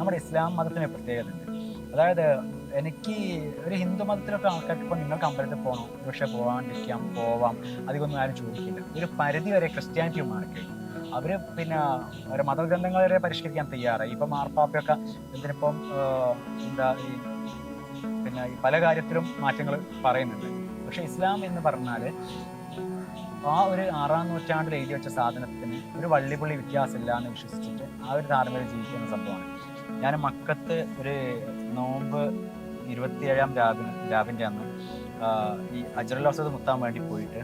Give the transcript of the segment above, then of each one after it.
നമ്മുടെ ഇസ്ലാം മതത്തിന് പ്രത്യേകത ഉണ്ട്. അതായത് എനിക്ക് ഒരു ഹിന്ദു മതത്തിലൊക്കെ ആൾക്കാർക്ക് ഇപ്പോൾ നിങ്ങൾക്ക് അമ്പലത്തിൽ പോകണം, പക്ഷെ പോകാണ്ടിരിക്കാം, പോവാം, അധികമൊന്നും ആരും ചോദിക്കില്ല. ഒരു പരിധി വരെ ക്രിസ്ത്യാനിറ്റി മാറിക്കഴിഞ്ഞു. അവർ പിന്നെ ഓരോ മതഗ്രന്ഥങ്ങൾ വരെ പരിഷ്കരിക്കാൻ തയ്യാറായി. ഇപ്പം മാർപ്പാപ്പയൊക്കെ ഇതിനിപ്പം എന്താ ഈ പിന്നെ ഈ പല കാര്യത്തിലും മാറ്റങ്ങൾ പറയുന്നുണ്ട്. പക്ഷെ ഇസ്ലാം എന്ന് പറഞ്ഞാൽ ആ ഒരു 6-ാം നൂറ്റാണ്ടിൽ എഴുതി വെച്ച സാധനത്തിന് ഒരു വള്ളിപുള്ളി വ്യത്യാസമില്ല എന്ന് വിശ്വസിച്ചിട്ട് ആ ഒരു ധാർമ്മികത ജീവിക്കുന്ന സംഭവമാണ്. ഞാൻ മക്കത്ത് ഒരു നോമ്പ് 27-ാം രാവിൻ്റെ അന്ന് ഈ അജറുൽ അസ്വദ് മുത്താൻ വേണ്ടി പോയിട്ട്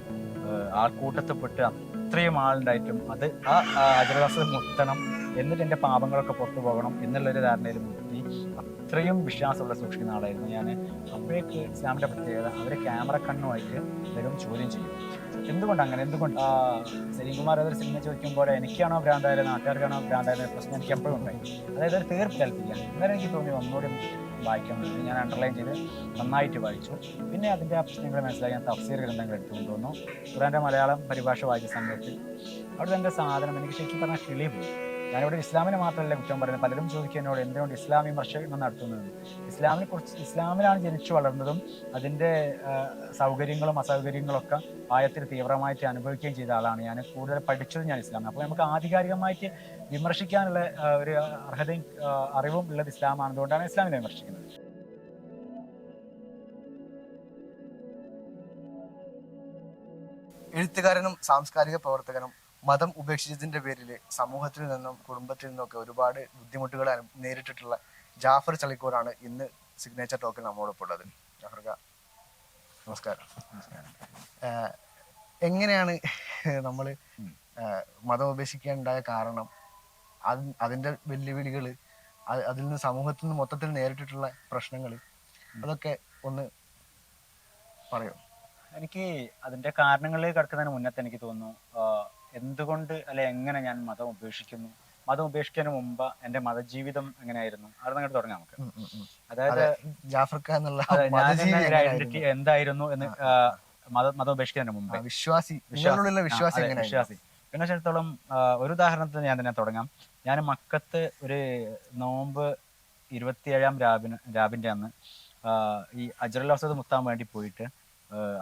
ആൾക്കൂട്ടത്തിൽപ്പെട്ട് അത്രയും ആളുണ്ടായിട്ടും അത് ആ അജറുൽ അസ്വദ് മുത്തണം, എന്നിട്ട് എൻ്റെ പാപങ്ങളൊക്കെ പുറത്തു പോകണം എന്നുള്ളൊരു ധാരണയിൽ മുത്തി അത്രയും വിശ്വാസമുള്ള സൂക്ഷിക്കുന്ന ആളായിരുന്നു ഞാൻ. അപ്പോഴേക്ക് ഇസ്ലാമിൻ്റെ പ്രത്യേകത, അവർ ക്യാമറ കണ്ണുമായിട്ട് വരും ചോദ്യം ചെയ്യും. എന്തുകൊണ്ട് അങ്ങനെ? എന്തുകൊണ്ട് സലീംകുമാർ അതൊരു സിനിമ ചോദിക്കുമ്പോൾ എനിക്കാണോ ഭ്രാന്തായത് നാട്ടുകാർക്കാണോ ഭ്രാന്തായത് പ്രശ്നം എനിക്ക് എപ്പോഴും ഉണ്ടായി. അതായത് ഒരു തീർപ്പ് കൽപ്പില്ല. എന്നാലും എനിക്ക് തോന്നി ഒന്നുകൂടി വായിക്കാൻ വേണ്ടി ഞാൻ അണ്ടർലൈൻ ചെയ്ത് നന്നായിട്ട് വായിച്ചു. പിന്നെ അതിൻ്റെ ആ പ്രശ്നങ്ങൾ മനസ്സിലാക്കി ഞാൻ തഫ്സീർ ഗ്രന്ഥങ്ങൾ എടുത്തുകൊണ്ട് വന്നു. ഖുർആൻ്റെ മലയാളം പരിഭാഷ വായിച്ച സമയത്ത് അവിടെ എൻ്റെ സാധനം എനിക്ക് ശരിക്കും പറഞ്ഞാൽ കിളി പോയി. ഞാനിവിടെ ഇസ്ലാമിനെ മാത്രമല്ല കുറ്റം പറയുന്നത്. പലരും ചോദിക്കും എന്നോട് എന്തുകൊണ്ട് ഇസ്ലാം വിമർശനം നടത്തുന്നത്. ഇസ്ലാമിലാണ് ജനിച്ചു വളർന്നതും അതിൻ്റെ സൗകര്യങ്ങളും അസൗകര്യങ്ങളൊക്കെ ആയത്തിൽ തീവ്രമായിട്ട് അനുഭവിക്കുകയും ചെയ്ത ആളാണ് ഞാൻ. കൂടുതൽ പഠിച്ചത് ഞാൻ ഇസ്ലാമിൽ. അപ്പോൾ നമുക്ക് ആധികാരികമായിട്ട് വിമർശിക്കാനുള്ള ഒരു അർഹതയും അറിവും ഉള്ളത് ഇസ്ലാമാണ്. അതുകൊണ്ടാണ് ഇസ്ലാമിനെ വിമർശിക്കുന്നത്. എഴുത്തുകാരനും സാംസ്കാരിക പ്രവർത്തകനും മതം ഉപേക്ഷിച്ചതിന്റെ പേരിൽ സമൂഹത്തിൽ നിന്നും കുടുംബത്തിൽ നിന്നൊക്കെ ഒരുപാട് ബുദ്ധിമുട്ടുകൾ നേരിട്ടിട്ടുള്ള ജാഫർ ചളിക്കൂറാണ് ഇന്ന് സിഗ്നേച്ചർ ടോക്കിൽ നമ്മോടൊപ്പം ഉള്ളത്. ജാഫർക്ക, നമസ്കാരം. എങ്ങനെയാണ് നമ്മൾ മതം ഉപേക്ഷിക്കാനുണ്ടായ കാരണം, അതിന്റെ വെല്ലുവിളികൾ, അതിൽ നിന്ന് സമൂഹത്തിൽ നിന്ന് മൊത്തത്തിൽ നേരിട്ടിട്ടുള്ള പ്രശ്നങ്ങൾ, അതൊക്കെ ഒന്ന് പറയോ? എനിക്ക് അതിന്റെ കാരണങ്ങളിലേക്ക് കടക്കുന്നതിന് മുന്നത്തെ എനിക്ക് തോന്നുന്നു എന്തുകൊണ്ട് അല്ലെ എങ്ങനെ ഞാൻ മതം ഉപേക്ഷിക്കുന്നു, മതം ഉപേക്ഷിക്കുന്നതിന് മുമ്പ് എന്റെ മതജീവിതം എങ്ങനെയായിരുന്നു, അത് അങ്ങോട്ട് തുടങ്ങാം നമുക്ക്. അതായത് ഐഡന്റിറ്റി എന്തായിരുന്നു എന്ന് മതം ഉപേക്ഷിക്കുന്നതിന് മുമ്പ് വിശ്വാസി പിന്നെ ചിലത്തോളം ഒരു ഉദാഹരണത്തിന് ഞാൻ തന്നെ തുടങ്ങാം. ഞാൻ മക്കത്ത് ഒരു നോമ്പ് 27-ാം രാവിന്റെ അന്ന് ഈ അജറുൽ അസ്വദ് മുത്താൻ വേണ്ടി പോയിട്ട്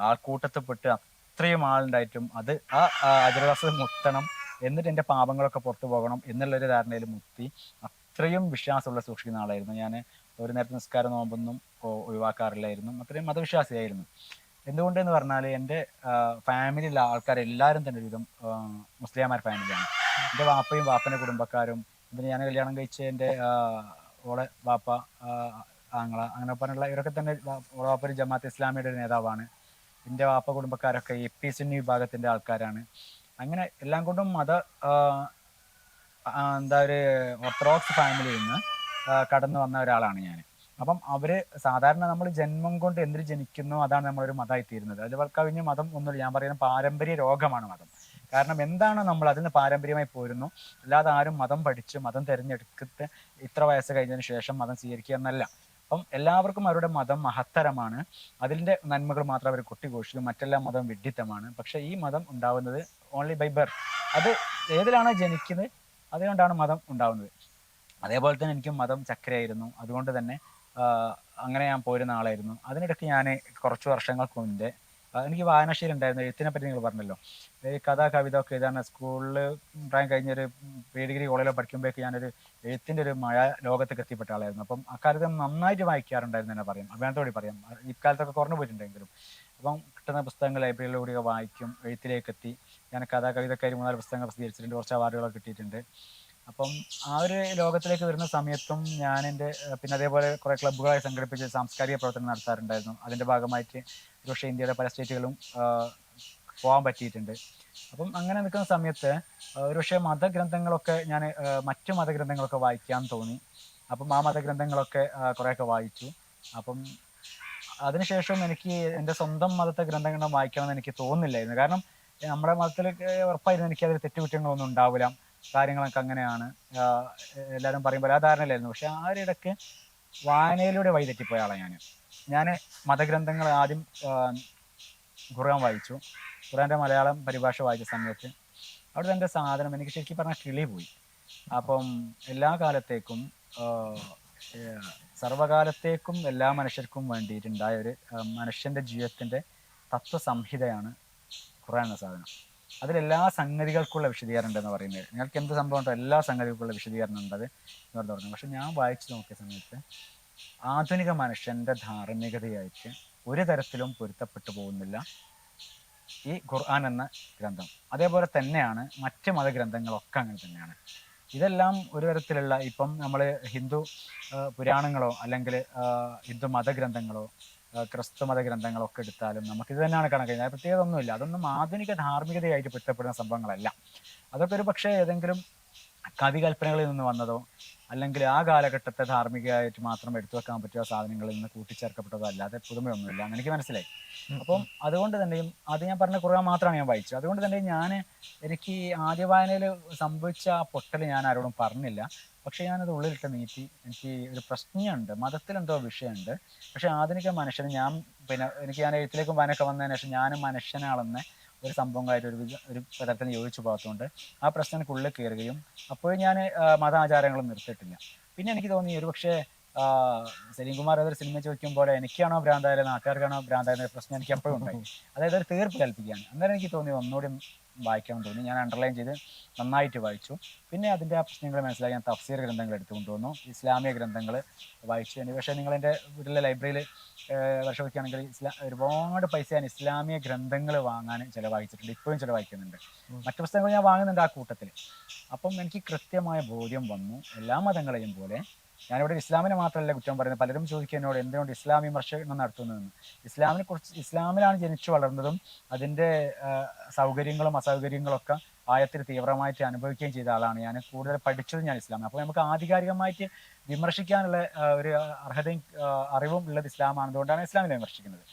ആൾക്കൂട്ടത്തിൽപ്പെട്ട് അത്രയും ആളുണ്ടായിട്ടും അത് ആ അജറുൽ അസ്വദ് മുത്തണം, എന്നിട്ട് എൻ്റെ പാപങ്ങളൊക്കെ പുറത്തു പോകണം എന്നുള്ളൊരു ധാരണയിൽ മുത്തി അത്രയും വിശ്വാസമുള്ള സൂക്ഷിക്കുന്ന ആളായിരുന്നു ഞാൻ. ഒരു നേരത്തെ നിസ്കാരം നോമ്പൊന്നും ഒഴിവാക്കാറില്ലായിരുന്നു. അത്രയും മതവിശ്വാസിയായിരുന്നു. എന്തുകൊണ്ടെന്ന് പറഞ്ഞാൽ എൻ്റെ ഫാമിലിയിലെ ആൾക്കാരെല്ലാവരും തന്നെ ഒരുവിധം മുസ്ലിംമാർ ഫാമിലിയാണ്. എൻ്റെ വാപ്പയും വാപ്പൻ്റെ കുടുംബക്കാരും, പിന്നെ ഞാൻ കല്യാണം കഴിച്ച എൻ്റെ ഓളെ വാപ്പ, ആങ്ങള, അങ്ങനെ പറഞ്ഞുള്ള ഇവരൊക്കെ തന്നെ വാപ്പ ഒരു ജമാഅത്ത് ഇസ്ലാമിയുടെ ഒരു നേതാവാണ്. എൻ്റെ വാപ്പ കുടുംബക്കാരൊക്കെ എപി സുന്നി വിഭാഗത്തിൻ്റെ ആൾക്കാരാണ്. അങ്ങനെ എല്ലാം കൊണ്ടും എന്താ ഒരു ഓർത്തഡോക്സ് ഫാമിലിയിൽ നിന്ന് കടന്നു വന്ന ഒരാളാണ് ഞാൻ. അപ്പം അവര് സാധാരണ നമ്മൾ ജന്മം കൊണ്ട് എന്തിന് ജനിക്കുന്നു അതാണ് നമ്മളൊരു മതമായി തീരുന്നത്. അതുപോലെ കവിഞ്ഞ മതം ഒന്നുമില്ല. ഞാൻ പറയുന്ന പാരമ്പര്യ രോഗമാണ് മതം. കാരണം എന്താണ് നമ്മൾ അതിന് പാരമ്പര്യമായി പോരുന്നു, അല്ലാതെ ആരും മതം പഠിച്ച് മതം തിരഞ്ഞെടുത്തിട്ട് ഇത്ര വയസ്സ് കഴിഞ്ഞതിന് ശേഷം മതം സ്വീകരിക്കുക എന്നല്ല. അപ്പം എല്ലാവർക്കും അവരുടെ മതം മഹത്തരമാണ്, അതിൻ്റെ നന്മകൾ മാത്രം അവർ കൊട്ടിഘോഷിക്കും, മറ്റെല്ലാ മതം വിഡ്ഢിത്തമാണ്. പക്ഷെ ഈ മതം ഉണ്ടാവുന്നത് ഓൺലി ബൈ ബർത്ത്. അത് ഏതിലാണോ ജനിക്കുന്നത് അതുകൊണ്ടാണ് മതം ഉണ്ടാവുന്നത്. അതേപോലെ തന്നെ എനിക്കും മതം ചക്കരയായിരുന്നു. അതുകൊണ്ട് തന്നെ അങ്ങനെ ഞാൻ പോരുന്ന ആളായിരുന്നു. അതിനിടയ്ക്ക് ഞാൻ കുറച്ച് വർഷങ്ങൾക്ക് മുന്നേ എനിക്ക് വായനാശീലം ഉണ്ടായിരുന്നു. എഴുത്തിനെ പറ്റി നിങ്ങൾ പറഞ്ഞല്ലോ, ഈ കഥ കവിത ഒക്കെ എഴുതാൻ സ്കൂളിൽ പ്രായം കഴിഞ്ഞൊരു പ്രീ ഡിഗ്രി കോളേജിലോ പഠിക്കുമ്പോഴേക്ക് ഞാനൊരു എഴുത്തിൻ്റെ ഒരു മഴ ലോകത്തേക്ക് എത്തിപ്പെട്ട ആളായിരുന്നു. അപ്പം അക്കാലത്ത് നന്നായിട്ട് വായിക്കാറുണ്ടായിരുന്നു തന്നെ പറയാം, അഭിമാനത്തോടെ പറയാം. ഇക്കാലത്തൊക്കെ കുറഞ്ഞു പോയിട്ടുണ്ടെങ്കിലും അപ്പം കിട്ടുന്ന പുസ്തകങ്ങൾ ലൈബ്രറിയിലൂടെ വായിക്കും, എഴുത്തിലേക്ക് എത്തി. ഞാൻ കഥ കവിതക്കാരി 3-4 പുസ്തകങ്ങൾ പ്രസിദ്ധീകരിച്ചിട്ടുണ്ട്, കുറച്ച് അവാർഡുകളൊക്കെ കിട്ടിയിട്ടുണ്ട്. അപ്പം ആ ഒരു ലോകത്തിലേക്ക് വരുന്ന സമയത്തും ഞാൻ എൻ്റെ പിന്നെ അതേപോലെ കുറേ ക്ലബ്ബുകളായി സംഘടിപ്പിച്ച് സാംസ്കാരിക പ്രവർത്തനം നടത്താറുണ്ടായിരുന്നു. അതിൻ്റെ ഭാഗമായിട്ട് ഒരുപക്ഷെ ഇന്ത്യയുടെ പല സ്റ്റേറ്റുകളും പോകാൻ പറ്റിയിട്ടുണ്ട്. അപ്പം അങ്ങനെ നിൽക്കുന്ന സമയത്ത് ഒരുപക്ഷെ മതഗ്രന്ഥങ്ങളൊക്കെ ഞാൻ മറ്റു മതഗ്രന്ഥങ്ങളൊക്കെ വായിക്കാൻ തോന്നി. അപ്പം ആ മതഗ്രന്ഥങ്ങളൊക്കെ കുറേയൊക്കെ വായിച്ചു. അപ്പം അതിനുശേഷം എനിക്ക് എൻ്റെ സ്വന്തം മതത്തെ ഗ്രന്ഥങ്ങൾ വായിക്കണമെന്ന് എനിക്ക് തോന്നുന്നില്ലായിരുന്നു. കാരണം നമ്മുടെ മതത്തിലേക്ക് ഉറപ്പായിരുന്നു എനിക്കതിൽ തെറ്റുകുറ്റങ്ങളൊന്നും ഉണ്ടാവില്ല, കാര്യങ്ങളൊക്കെ അങ്ങനെയാണ് എല്ലാവരും പറയുമ്പോൾ ആ ധാരണയിലായിരുന്നു. പക്ഷെ ആ ഒരു ഇടയ്ക്ക് വായനയിലൂടെ വഴിതെറ്റിപ്പോയ ആളാണ് ഞാൻ. മതഗ്രന്ഥങ്ങൾ ആദ്യം ഖുർആൻ വായിച്ചു. ഖുർആൻ്റെ മലയാളം പരിഭാഷ വായിച്ച സമയത്ത് അവിടെ എൻ്റെ സാധനം എനിക്ക് ശരിക്കും പറഞ്ഞാൽ കിളി പോയി. അപ്പം എല്ലാ കാലത്തേക്കും സർവകാലത്തേക്കും എല്ലാ മനുഷ്യർക്കും വേണ്ടിയിട്ടുണ്ടായ ഒരു മനുഷ്യന്റെ ജീവിതത്തിന്റെ തത്വസംഹിതയാണ് ഖുർആൻ എന്ന സാധനം. അതിലെല്ലാ സംഗതികൾക്കുള്ള വിശദീകരണം ഉണ്ടെന്ന് പറയുന്നത്. നിങ്ങൾക്ക് എന്ത് സംഭവം ഉണ്ടോ എല്ലാ സംഗതികൾക്കുള്ള വിശദീകരണം ഉണ്ടത് എന്ന് പറഞ്ഞു. പക്ഷെ ഞാൻ വായിച്ചു നോക്കിയ സമയത്ത് ആധുനിക മനുഷ്യന്റെ ധാർമ്മികതയായിട്ട് ഒരു തരത്തിലും പൊരുത്തപ്പെട്ടു പോകുന്നില്ല ഈ ഖുർആൻ എന്ന ഗ്രന്ഥം. അതേപോലെ തന്നെയാണ് മറ്റ് മതഗ്രന്ഥങ്ങളൊക്കെ അങ്ങനെ തന്നെയാണ്. ഇതെല്ലാം ഒരു തരത്തിലുള്ള ഇപ്പം നമ്മൾ ഹിന്ദു പുരാണങ്ങളോ അല്ലെങ്കിൽ ഹിന്ദു മതഗ്രന്ഥങ്ങളോ ക്രിസ്തു മതഗ്രന്ഥങ്ങളോ ഒക്കെ എടുത്താലും നമുക്കിത് തന്നെയാണ് കണക്ക്. പ്രത്യേകത ഒന്നുമില്ല. അതൊന്നും ആധുനിക ധാർമ്മികതയായിട്ട് പൊരുത്തപ്പെടുന്ന സംഭവങ്ങളല്ല. അതൊക്കെ ഒരു പക്ഷേ ഏതെങ്കിലും കവികൽപ്പനകളിൽ നിന്ന് വന്നതോ അല്ലെങ്കിൽ ആ കാലഘട്ടത്തെ ധാർമ്മികമായിട്ട് മാത്രം എടുത്തു വെക്കാൻ പറ്റിയ സാധനങ്ങളിൽ നിന്ന് കൂട്ടിച്ചേർക്കപ്പെട്ടതോ അല്ലാതെ പുതുമയൊന്നുമില്ല. അങ്ങനെ എനിക്ക് മനസ്സിലായി. അപ്പം അതുകൊണ്ട് തന്നെയും അത് ഞാൻ പറഞ്ഞ ഖുർആൻ മാത്രമാണ് ഞാൻ വായിച്ചത്. അതുകൊണ്ട് തന്നെ എനിക്ക് ആദ്യ വായനയിൽ സംഭവിച്ച ആ പൊട്ടൽ ഞാൻ ആരോടും പറഞ്ഞില്ല. പക്ഷെ ഞാനത് ഉള്ളിലിട്ട് നീട്ടി. എനിക്ക് ഒരു പ്രശ്നമുണ്ട്, മതത്തിലെന്തോ വിഷയമുണ്ട്. പക്ഷെ ആധുനിക മനുഷ്യന് ഞാൻ എഴുത്തിലേക്കും വായനയൊക്കെ വന്നതിന് ശേഷം ഞാനും മനുഷ്യനാണെന്ന് ഒരു സംഭവമായിട്ട് ഒരു പദത്തിന് യോജിച്ചു പോകാത്തതുകൊണ്ട് ആ പ്രശ്നം എനിക്കുള്ളിൽ കയറുകയും അപ്പോഴും ഞാൻ മതാചാരങ്ങളും നിർത്തിയിട്ടില്ല. പിന്നെ എനിക്ക് തോന്നി ഒരുപക്ഷെ സലീം കുമാർ അതൊരു സിനിമ ചോദിക്കും പോലെ എനിക്കാണോ ഭ്രാന്തായാലും നാട്ടുകാർക്കാണോ ഭ്രാന്തായ പ്രശ്നം എനിക്ക് എപ്പോഴും ഉണ്ടായി. അതായത് ഒരു തീർപ്പ് കൽപ്പിക്കുകയാണ്. അന്നേരം എനിക്ക് തോന്നി ഒന്നുകൂടി വായിക്കാൻ തോന്നി. ഞാൻ അണ്ടർലൈൻ ചെയ്ത് നന്നായിട്ട് വായിച്ചു. പിന്നെ അതിൻ്റെ ആ പ്രശ്നങ്ങൾ മനസ്സിലാക്കി ഞാൻ തഫ്സീർ ഗ്രന്ഥങ്ങൾ എടുത്തുകൊണ്ട് വന്നു, ഇസ്ലാമിക ഗ്രന്ഥങ്ങൾ വായിച്ചു. പക്ഷേ നിങ്ങളെൻ്റെ വീട്ടിലെ ലൈബ്രറിയിൽ പരിശോധിക്കുകയാണെങ്കിൽ ഒരുപാട് പൈസ ഞാൻ ഇസ്ലാമിക ഗ്രന്ഥങ്ങൾ വാങ്ങാൻ ചിലവഴിച്ചിട്ടുണ്ട്, ഇപ്പോഴും ചിലവഴിക്കുന്നുണ്ട്. മറ്റു പുസ്തകങ്ങൾ ഞാൻ വാങ്ങുന്നുണ്ട് ആ കൂട്ടത്തിൽ. അപ്പം എനിക്ക് കൃത്യമായ ബോധ്യം വന്നു, എല്ലാ മതങ്ങളെയും പോലെ ഞാനിവിടെ ഇസ്ലാമിനെ മാത്രമല്ല കുറ്റം പറയുന്നത്. പലരും ചോദിക്കും എന്നോട് എന്തുകൊണ്ട് ഇസ്ലാം വിമർശനം നടത്തുന്നതെന്ന്. ഇസ്ലാമിലാണ് ജനിച്ചു വളർന്നതും അതിൻ്റെ സൗകര്യങ്ങളും അസൗകര്യങ്ങളൊക്കെ ആയത്തിൽ തീവ്രമായിട്ട് അനുഭവിക്കുകയും ചെയ്ത ആളാണ് ഞാൻ. കൂടുതൽ പഠിച്ചത് ഞാൻ ഇസ്ലാമിൽ. അപ്പോൾ നമുക്ക് ആധികാരികമായിട്ട് വിമർശിക്കാനുള്ള ഒരു അർഹതയും അറിവും ഉള്ളത് ഇസ്ലാമാണ്. അതുകൊണ്ടാണ് ഇസ്ലാമിനെ വിമർശിക്കുന്നത്.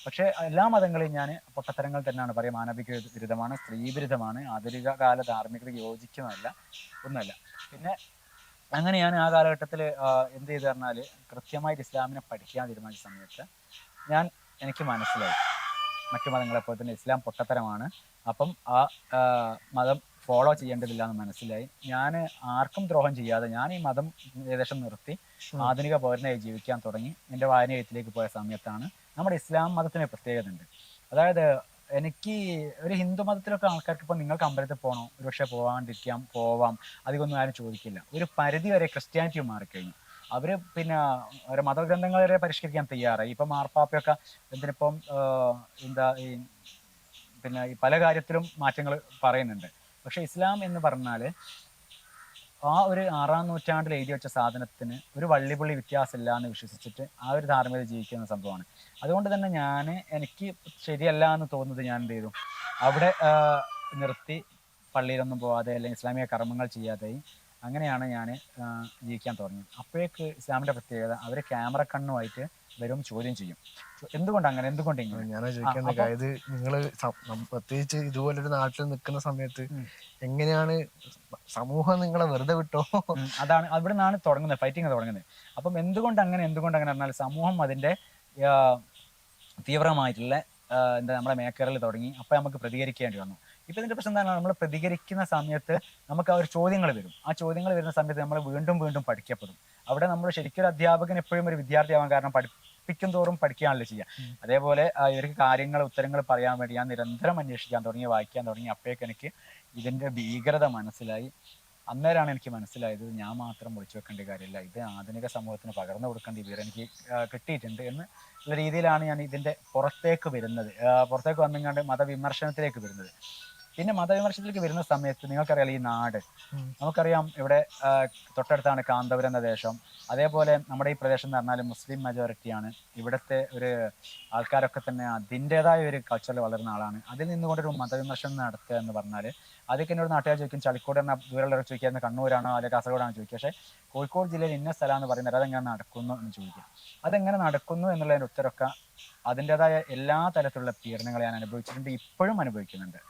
പക്ഷേ എല്ലാ മതങ്ങളെയും ഞാൻ പൊട്ടത്തരങ്ങൾ തന്നെയാണ് പറയുക. മാനവിക വിരുദ്ധമാണ്, സ്ത്രീ വിരുദ്ധമാണ്, ആധുനിക കാല ധാർമ്മികതയ്ക്ക് യോജിക്കുന്നതല്ല, ഒന്നുമല്ല. പിന്നെ അങ്ങനെ ഞാൻ ആ കാലഘട്ടത്തിൽ എന്ത് ചെയ്തു പറഞ്ഞാൽ കൃത്യമായിട്ട് ഇസ്ലാമിനെ പഠിക്കാൻ തീരുമാനിച്ച സമയത്ത് എനിക്ക് മനസ്സിലായി മറ്റു മതങ്ങളെപ്പോലെ തന്നെ ഇസ്ലാം പൊട്ടത്തരമാണ്. അപ്പം ആ മതം ഫോളോ ചെയ്യേണ്ടതില്ല എന്ന് മനസ്സിലായി. ഞാൻ ആർക്കും ദ്രോഹം ചെയ്യാതെ ഞാൻ ഈ മതം ഏകദേശം നിർത്തി ആധുനിക പൗരനായി ജീവിക്കാൻ തുടങ്ങി. എൻ്റെ വായന എഴുത്തിലേക്ക് പോയ സമയത്താണ് നമ്മുടെ ഇസ്ലാം മതത്തിന് പ്രത്യേകത ഉണ്ട്. അതായത് എനിക്ക് ഒരു ഹിന്ദു മതത്തിലൊക്കെ ആൾക്കാർക്ക് ഇപ്പം നിങ്ങൾക്ക് അമ്പലത്തിൽ പോകണോ, ഒരുപക്ഷെ പോവാം, അധികമൊന്നും ആരും ചോദിക്കില്ല. ഒരു പരിധി വരെ ക്രിസ്ത്യാനിറ്റി മാറിക്കഴിഞ്ഞു. അവർ പിന്നെ ഒരു മതഗ്രന്ഥങ്ങൾ വരെ പരിഷ്കരിക്കാൻ തയ്യാറായി. ഇപ്പം മാർപ്പാപ്പയൊക്കെ എന്തിനിപ്പം ഈ പല കാര്യത്തിലും മാറ്റങ്ങൾ പറയുന്നുണ്ട്. പക്ഷെ ഇസ്ലാം എന്ന് പറഞ്ഞാൽ ആ ഒരു 6-ാം നൂറ്റാണ്ടിൽ എഴുതി വെച്ച സാധനത്തിന് ഒരു വള്ളിപുള്ളി വ്യത്യാസമില്ല എന്ന് വിശ്വസിച്ചിട്ട് ആ ഒരു ധാർമ്മികത ജീവിക്കുന്ന സംഭവമാണ്. അതുകൊണ്ട് തന്നെ എനിക്ക് ശരിയല്ല എന്ന് തോന്നുന്നത് ഞാൻ എന്ത് ചെയ്തു, അവിടെ നിർത്തി പള്ളിയിലൊന്നും പോവാതെ അല്ലെങ്കിൽ ഇസ്ലാമിക കർമ്മങ്ങൾ ചെയ്യാതെയും അങ്ങനെയാണ് ഞാൻ ജീവിക്കാൻ തുടങ്ങിയത്. അപ്പോഴേക്ക് ഇസ്ലാമിൻ്റെ പ്രത്യേകത അവർ ക്യാമറ കണ്ണുമായിട്ട് വരും, ചോദ്യം ചെയ്യും. എന്തുകൊണ്ട് അങ്ങനെ, എന്തുകൊണ്ട് ഇങ്ങനെ. ഞാൻ ചോദിക്കുന്നത് അതായത് നിങ്ങൾ പ്രത്യേകിച്ച് ഇതുപോലൊരു നാട്ടിൽ നിൽക്കുന്ന സമയത്ത് എങ്ങനെയാണ് സമൂഹം നിങ്ങളെ വെറുതെ വിട്ടോ? അതാണ് അവിടെ നിന്നാണ് തുടങ്ങുന്നത്, ഫൈറ്റിങ് തുടങ്ങുന്നത്. അപ്പം എന്തുകൊണ്ട് അങ്ങനെ പറഞ്ഞാൽ സമൂഹം അതിൻ്റെ തീവ്രമായിട്ടുള്ള നമ്മുടെ മേഖലയിൽ തുടങ്ങി. അപ്പം നമുക്ക് പ്രതികരിക്കേണ്ടി വന്നു. ഇപ്പം ഇതിൻ്റെ പ്രശ്നം എന്താണ്, നമ്മൾ പ്രതികരിക്കുന്ന സമയത്ത് നമുക്ക് ആ ഒരു ചോദ്യങ്ങൾ വരും. ആ ചോദ്യങ്ങൾ വരുന്ന സമയത്ത് നമ്മൾ വീണ്ടും പഠിക്കപ്പെടും. അവിടെ നമ്മൾ ശരിക്കും ഒരു അധ്യാപകൻ എപ്പോഴും ഒരു വിദ്യാർത്ഥിയാവാൻ കാരണം പഠിപ്പിക്കും തോറും പഠിക്കുകയാണല്ലോ ചെയ്യുക. അതേപോലെ ഇവർക്ക് ഉത്തരങ്ങൾ പറയാൻ വേണ്ടി ഞാൻ നിരന്തരം അന്വേഷിക്കാൻ തുടങ്ങി, വായിക്കാൻ തുടങ്ങി. അപ്പോഴേക്ക് എനിക്ക് ഇതിൻ്റെ ഭീകരത മനസ്സിലായി. അന്നേരമാണ് എനിക്ക് മനസ്സിലായത് ഞാൻ മാത്രം ഒളിച്ചു വെക്കേണ്ട കാര്യമില്ല, ഇത് ആധുനിക സമൂഹത്തിന് പകർന്നു കൊടുക്കേണ്ട വിവരം എനിക്ക് കിട്ടിയിട്ടുണ്ട് എന്നുള്ള രീതിയിലാണ് ഞാൻ ഇതിൻ്റെ പുറത്തേക്ക് വന്നുകൊണ്ട് മതവിമർശനത്തിലേക്ക് വരുന്നത്. പിന്നെ മതവിമർശനത്തിലേക്ക് വരുന്ന സമയത്ത് നിങ്ങൾക്കറിയാം ഈ നാട്, നമുക്കറിയാം ഇവിടെ തൊട്ടടുത്താണ് കാന്തപുരം എന്ന ദേശം. അതേപോലെ നമ്മുടെ ഈ പ്രദേശം എന്ന് പറഞ്ഞാൽ മുസ്ലിം മെജോറിറ്റിയാണ്. ഇവിടുത്തെ ഒരു ആൾക്കാരൊക്കെ തന്നെ അതിൻ്റെതായ ഒരു കൾച്ചറിൽ വളരുന്ന ആളാണ്. അതിൽ നിന്നുകൊണ്ടൊരു മതവിമർശനം നടത്തുക എന്ന് പറഞ്ഞാൽ അതൊക്കെ എന്നോട് നാട്ടുകാർ ചോദിക്കും, ചളിക്കോട് എന്ന ദൂരമുള്ളവർ ചോദിക്കുക കണ്ണൂരാണോ അല്ലെങ്കിൽ കാസർഗോഡാണോ ചോദിക്കുക. പക്ഷേ കോഴിക്കോട് ജില്ലയിൽ ഇന്ന സ്ഥലം എന്ന് പറയുന്നത് അതെങ്ങനെ നടക്കുന്നു എന്ന് ചോദിക്കുക. അതെങ്ങനെ നടക്കുന്നു എന്നുള്ളതിൻ്റെ ഉത്തരമൊക്കെ അതിൻ്റെതായ എല്ലാ തരത്തിലുള്ള പീഡനങ്ങൾ ഞാൻ അനുഭവിച്ചിട്ടുണ്ട്, ഇപ്പോഴും അനുഭവിക്കുന്നുണ്ട്.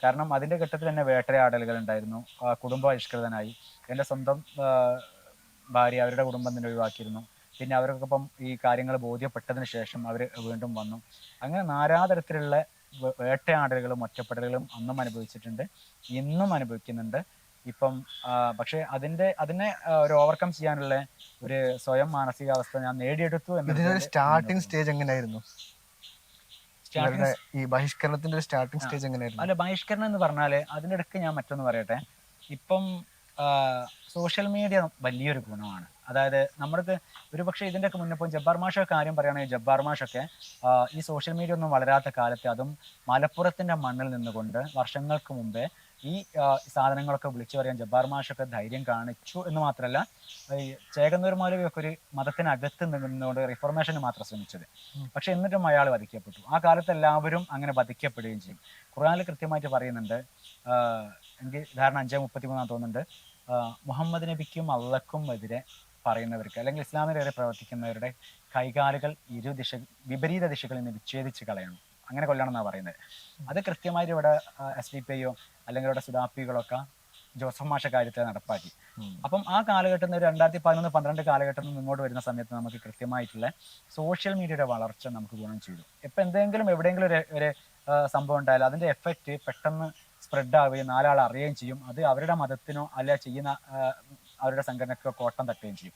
കാരണം അതിൻ്റെ ഘട്ടത്തിൽ തന്നെ വേട്ടയാടലുകൾ ഉണ്ടായിരുന്നു, കുടുംബ ബഹിഷ്കൃതനായി. എൻ്റെ സ്വന്തം ഭാര്യ അവരുടെ കുടുംബം തന്നെ ഒഴിവാക്കിയിരുന്നു. പിന്നെ അവർക്കൊപ്പം ഈ കാര്യങ്ങൾ ബോധ്യപ്പെട്ടതിന് ശേഷം അവർ വീണ്ടും വന്നു. അങ്ങനെ നാനാതരത്തിലുള്ള വേട്ടയാടലുകളും ഒറ്റപ്പെടലുകളും അന്നും അനുഭവിച്ചിട്ടുണ്ട്, ഇന്നും അനുഭവിക്കുന്നുണ്ട്. ഇപ്പം പക്ഷെ അതിനെ ഒരു ഓവർകം ചെയ്യാനുള്ള ഒരു സ്വയം മാനസികാവസ്ഥ ഞാൻ നേടിയെടുത്തു ഇതിനൊരു സ്റ്റാർട്ടിംഗ് സ്റ്റേജ് എങ്ങനെയായിരുന്നു? ഈ ബഹിഷ്കരണത്തിന്റെ ഒരു സ്റ്റാർട്ടിംഗ് സ്റ്റേജ് എങ്ങനെയായിരുന്നു? അല്ല, ബഹിഷ്കരണം എന്ന് പറഞ്ഞാല് അതിന്റെ ഇടയ്ക്ക് ഞാൻ മറ്റൊന്ന് പറയട്ടെ. ഇപ്പം സോഷ്യൽ മീഡിയ വലിയൊരു ഗുണമാണ്. അതായത് നമ്മൾക്ക് ഒരുപക്ഷെ ഇതിൻ്റെയൊക്കെ മുന്നേ ജബ്ബാർ മാഷൊക്കെ കാര്യം പറയുകയാണെങ്കിൽ ജബ്ബാർ മാഷൊക്കെ ഈ സോഷ്യൽ മീഡിയ ഒന്നും വളരാത്ത കാലത്ത്, അതും മലപ്പുറത്തിന്റെ മണ്ണിൽ നിന്നുകൊണ്ട് വർഷങ്ങൾക്ക് മുമ്പേ ഈ സാധനങ്ങളൊക്കെ വിളിച്ചു പറയാൻ ജബ്ബാർ മാഷൊക്കെ ധൈര്യം കാണിച്ചു എന്ന് മാത്രമല്ല, ഈ ചേകന്നൂർ മൗലവിയൊക്കെ ഒരു മതത്തിനകത്ത് നിന്നുകൊണ്ട് റിഫോർമേഷന് മാത്രം ശ്രമിച്ചത്. പക്ഷെ എന്നിട്ടും അയാൾ വധിക്കപ്പെട്ടു. ആ കാലത്ത് എല്ലാവരും അങ്ങനെ വധിക്കപ്പെടുകയും ചെയ്യും. ഖുർആനിൽ കൃത്യമായിട്ട് പറയുന്നുണ്ട്, എനിക്ക് ധാരണ 5:33 തോന്നുന്നുണ്ട്, മുഹമ്മദ് നബിക്കും അള്ളക്കും എതിരെ പറയുന്നവർക്ക് അല്ലെങ്കിൽ ഇസ്ലാമിനെതിരെ പ്രവർത്തിക്കുന്നവരുടെ കൈകാലുകൾ വിപരീത ദിശകളിൽ നിന്ന് വിച്ഛേദിച്ച് കളയണം, അങ്ങനെ കൊല്ലണം എന്നാണ് പറയുന്നത്. അത് കൃത്യമായിട്ട് ഇവിടെ SDPIയോ അല്ലെങ്കിൽ ഇവിടെ സുഡാപ്പികളൊക്കെ ജോസഫ് മാഷ കാര്യത്തെ നടപ്പാക്കി. അപ്പം ആ കാലഘട്ടത്തിൽ 2011-12 കാലഘട്ടത്തിൽ നിന്ന് ഇങ്ങോട്ട് വരുന്ന സമയത്ത് നമുക്ക് കൃത്യമായിട്ടുള്ള സോഷ്യൽ മീഡിയയുടെ വളർച്ച നമുക്ക് ഗുണം ചെയ്തു. ഇപ്പം എന്തെങ്കിലും എവിടെയെങ്കിലും ഒരു സംഭവം ഉണ്ടായാലും അതിന്റെ എഫക്റ്റ് പെട്ടെന്ന് സ്പ്രെഡ് ആവുകയും 4 ആൾ അറിയുകയും ചെയ്യും. അത് അവരുടെ മതത്തിനോ അല്ല ചെയ്യുന്ന അവരുടെ സംഘടനക്കോ കോട്ടം തട്ടുകയും ചെയ്യും.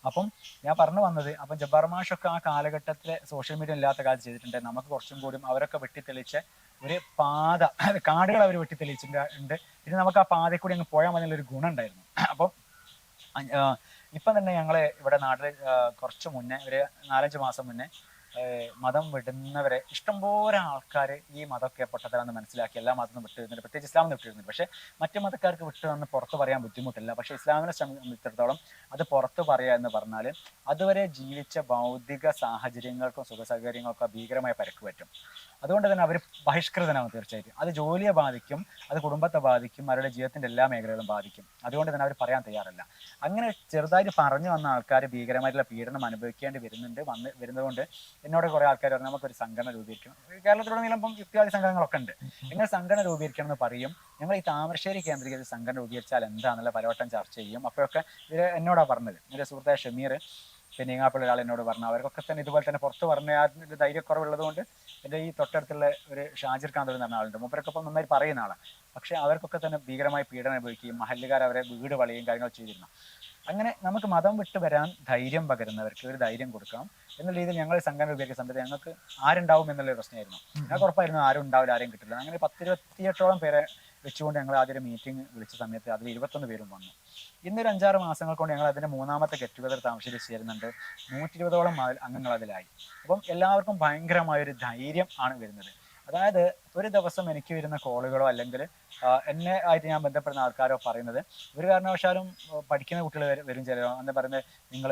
അപ്പം ഞാൻ പറഞ്ഞു വന്നത്, അപ്പം ജബ്ബാർ മാഷൊക്കെ ആ കാലഘട്ടത്തിലെ സോഷ്യൽ മീഡിയ ഇല്ലാത്ത കാലത്ത് ചെയ്തിട്ടുണ്ട്. നമുക്ക് കുറച്ചും കൂടി അവരൊക്കെ വെട്ടിത്തെളിച്ച ഒരു പാത, കാടുകൾ അവർ വെട്ടിത്തെളിച്ചിട്ടുണ്ട്. പിന്നെ നമുക്ക് ആ പാതയിൽ കൂടി അങ്ങ് പോയാൽ മതി ഒരു ഗുണം ഉണ്ടായിരുന്നു. അപ്പം ഇപ്പം തന്നെ ഞങ്ങള് ഇവിടെ നാട്ടിൽ കുറച്ച് മുന്നേ ഒരു 4-5 മാസം മുന്നേ മതം വിടുന്നവരെ ഇഷ്ടംപോലെ ആൾക്കാർ ഈ മതമൊക്കെ പൊട്ടത്തരാന്ന് മനസ്സിലാക്കി എല്ലാ മതത്തിനും വിട്ടു വരുന്നുണ്ട്, പ്രത്യേകിച്ച് ഇസ്ലാമിന് വിട്ടു വരുന്നുണ്ട്. പക്ഷെ മറ്റു മതക്കാർക്ക് വിട്ടു വന്ന് പുറത്ത് പറയാൻ ബുദ്ധിമുട്ടില്ല. പക്ഷെ ഇസ്ലാമിനെ സംബന്ധിച്ചിടത്തോളം അത് പുറത്ത് പറയുക എന്ന് പറഞ്ഞാൽ അതുവരെ ജീവിച്ച ഭൗതിക സാഹചര്യങ്ങൾക്കും സുഖസൗകര്യങ്ങൾക്കും ഭീകരമായ പരിക്ക് പറ്റും. അതുകൊണ്ട് തന്നെ അവർ ബഹിഷ്കൃതനാവും തീർച്ചയായിട്ടും. അത് ജോലിയെ ബാധിക്കും, അത് കുടുംബത്തെ ബാധിക്കും, അവരുടെ ജീവിതത്തിന്റെ എല്ലാ മേഖലകളും ബാധിക്കും. അതുകൊണ്ട് തന്നെ അവർ പറയാൻ തയ്യാറല്ല. അങ്ങനെ ചെറുതായിട്ട് പറഞ്ഞു വന്ന ആൾക്കാർ ഭീകരമായിട്ടുള്ള പീഡനം അനുഭവിക്കേണ്ടി വരുന്നതുകൊണ്ട് എന്നോട് കുറെ ആൾക്കാർ പറഞ്ഞു നമുക്കൊരു സംഘടന രൂപീകരിക്കണം. കേരളത്തിലുടനീളം ഇപ്പം യുക്തിവാദി സംഘടനകളൊക്കെ ഉണ്ട്. എങ്ങനെ സംഘടന രൂപീകരിക്കണം എന്ന് പറയും. ഞങ്ങൾ ഈ താമരശ്ശേരി കേന്ദ്രീകരിച്ച് സംഘടന രൂപീകരിച്ചാൽ എന്താണെന്നുള്ള പലവട്ടം ചർച്ച ചെയ്യും. അപ്പോഴൊക്കെ ഇത് എന്നോടാ പറഞ്ഞത്. എൻ്റെ സുഹൃത്തായ ഷമീർ, പിന്നെ ഈങ്ങാപ്പുള്ള ഒരാൾ എന്നോട് പറഞ്ഞു. അവർക്കൊക്കെ തന്നെ ഇതുപോലെ തന്നെ പുറത്ത് പറഞ്ഞ ഒരു ധൈര്യക്കുറവുള്ളത് കൊണ്ട് എൻ്റെ ഈ തൊട്ടടുത്തുള്ള ഒരു ഷാജിർ ഖാൻ എന്ന് പറഞ്ഞ ആളുണ്ട്, മൂപ്പരൊക്കെ ഇപ്പം നന്നായി പറയുന്ന ആളാണ്. പക്ഷെ അവർക്കൊക്കെ തന്നെ ഭീകരമായി പീഡനം അനുഭവിക്കുകയും മഹല്ലുകാർ അവരെ വീട് വളയുകയും കാര്യങ്ങൾ ചെയ്തിരുന്നു. അങ്ങനെ നമുക്ക് മതം വിട്ട് വരാൻ ധൈര്യം പകരുന്നവർക്ക് ഒരു ധൈര്യം കൊടുക്കാം എന്ന രീതിയിൽ ഞങ്ങൾ സംഘടന രൂപീകരിക്കുന്ന സമയത്ത് ഞങ്ങൾക്ക് ആരുണ്ടാവും എന്നുള്ള പ്രശ്നമായിരുന്നു. ഞങ്ങൾക്ക് ഉറപ്പായിരുന്നു ആരും ഉണ്ടാവില്ല, ആരും കിട്ടില്ല. അങ്ങനെ 10-28ഓളം പേരെ വെച്ചുകൊണ്ട് ഞങ്ങൾ ആദ്യം മീറ്റിംഗ് വിളിച്ച സമയത്ത് അതിൽ 21 പേരും വന്നു. ഇന്നൊരു 5-6 മാസങ്ങൾ കൊണ്ട് ഞങ്ങൾ അതിന്റെ 3ാമത്തെ ഗെറ്റ് ടുഗദർ താമരശ്ശേരി ചേരുന്നുണ്ട്. 120ഓളം അംഗങ്ങൾ അതിലായി. അപ്പം എല്ലാവർക്കും ഭയങ്കരമായൊരു ധൈര്യം ആണ് വരുന്നത്. അതായത് ഒരു ദിവസം എനിക്ക് വരുന്ന കോളുകളോ അല്ലെങ്കിൽ എന്നെ ആയിട്ട് ഞാൻ ബന്ധപ്പെടുന്ന ആൾക്കാരോ പറയുന്നത്, ഒരു കാരണവശാലും പഠിക്കുന്ന കുട്ടികൾ വരും ചിലരോ എന്ന് പറയുന്നത്, നിങ്ങൾ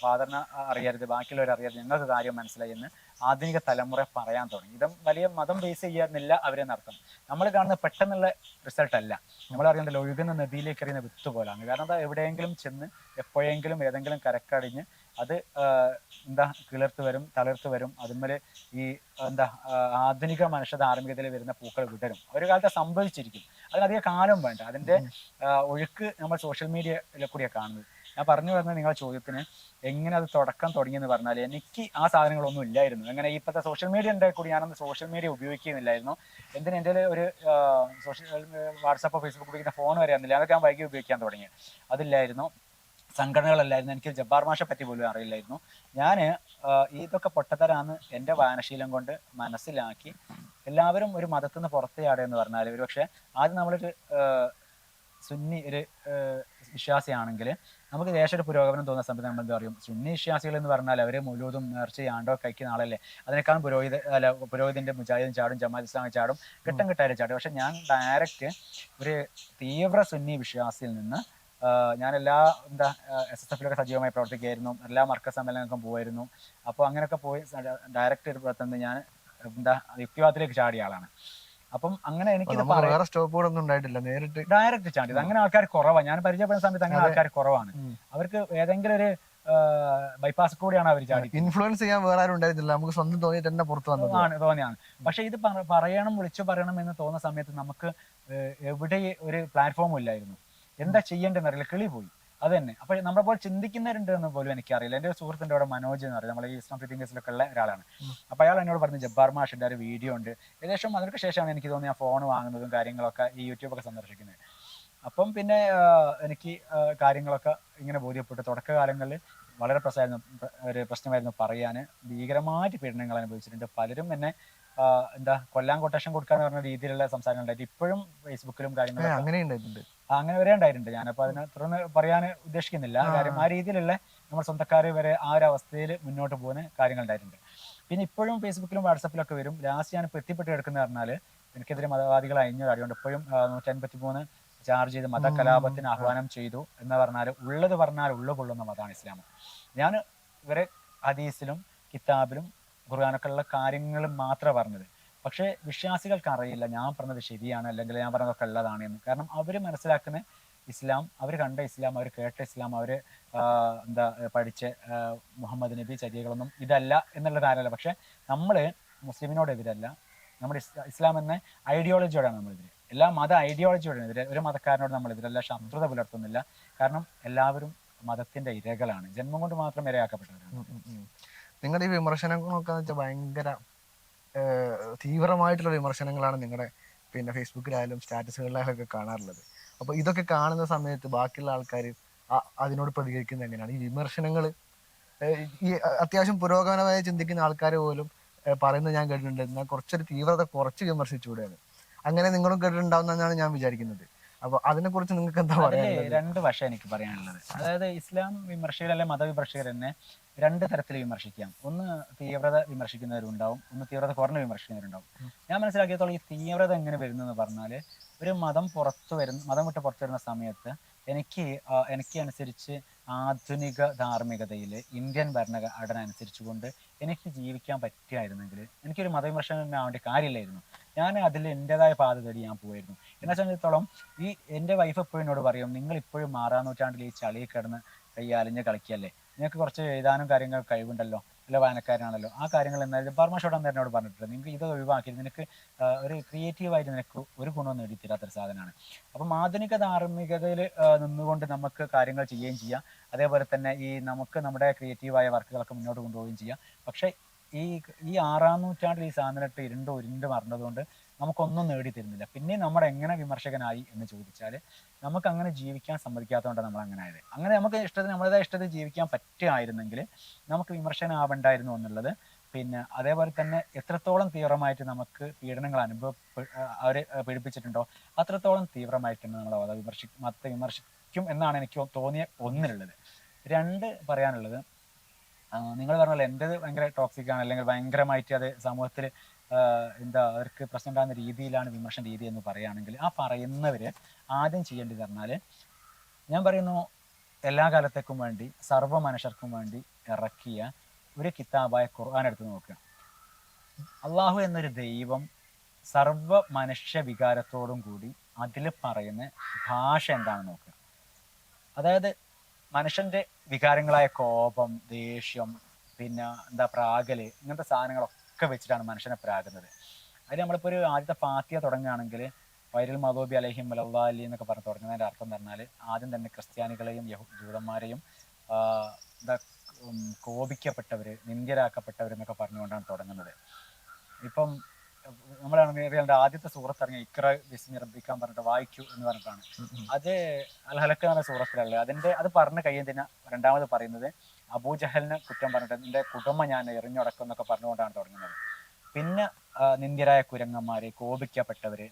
ഫാദറിനെ അറിയരുത്, ബാക്കിയുള്ളവർ അറിയരുത്, ഞങ്ങൾക്ക് കാര്യം മനസ്സിലായി എന്ന് ആധുനിക തലമുറ പറയാൻ തുടങ്ങി. ഇതും വലിയ മതം ബേസ് ചെയ്യാന്നില്ല അവരെന്നർത്ഥം. നമ്മൾ കാണുന്ന പെട്ടെന്നുള്ള റിസൾട്ട് അല്ല. നമ്മൾ അറിയേണ്ടല്ലോ, ഒഴുകുന്ന നദിയിലേക്ക് എറിയുന്ന വിത്ത് പോലാണ്. കാരണം എന്താ, എവിടെയെങ്കിലും ചെന്ന് എപ്പോഴെങ്കിലും ഏതെങ്കിലും കരക്കടിഞ്ഞ് അത് കിളിർത്ത് വരും, തളിർത്ത് വരും. അതുപോലെ ഈ ആധുനിക മനുഷ്യ ധാർമ്മികതയിൽ വരുന്ന പൂക്കൾ വിടരും. ഒരു കാലത്ത് സംഭവിച്ചിരിക്കും. അതിനധികം കാലം വേണ്ട. അതിന്റെ ഒഴുക്ക് നമ്മൾ സോഷ്യൽ മീഡിയയിലെ കൂടിയാണ് കാണുന്നത്. ഞാൻ പറഞ്ഞു വരുന്നത് നിങ്ങളുടെ ചോദ്യത്തിന് എങ്ങനെ അത് തുടക്കം തുടങ്ങിയെന്ന് പറഞ്ഞാൽ, എനിക്ക് ആ സാധനങ്ങളൊന്നും ഇല്ലായിരുന്നു. എങ്ങനെ ഇപ്പോഴത്തെ സോഷ്യൽ മീഡിയ ഉണ്ടായി കൂടി ഞാനൊന്ന് സോഷ്യൽ മീഡിയ ഉപയോഗിക്കുന്നില്ലായിരുന്നു. എന്തിന് എൻ്റെ ഒരു സോഷ്യൽ വാട്സാപ്പോ ഫേസ്ബുക്ക് ഉപയോഗിക്കുന്ന ഫോൺ വരെ ആയിരുന്നില്ല. അതൊക്കെ ഞാൻ വൈകി ഉപയോഗിക്കാൻ തുടങ്ങി. അതില്ലായിരുന്നു, സംഘടനകളല്ലായിരുന്നു. എനിക്ക് ജബ്ബാർ മാഷെ പറ്റി പോലും അറിയില്ലായിരുന്നു. ഞാൻ ഇതൊക്കെ പൊട്ടത്തരാന്ന് എൻ്റെ വായനശീലം കൊണ്ട് മനസ്സിലാക്കി. എല്ലാവരും ഒരു മതത്തിൽ നിന്ന് പുറത്തെയാടെന്ന് പറഞ്ഞാൽ, ഒരു പക്ഷേ ആദ്യം നമ്മളൊരു സുന്നി ഒരു വിശ്വാസിയാണെങ്കിൽ നമുക്ക് ദേശയുടെ പുരോഗമനം തോന്നുന്ന സമയത്ത് നമ്മൾ എന്താ പറയും, സുന്നി വിശ്വാസികൾ എന്ന് പറഞ്ഞാൽ അവർ മുലൂതും നേർച്ചയും ആണ്ടോ കഴിക്കുന്ന ആളല്ലേ, അതിനേക്കാളും പുരോഹിതന്റെ മുജാഹിദും ചാടും, ജമാഅത്ത് ഇസ്ലാമി ചാടും, ഘട്ടം ഘട്ടമായിട്ട് ചാടും. പക്ഷെ ഞാൻ ഡയറക്റ്റ് ഒരു തീവ്ര സുന്നി വിശ്വാസിയിൽ നിന്ന് ഞാൻ എല്ലാ SSFലൊക്കെ സജീവമായി പ്രവർത്തിക്കുകയായിരുന്നു. എല്ലാ മർക്കസ് സമ്മേളനങ്ങൾക്കും പോകുമായിരുന്നു. അപ്പോൾ അങ്ങനെയൊക്കെ പോയി ഡയറക്റ്റ് എടുത്ത് ഞാൻ യുക്തിവാദത്തിലേക്ക് ചാടിയ ആളാണ്. അപ്പം അങ്ങനെ എനിക്ക് ഡയറക്റ്റ് ചാടിയത്. അങ്ങനെ ആൾക്കാർ കുറവാണ്. ഞാൻ പരിചയപ്പെടുന്ന സമയത്ത് അങ്ങനെ ആൾക്കാർ കുറവാണ്. അവർക്ക് ഏതെങ്കിലും ഒരു ബൈപ്പാസ് കൂടിയാണ് അവർ ചാടി. ഇൻഫ്ലുവൻസ് ചെയ്യാൻ വേറെ ആരും ഉണ്ടായിരുന്നില്ല, നമുക്ക് സ്വന്തം തോന്നിയിട്ട് തന്നെ പുറത്തു തോന്നിയാണ്. പക്ഷെ ഇത് പറയണം, വിളിച്ചു പറയണം എന്ന് തോന്നുന്ന സമയത്ത് നമുക്ക് എവിടെ ഒരു പ്ലാറ്റ്ഫോമും ഇല്ലായിരുന്നു. എന്താ ചെയ്യേണ്ടതെന്ന് അറിയില്ല, കിളി പോയി. അത് തന്നെ. അപ്പോൾ നമ്മളെ പോലെ ചിന്തിക്കുന്നവരുണ്ട് എന്ന് പോലും എനിക്കറിയില്ല. എൻ്റെ ഒരു സുഹൃത്തിൻ്റെ അവിടെ മനോജ് എന്ന് പറയും, നമ്മൾ ഈ ഇസ്ലാം ഫിറ്റിംഗസിലൊക്കെ ഉള്ള ഒരാളാണ്. അപ്പോൾ അയാൾ എന്നോട് പറഞ്ഞു ജബ്ബാർ മാഷിൻ്റെ ഒരു വീഡിയോ ഉണ്ട്. ഏകദേശം അതിനൊക്കെ ശേഷമാണ് എനിക്ക് തോന്നുന്നത് ഞാൻ ഫോൺ വാങ്ങുന്നതും കാര്യങ്ങളൊക്കെ ഈ യൂട്യൂബൊക്കെ സന്ദർശിക്കുന്നത്. അപ്പം പിന്നെ എനിക്ക് കാര്യങ്ങളൊക്കെ ഇങ്ങനെ ബോധ്യപ്പെട്ടു. തുടക്കകാലങ്ങളിൽ വളരെ ഒരു പ്രശ്നമായിരുന്നു പറയാൻ. ഭീകരമായിട്ട് പീഡനങ്ങൾ അനുഭവിച്ചിട്ടുണ്ട്. പലരും എന്നെ എന്താ കൊല്ലാൻ കൊട്ടേഷൻ കൊടുക്കാന്ന് പറഞ്ഞ രീതിയിലുള്ള സംസാരങ്ങൾ ഉണ്ടായിട്ട് ഇപ്പോഴും ഫേസ്ബുക്കിലും കാര്യങ്ങളൊക്കെ അങ്ങനെ ഉണ്ടായിട്ടുണ്ട്. അങ്ങനെ വരെ ഉണ്ടായിട്ടുണ്ട്. ഞാനപ്പോൾ അതിനെ തുടർന്ന് പറയാൻ ഉദ്ദേശിക്കുന്നില്ല. കാര്യം ആ രീതിയിലുള്ള നമ്മുടെ സ്വന്തക്കാർ വരെ ആ ഒരു അവസ്ഥയിൽ മുന്നോട്ട് പോകുന്ന കാര്യങ്ങൾ ഉണ്ടായിട്ടുണ്ട്. പിന്നെ ഇപ്പോഴും ഫേസ്ബുക്കിലും വാട്സപ്പിലൊക്കെ വരും. ലാസ്റ്റ് ഞാനിപ്പോൾ എത്തിപ്പെട്ട് കിടക്കുന്ന പറഞ്ഞാൽ എനിക്കെതിരെ മതവാദികൾ അഴിഞ്ഞു കാര്യമുണ്ട്. ഇപ്പോഴും 153 ചാർജ് ചെയ്ത് മതകലാപത്തിന് ആഹ്വാനം ചെയ്തു എന്ന് പറഞ്ഞാൽ ഉള്ളത് പറഞ്ഞാൽ ഉള്ളു കൊള്ളുന്ന മതമാണ് ഇസ്ലാം. ഞാൻ ഇവരെ ഹദീസിലും കിതാബിലും ഖുർആനൊക്കെ ഉള്ള കാര്യങ്ങൾ മാത്രമേ പറഞ്ഞത്. പക്ഷേ വിശ്വാസികൾക്ക് അറിയില്ല ഞാൻ പറഞ്ഞത് ശരിയാണ് അല്ലെങ്കിൽ ഞാൻ പറഞ്ഞതൊക്കെ ഉള്ളതാണ് എന്ന്. കാരണം അവർ മനസ്സിലാക്കുന്ന ഇസ്ലാം, അവർ കണ്ട ഇസ്ലാം, അവർ കേട്ട ഇസ്ലാം, അവർ എന്താ പഠിച്ച മുഹമ്മദ് നബി ചര്യകളൊന്നും ഇതല്ല എന്നുള്ള ധാരണ. പക്ഷെ നമ്മൾ മുസ്ലിമിനോടെതിരല്ല, നമ്മുടെ ഇസ്ലാം എന്ന ഐഡിയോളജിയോടാണ് നമ്മളെതിരെ. എല്ലാ മത ഐഡിയോളജിയോടാണ് എതിരെ. ഒരു മതക്കാരനോട് നമ്മളെതിരല്ല, ശത്രുത പുലർത്തുന്നില്ല. കാരണം എല്ലാവരും മതത്തിന്റെ ഇരകളാണ്, ജന്മം കൊണ്ട് മാത്രം ഇരയാക്കപ്പെട്ടവരാണ്. നിങ്ങളുടെ ഈ വിമർശനങ്ങളൊക്കെ വെച്ചാൽ ഭയങ്കര തീവ്രമായിട്ടുള്ള വിമർശനങ്ങളാണ് നിങ്ങളുടെ പിന്നെ ഫേസ്ബുക്കിലായാലും സ്റ്റാറ്റസുകളിലായാലും ഒക്കെ കാണാറുള്ളത്. അപ്പോൾ ഇതൊക്കെ കാണുന്ന സമയത്ത് ബാക്കിയുള്ള ആൾക്കാർ അതിനോട് പ്രതികരിക്കുന്നത് എങ്ങനെയാണ്? ഈ വിമർശനങ്ങൾ ഈ അത്യാവശ്യം പുരോഗമനമായി ചിന്തിക്കുന്ന ആൾക്കാർ പോലും പറയുന്നത് ഞാൻ കേട്ടിട്ടുണ്ട്, എന്നാൽ കുറച്ചൊരു തീവ്രത കുറച്ച് വിമർശിച്ചുകൂടെയാണ്. അങ്ങനെ നിങ്ങളും കേട്ടിട്ടുണ്ടാവുന്നതാണ് ഞാൻ വിചാരിക്കുന്നത്. അപ്പൊ അതിനെക്കുറിച്ച് നിങ്ങൾക്ക് എന്താ പറയാനുള്ളത്? രണ്ട് വശം എനിക്ക് പറയാനുള്ളത്. അതായത് ഇസ്ലാം വിമർശകർ അല്ലെ മതവിമർശകർ തന്നെ രണ്ട് തരത്തിൽ വിമർശിക്കാം. ഒന്ന് തീവ്രത വിമർശിക്കുന്നവരുണ്ടാവും, ഒന്ന് തീവ്രത കുറഞ്ഞ വിമർശിക്കുന്നവരുണ്ടാവും. ഞാൻ മനസ്സിലാക്കിയത്തോളം ഈ തീവ്രത എങ്ങനെ വരുന്നതെന്ന് പറഞ്ഞാൽ, ഒരു മതം വിട്ട് പുറത്തു വരുന്ന സമയത്ത് എനിക്ക് അനുസരിച്ച് ആധുനിക ധാർമ്മികതയിൽ ഇന്ത്യൻ ഭരണഘടന അനുസരിച്ചുകൊണ്ട് എനിക്ക് ജീവിക്കാൻ പറ്റുമായിരുന്നെങ്കിൽ എനിക്കൊരു മതവിമർശനം ആവേണ്ട കാര്യമില്ലായിരുന്നു. ഞാൻ അതിൽ എൻ്റെതായ പാത തേടി ഞാൻ പോയിരുന്നു. എന്നെ സംബന്ധിച്ചിടത്തോളം എൻ്റെ വൈഫ് എപ്പോഴും എന്നോട് പറയും, നിങ്ങൾ ഇപ്പോഴും 6-ാം നൂറ്റാണ്ടിൽ ഈ ചളിയിൽ കിടന്ന് കയ്യാലിഞ്ഞ് കളിക്കല്ലേ, നിങ്ങൾക്ക് കുറച്ച് എഴുതാനും കാര്യങ്ങൾ കഴിവുണ്ടല്ലോ, അല്ല വായനക്കാരനാണല്ലോ, ആ കാര്യങ്ങൾ എന്നാലും ബർമാഷോട് അന്ന് എന്നോട് പറഞ്ഞിട്ടുണ്ട്, നിങ്ങൾക്ക് ഇത് ഒഴിവാക്കി നിനക്ക് ഒരു ക്രിയേറ്റീവായിട്ട് നിനക്ക് ഒരു ഗുണവും നേടിത്തരാത്തൊരു സാധനമാണ്. അപ്പം ആധുനിക ധാർമ്മികതയിൽ നിന്നുകൊണ്ട് നമുക്ക് കാര്യങ്ങൾ ചെയ്യുകയും ചെയ്യാം. അതേപോലെ തന്നെ നമുക്ക് നമ്മുടെ ക്രിയേറ്റീവായ വർക്കുകളൊക്കെ മുന്നോട്ട് കൊണ്ടുപോവുകയും ചെയ്യാം. പക്ഷേ ഈ 6-ാം നൂറ്റാണ്ടിൽ ഈ സാധനമായിട്ട് ഉരുണ്ട് മറന്നതുകൊണ്ട് നമുക്കൊന്നും നേടിത്തരുന്നില്ല. പിന്നെ നമ്മൾ എങ്ങനെ വിമർശകനായി എന്ന് ചോദിച്ചാൽ, നമുക്ക് അങ്ങനെ ജീവിക്കാൻ സമ്മതിക്കാത്തതുകൊണ്ടാണ് നമ്മൾ അങ്ങനെ ആയത്. അങ്ങനെ നമുക്ക് നമ്മുടേതായ ഇഷ്ടത്തിന് ജീവിക്കാൻ പറ്റുമായിരുന്നെങ്കിൽ നമുക്ക് വിമർശനം എന്നുള്ളത്. പിന്നെ അതേപോലെ തന്നെ എത്രത്തോളം തീവ്രമായിട്ട് നമുക്ക് പീഡനങ്ങൾ അവരെ പീഡിപ്പിച്ചിട്ടുണ്ടോ അത്രത്തോളം തീവ്രമായിട്ടാണ് നമ്മൾ മതത്തെ വിമർശിക്കും എന്നാണ് എനിക്ക് തോന്നിയ ഒന്നിലുള്ളത്. രണ്ട് പറയാനുള്ളത്, നിങ്ങൾ പറഞ്ഞല്ലോ എൻ്റെത് ഭയങ്കര ടോക്സിക് ആണ്, അല്ലെങ്കിൽ ഭയങ്കരമായിട്ട് അത് സമൂഹത്തിൽ അവർക്ക് പ്രശ്നം ഉണ്ടാകുന്ന രീതിയിലാണ് വിമർശന രീതി എന്ന് പറയുകയാണെങ്കിൽ, ആ പറയുന്നവർ ആദ്യം ചെയ്യേണ്ടത് പറഞ്ഞാൽ, ഞാൻ പറയുന്നു എല്ലാ കാലത്തേക്കും വേണ്ടി സർവ്വ മനുഷ്യർക്കും വേണ്ടി ഇറക്കിയ ഒരു കിതാബായ ഖുർആൻ എടുത്ത് നോക്കുക. അള്ളാഹു എന്നൊരു ദൈവം സർവ്വ മനുഷ്യ വികാരത്തോടും കൂടി അതിൽ പറയുന്ന ഭാഷ എന്താണെന്ന് നോക്കുക. അതായത് മനുഷ്യന്റെ വികാരങ്ങളായ കോപം, ദേഷ്യം, പിന്നെ പ്രാകല്, ഇങ്ങനത്തെ സാധനങ്ങളൊക്കെ വെച്ചിട്ടാണ് മനുഷ്യനെ പ്രാകുന്നത്. അതിൽ നമ്മളിപ്പോൾ ഒരു ആദ്യത്തെ ഫാത്തിഹ തുടങ്ങുകയാണെങ്കിൽ വൈരൽ മദൂബി അലൈഹിം വലല്ലാലി എന്നൊക്കെ പറഞ്ഞ് തുടങ്ങുന്നതിൻ്റെ അർത്ഥം എന്ന് പറഞ്ഞാൽ, ആദ്യം തന്നെ ക്രിസ്ത്യാനികളെയും ജൂതന്മാരെയും കോപിക്കപ്പെട്ടവർ, നിന്ദ്യരാക്കപ്പെട്ടവരെന്നൊക്കെ പറഞ്ഞുകൊണ്ടാണ് തുടങ്ങുന്നത്. ഇപ്പം നമ്മളാണ് ആദ്യത്തെ സൂറത്ത് ഇറങ്ങിയ ഇക്ര ബിസ്മി റബ്ബിക്കാൻ പറഞ്ഞിട്ട് വായിക്കൂ എന്ന് പറഞ്ഞിട്ടാണ്. അത് അൽ ഹലക്ക് എന്ന സൂറത്തിലുള്ളത്. അത് പറഞ്ഞ് കഴിയുന്നതിന് രണ്ടാമത് പറയുന്നത് അബൂജഹലിനെ കുറ്റം പറഞ്ഞിട്ട് നിന്റെ കുടുംബം ഞാൻ എറിഞ്ഞുടക്കും എന്നൊക്കെ പറഞ്ഞുകൊണ്ടാണ് തുടങ്ങുന്നത്. പിന്നെ നിന്ദ്യരായ കുരങ്ങന്മാര്, കോപിക്കപ്പെട്ടവര്,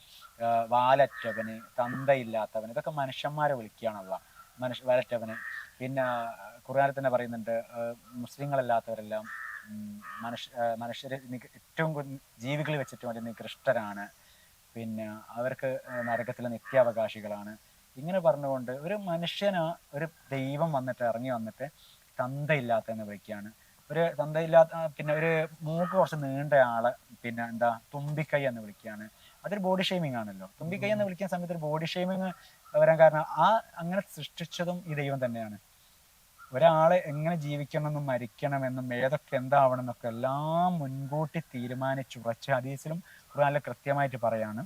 വാലറ്റവന്, തന്തയില്ലാത്തവന്, ഇതൊക്കെ മനുഷ്യന്മാരെ വിളിക്കുകയാണുള്ള വാലറ്റവന്. പിന്നെ ഖുർആനിൽ തന്നെ പറയുന്നുണ്ട്, മുസ്ലിങ്ങളല്ലാത്തവരെല്ലാം മനുഷ്യർ ഏറ്റവും ജീവികളിൽ വെച്ചിട്ട് വലിയ നികൃഷ്ടരാണ്, പിന്നെ അവർക്ക് നരകത്തിലെ നിത്യാവകാശികളാണ്. ഇങ്ങനെ പറഞ്ഞുകൊണ്ട് ഒരു മനുഷ്യന് ഒരു ദൈവം ഇറങ്ങി വന്നിട്ട് തന്തയില്ലാത്തതെന്ന് വിളിക്കുകയാണ്. ഒരു തന്തയില്ലാത്ത, പിന്നെ ഒരു മൂക്ക് കുറച്ച് നീണ്ട ആളെ തുമ്പിക്കൈ എന്ന് വിളിക്കുകയാണ്. അതൊരു ബോഡി ഷെയ്മിങ് ആണല്ലോ. തുമ്പിക്കൈ എന്ന് വിളിക്കുന്ന സമയത്ത് ഒരു ബോഡി ഷെയ്മിങ് വരാൻ കാരണം അങ്ങനെ സൃഷ്ടിച്ചതും ഈ ദൈവം തന്നെയാണ്. ഒരാളെ എങ്ങനെ ജീവിക്കണമെന്നും മരിക്കണമെന്നും ഏതൊക്കെ എന്താവണം എന്നൊക്കെ എല്ലാം മുൻകൂട്ടി തീരുമാനിച്ചുറച്ച, ഹദീസിലും ഖുർആനിലും കൃത്യമായിട്ട് പറയാണ്,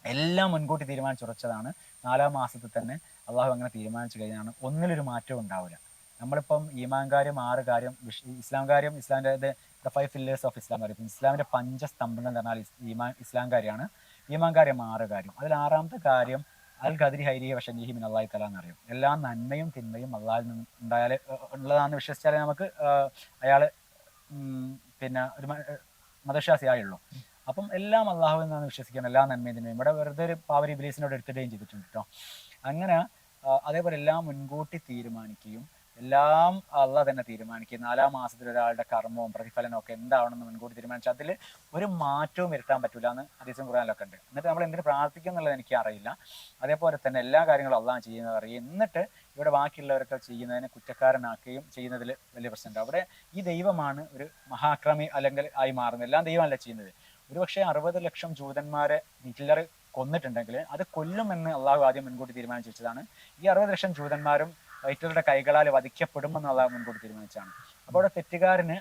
എല്ലാം മുൻകൂട്ടി തീരുമാനിച്ചുറച്ചതാണ്. 4-ാം മാസത്തിൽ തന്നെ അള്ളാഹു അങ്ങനെ തീരുമാനിച്ചു കഴിഞ്ഞാണ്. ഒന്നിലൊരു മാറ്റവും ഉണ്ടാവില്ല. നമ്മളിപ്പം ഈമാൻ കാര്യം 6 കാര്യം, ഇസ്ലാം കാര്യം, ഇസ്ലാമിൻ്റെ 5 പില്ലേഴ്സ് ഓഫ് ഇസ്ലാം പറയും. ഇസ്ലാമിൻ്റെ പഞ്ചസ്തംഭങ്ങൾ എന്ന് പറഞ്ഞാൽ ഇസ്ലാം കാര്യമാണ്. ഈമാൻ കാര്യം 6 കാര്യം. അതിൽ 6-ാമത്തെ കാര്യം അൽ ഖദരി ഹൈരിയ വശനീഹി മിൻ അള്ളാഹി തആല എന്നറിയും. എല്ലാ നന്മയും തിന്മയും അള്ളാഹിൽ നിന്ന് ഉണ്ടായാൽ ഉള്ളതാണെന്ന് വിശ്വസിച്ചാലേ നമുക്ക് അയാൾ പിന്നെ ഒരു മതവിശ്വാസിയായുള്ളൂ. അപ്പം എല്ലാം അള്ളാഹുവിൽ നിന്നാണ് വിശ്വസിക്കണം, എല്ലാ നന്മയും തിന്മയും. ഇവിടെ വെറുതെ ഒരു പാവർ ഇബ്ലീസിനോട് എടുത്തിടുകയും ചെയ്തിട്ടുണ്ട് കേട്ടോ. അങ്ങനെ അതേപോലെ എല്ലാം മുൻകൂട്ടി തീരുമാനിക്കുകയും എല്ലാം അള്ളാഹ് തന്നെ തീരുമാനിക്കും. 4 മാസത്തിൽ ഒരാളുടെ കർമ്മവും പ്രതിഫലനവും ഒക്കെ എന്താവണമെന്ന് മുൻകൂട്ടി തീരുമാനിച്ചു അതിൽ ഒരു മാറ്റവും വരുത്താൻ പറ്റില്ല എന്ന് ഹദീസും ഖുർആനിലൊക്കെ ഉണ്ട്. എന്നിട്ട് നമ്മൾ എന്തിനു പ്രാർത്ഥിക്കും എന്നുള്ളത് എനിക്ക് അറിയില്ല. അതേപോലെ തന്നെ എല്ലാ കാര്യങ്ങളും അള്ളാഹ് ചെയ്യുന്നത് അറിയും. എന്നിട്ട് ഇവിടെ ബാക്കിയുള്ളവരൊക്കെ ചെയ്യുന്നതിനെ കുറ്റക്കാരനാക്കുകയും ചെയ്യുന്നതിൽ വലിയ പ്രശ്നമുണ്ട്. അവിടെ ഈ ദൈവമാണ് ഒരു മഹാക്രമി അല്ലെങ്കിൽ ആയി മാറുന്നത്. എല്ലാം ദൈവമല്ല ചെയ്യുന്നത്. ഒരുപക്ഷെ 60 ലക്ഷം ജൂതന്മാരെ ഹിറ്റ്ലർ കൊന്നിട്ടുണ്ടെങ്കിൽ അത് കൊല്ലുമെന്ന് അള്ളാഹു ആദ്യം മുൻകൂട്ടി തീരുമാനിച്ചു വെച്ചതാണ്. ഈ 60 ലക്ഷം ജൂതന്മാരും ഹിറ്റ്ലറുടെ കൈകളാൽ വധിക്കപ്പെടുമെന്ന് അള്ളാഹു മുൻകൂട്ടി തീരുമാനിച്ചാണ്. അപ്പോൾ അവിടെ തെറ്റുകാരന്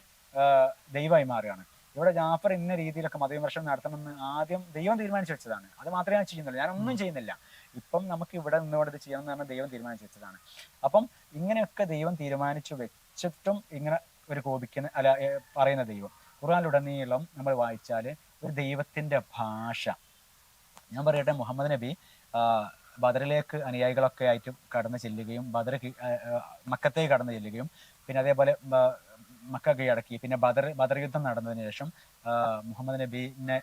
ദൈവമായി മാറുകയാണ്. ഇവിടെ ജാഫർ ഇന്ന രീതിയിലൊക്കെ മതവിമർശനം നടത്തണമെന്ന് ആദ്യം ദൈവം തീരുമാനിച്ചു വെച്ചതാണ്. അത് മാത്രമേ ഞാൻ ചെയ്യുന്നുള്ളൂ, ഞാനൊന്നും ചെയ്യുന്നില്ല. ഇപ്പം നമുക്ക് ഇവിടെ നിന്നുകൊണ്ട് ഇത് ചെയ്യണം എന്ന് പറഞ്ഞാൽ ദൈവം തീരുമാനിച്ചു വെച്ചതാണ്. അപ്പം ഇങ്ങനെയൊക്കെ ദൈവം തീരുമാനിച്ചു വെച്ചിട്ടും ഇങ്ങനെ ഒരു കോപിക്കുന്ന പറയുന്ന ദൈവം ഖുർആനിലുടനീളം നമ്മൾ വായിച്ചാൽ ഒരു ദൈവത്തിന്റെ ഭാഷ. ഞാൻ പറയട്ടെ, മുഹമ്മദ് നബി ബദറിലേക്ക് അനുയായികളൊക്കെ ആയിട്ട് കടന്നു ചെല്ലുകയും മക്കത്തേക്ക് കടന്നു ചെല്ലുകയും പിന്നെ അതേപോലെ മക്ക കീഴടക്കി. പിന്നെ ബദർ യുദ്ധം നടന്നതിന് ശേഷം മുഹമ്മദ് നബീനെ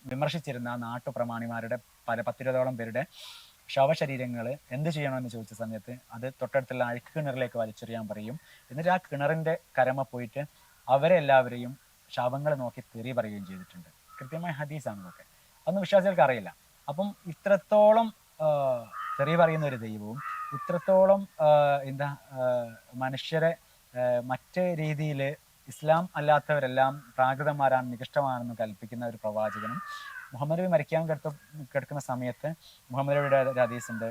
വിമർശിച്ചിരുന്ന നാട്ടുപ്രമാണിമാരുടെ 10-20ഓളം പേരുടെ ശവശരീരങ്ങൾ എന്ത് ചെയ്യണമെന്ന് ചോദിച്ച സമയത്ത് അത് തൊട്ടടുത്തുള്ള അഴുക്ക് കിണറിലേക്ക് വലിച്ചെറിയാൻ പറയും. എന്നിട്ട് ആ കിണറിന്റെ കരമ പോയിട്ട് അവരെ എല്ലാവരെയും ശവങ്ങൾ നോക്കി തെറി പറയുകയും ചെയ്തിട്ടുണ്ട്. കൃത്യമായ ഹദീസാണ് ഇതൊക്കെ. അതൊന്നും വിശ്വാസികൾക്ക് അറിയില്ല. അപ്പം ഇത്രത്തോളം തെറി പറയുന്ന ഒരു ദൈവവും ഇത്രത്തോളം മനുഷ്യരെ മറ്റേ രീതിയിൽ ഇസ്ലാം അല്ലാത്തവരെല്ലാം പ്രാകൃതന്മാരാണ്, നികഷ്ടമാണെന്ന് കൽപ്പിക്കുന്ന ഒരു പ്രവാചകനും മുഹമ്മദ് നബി മരിക്കാൻ കിടക്കുന്ന സമയത്ത് മുഹമ്മദ് നബിയുടെ ഒരു ഹദീസുണ്ട്,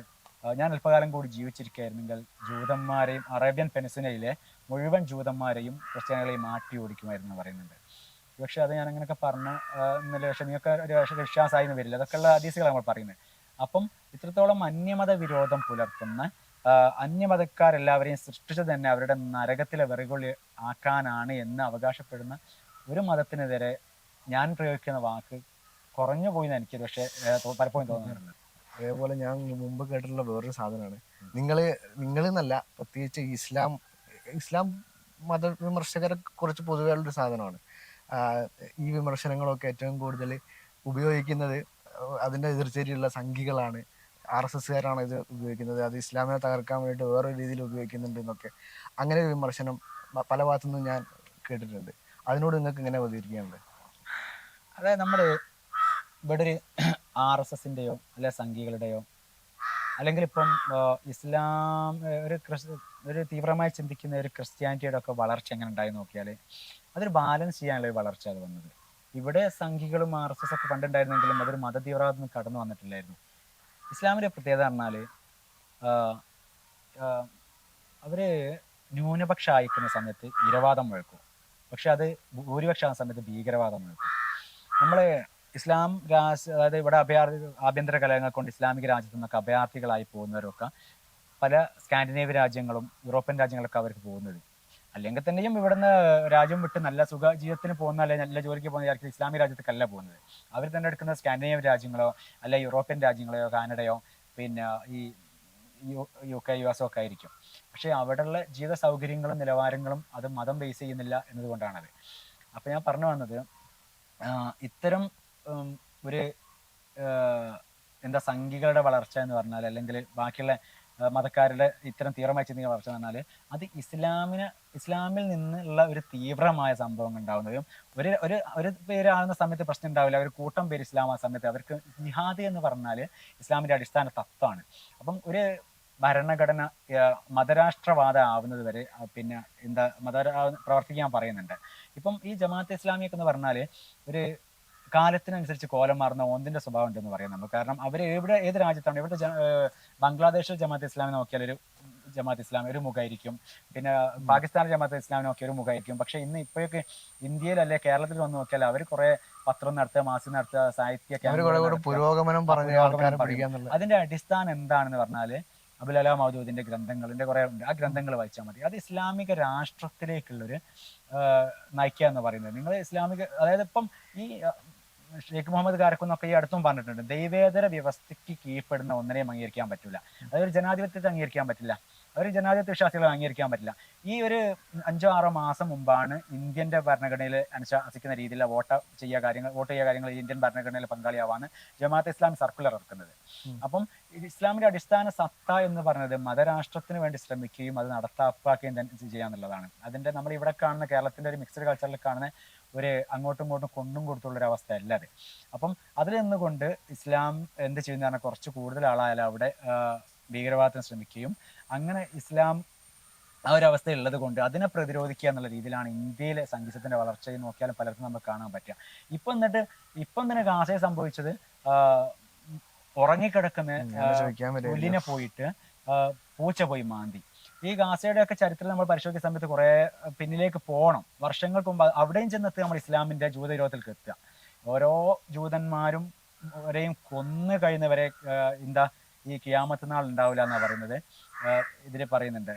ഞാൻ അല്പകാലം കൂടി ജീവിച്ചിരിക്കുകയായിരുന്നെങ്കിൽ ജൂതന്മാരെയും അറേബ്യൻ പെനിൻസുലയിലെ മുഴുവൻ ജൂതന്മാരെയും ക്രിസ്ത്യാനികളെയും മാറ്റി ഓടിക്കുമായിരുന്നു പറയുന്നുണ്ട്. പക്ഷെ അത് ഞാൻ അങ്ങനെയൊക്കെ പറഞ്ഞ് ഇന്നലെ പക്ഷെ നിങ്ങൾക്ക് ഒരു വിശ്വാസമായി എന്ന് വരില്ല. അതൊക്കെയുള്ള ഹദീസുകളാണ് നമ്മൾ പറയുന്നത്. അപ്പം ഇത്രത്തോളം അന്യമത വിരോധം പുലർത്തുന്ന അന്യമതക്കാരെല്ലാവരെയും സൃഷ്ടിച്ചത് തന്നെ അവരുടെ നരകത്തിലെ വെറുകൊള്ളി ആക്കാനാണ് എന്ന് അവകാശപ്പെടുന്ന ഒരു മതത്തിനെതിരെ ഞാൻ പ്രയോഗിക്കുന്ന വാക്ക് കുറഞ്ഞു പോയി എന്ന് എനിക്ക് പക്ഷേ പലപ്പോഴും തോന്നാറുണ്ട്. അതേപോലെ ഞാൻ മുമ്പ് കേട്ടിട്ടുള്ള വേറൊരു സാധനമാണ്, നിങ്ങൾ എന്നല്ല, പ്രത്യേകിച്ച് ഇസ്ലാം മതവിമർശകരെ കുറിച്ച് പൊതുവേ ഉള്ളൊരു സാധനമാണ്. ഈ വിമർശനങ്ങളൊക്കെ ഏറ്റവും കൂടുതൽ ഉപയോഗിക്കുന്നത് അതിൻ്റെ എതിർചേരിയുള്ള സംഘികളാണ്, RSSകാരാണ് ഇത് ഉപയോഗിക്കുന്നത്. അത് ഇസ്ലാമിനെ തകർക്കാൻ വേണ്ടിയിട്ട് വേറൊരു രീതിയിൽ ഉപയോഗിക്കുന്നുണ്ട് എന്നൊക്കെ അങ്ങനെ ഒരു വിമർശനം പല ഭാഗത്തുനിന്നും ഞാൻ കേട്ടിട്ടുണ്ട്. അതിനോട് നിങ്ങൾക്ക് എങ്ങനെ പ്രതികരിക്കാനുണ്ട്? അതായത് നമ്മൾ ഇവിടെ ഒരു RSSൻ്റെയോ അല്ലെ സംഘികളുടെയോ അല്ലെങ്കിൽ ഇപ്പം ഇസ്ലാം ഒരു തീവ്രമായി ചിന്തിക്കുന്ന ഒരു ക്രിസ്ത്യാനിറ്റിയുടെ ഒക്കെ വളർച്ച എങ്ങനെ ഉണ്ടായി നോക്കിയാൽ അതൊരു ബാലൻസ് ചെയ്യാനുള്ള ഒരു വളർച്ച അത് വന്നത്. ഇവിടെ സംഘികളും RSS ഒക്കെ പണ്ടുണ്ടായിരുന്നെങ്കിലും അതൊരു മതതീവ്രവാദം കടന്നു വന്നിട്ടില്ലായിരുന്നു. ഇസ്ലാമിൻ്റെ പ്രത്യേകത പറഞ്ഞാൽ അവർ ന്യൂനപക്ഷം അയക്കുന്ന സമയത്ത് ഇരവാദം മുഴക്കും, പക്ഷെ അത് ഭൂരിപക്ഷം സമയത്ത് ഭീകരവാദം മുഴക്കും. നമ്മൾ ഇസ്ലാം അതായത് ഇവിടെ ആഭ്യന്തര കലഹങ്ങൾ കൊണ്ട് ഇസ്ലാമിക രാജ്യത്തു നിന്നൊക്കെ അഭയാർത്ഥികളായി പോകുന്നവരൊക്കെ പല സ്കാൻഡിനേവ്യൻ രാജ്യങ്ങളും യൂറോപ്യൻ രാജ്യങ്ങളൊക്കെ അവർക്ക് പോകുന്നത്. അല്ലെങ്കിൽ തന്നെയും ഇവിടുന്ന് രാജ്യം വിട്ട് നല്ല സുഖ ജീവിതത്തിന് പോകുന്ന അല്ലെങ്കിൽ നല്ല ജോലിക്ക് പോകുന്ന ആർക്കും ഇസ്ലാമിക രാജ്യത്തേക്കല്ല പോകുന്നത്. അവർ തന്നെ എടുക്കുന്ന സ്കാൻഡിനേവ്യൻ രാജ്യങ്ങളോ അല്ലെ യൂറോപ്യൻ രാജ്യങ്ങളെയോ കാനഡയോ പിന്നെ ഈ UK US ഒക്കെ ആയിരിക്കും. പക്ഷേ അവിടെയുള്ള ജീവിത സൗകര്യങ്ങളും നിലവാരങ്ങളും അത് മതം ബേസ് ചെയ്യുന്നില്ല എന്നതുകൊണ്ടാണത്. അപ്പം ഞാൻ പറഞ്ഞു വന്നത് ഇത്തരം ഒരു സംഘികളുടെ വളർച്ച എന്ന് പറഞ്ഞാൽ അല്ലെങ്കിൽ ബാക്കിയുള്ള മതക്കാരുടെ ഇത്തരം തീവ്രമായി ചിന്തിക്കുന്ന വളർച്ച എന്ന് പറഞ്ഞാൽ അത് ഇസ്ലാമിൽ നിന്നുള്ള ഒരു തീവ്രമായ സംഭവം ഉണ്ടാവുന്നതും ഒരു പേരാകുന്ന സമയത്ത് പ്രശ്നം ഉണ്ടാവില്ല. ഒരു കൂട്ടം പേര് ഇസ്ലാം ആ സമയത്ത് അവർക്ക് ജിഹാദ് എന്ന് പറഞ്ഞാൽ ഇസ്ലാമിൻ്റെ അടിസ്ഥാന തത്വമാണ്. അപ്പം ഒരു ഭരണഘടന മതരാഷ്ട്രവാദം ആവുന്നത് വരെ പിന്നെ പ്രവർത്തിക്കാൻ പറയുന്നുണ്ട്. ഇപ്പം ഈ ജമാഅത്തെ ഇസ്ലാമിയൊക്കെ എന്ന് പറഞ്ഞാൽ ഒരു കാലത്തിനനുസരിച്ച് കോലം മാറുന്ന ഓന്തിന്റെ സ്വഭാവം ഉണ്ടെന്ന് പറയാം നമ്മൾ. കാരണം അവർ ഏത് രാജ്യത്താണ്, ഇവിടുത്തെ ബംഗ്ലാദേശിൽ ജമാഅത്തെ ഇസ്ലാമി നോക്കിയാൽ ഒരു ജമാഅത്ത് ഇസ്ലാമി ഒരു മുഖമായിരിക്കും, പിന്നെ പാകിസ്ഥാൻ ജമാഅത്തെ ഇസ്ലാമി നോക്കിയ ഒരു മുഖമായിരിക്കും. പക്ഷെ ഇപ്പോഴൊക്കെ ഇന്ത്യയിൽ അല്ലെ കേരളത്തിൽ വന്ന് നോക്കിയാൽ അവർ കുറെ പത്രം നടത്തുക, മാസിക നടത്തുക, സാഹിത്യ പുരോഗമനം അതിന്റെ അടിസ്ഥാനം എന്താണെന്ന് പറഞ്ഞാൽ അബുൽ അലാ മൗദൂദിന്റെ ഗ്രന്ഥങ്ങളിന്റെ കുറെ ഉണ്ട്. ആ ഗ്രന്ഥങ്ങൾ വായിച്ചാൽ മതി. അത് ഇസ്ലാമിക രാഷ്ട്രത്തിലേക്കുള്ളൊരു നയിക്കുക എന്ന് പറയുന്നത്. നിങ്ങൾ ഇസ്ലാമിക, അതായത് ഇപ്പം ഈ ഷെയ്ഖ് മുഹമ്മദ് കാരക്കുന്നൊക്കെ ഈ അടുത്തും പറഞ്ഞിട്ടുണ്ട്, ദൈവേതര വ്യവസ്ഥയ്ക്ക് കീഴ്പ്പെടുന്ന ഒന്നിനെയും അംഗീകരിക്കാൻ പറ്റില്ല. അതൊരു ജനാധിപത്യത്തെ അംഗീകരിക്കാൻ പറ്റില്ല, ഒരു ജനാധിപത്യ വിശ്വാസികളെ അംഗീകരിക്കാൻ പറ്റില്ല. ഈ ഒരു 5-6 മാസം മുമ്പാണ് ഇന്ത്യൻ്റെ ഭരണഘടനയിൽ അനുശാസിക്കുന്ന രീതിയിലുള്ള വോട്ട് ചെയ്യുക കാര്യങ്ങൾ ഇന്ത്യൻ ഭരണഘടനയിൽ പങ്കാളിയാവാണ് ജമാഅത്തെ ഇസ്ലാം സർക്കുലർ ഇറക്കുന്നത്. അപ്പം ഇസ്ലാമിന്റെ അടിസ്ഥാന സത്ത എന്ന് പറയുന്നത് മതരാഷ്ട്രത്തിന് വേണ്ടി ശ്രമിക്കുകയും അത് നടപ്പാക്കുകയും തന്നെ ചെയ്യാന്നുള്ളതാണ്. അതിന്റെ നമ്മൾ ഇവിടെ കാണുന്ന കേരളത്തിന്റെ ഒരു മിക്സഡ് കൾച്ചറിൽ കാണുന്ന ഒരു അങ്ങോട്ടും ഇങ്ങോട്ടും കൊണ്ടും കൊടുത്തുള്ളൊരു അവസ്ഥ അല്ല അത്. അപ്പം അതിൽ നിന്നുകൊണ്ട് ഇസ്ലാം എന്ത് ചെയ്യുന്ന പറഞ്ഞാൽ കുറച്ച് കൂടുതൽ ആളായാലും അവിടെ ഭീകരവാദത്തിന് ശ്രമിക്കുകയും അങ്ങനെ ഇസ്ലാം ആ ഒരു അവസ്ഥ ഉള്ളത് കൊണ്ട് അതിനെ പ്രതിരോധിക്കുക എന്നുള്ള രീതിയിലാണ് ഇന്ത്യയിലെ സംഗീതത്തിന്റെ വളർച്ചയെ നോക്കിയാലും പലർക്കും നമുക്ക് കാണാൻ പറ്റുക. ഇപ്പം തന്നെ ഗാസയിൽ സംഭവിച്ചത് ഉറങ്ങിക്കിടക്കുന്ന പുല്ലിനെ പോയിട്ട് പൂച്ച പോയി മാന്തി. ഈ ഗാസയുടെ ഒക്കെ ചരിത്രം നമ്മൾ പരിശോധിക്കുന്ന സമയത്ത് കുറെ പിന്നിലേക്ക് പോകണം, വർഷങ്ങൾക്ക് മുമ്പ്. അവിടെയും ചെന്നെത്തുക നമ്മൾ ഇസ്ലാമിന്റെ ജൂതവിരോധത്തിലേക്ക് എത്തുക. ഓരോ ജൂതന്മാരും ഒരെയും കൊന്നു കഴിയുന്നവരെ ഈ കിയാമത്ത് നാൾ ഉണ്ടാവില്ല എന്നാ പറയുന്നത്. ഇതിൽ പറയുന്നുണ്ട്,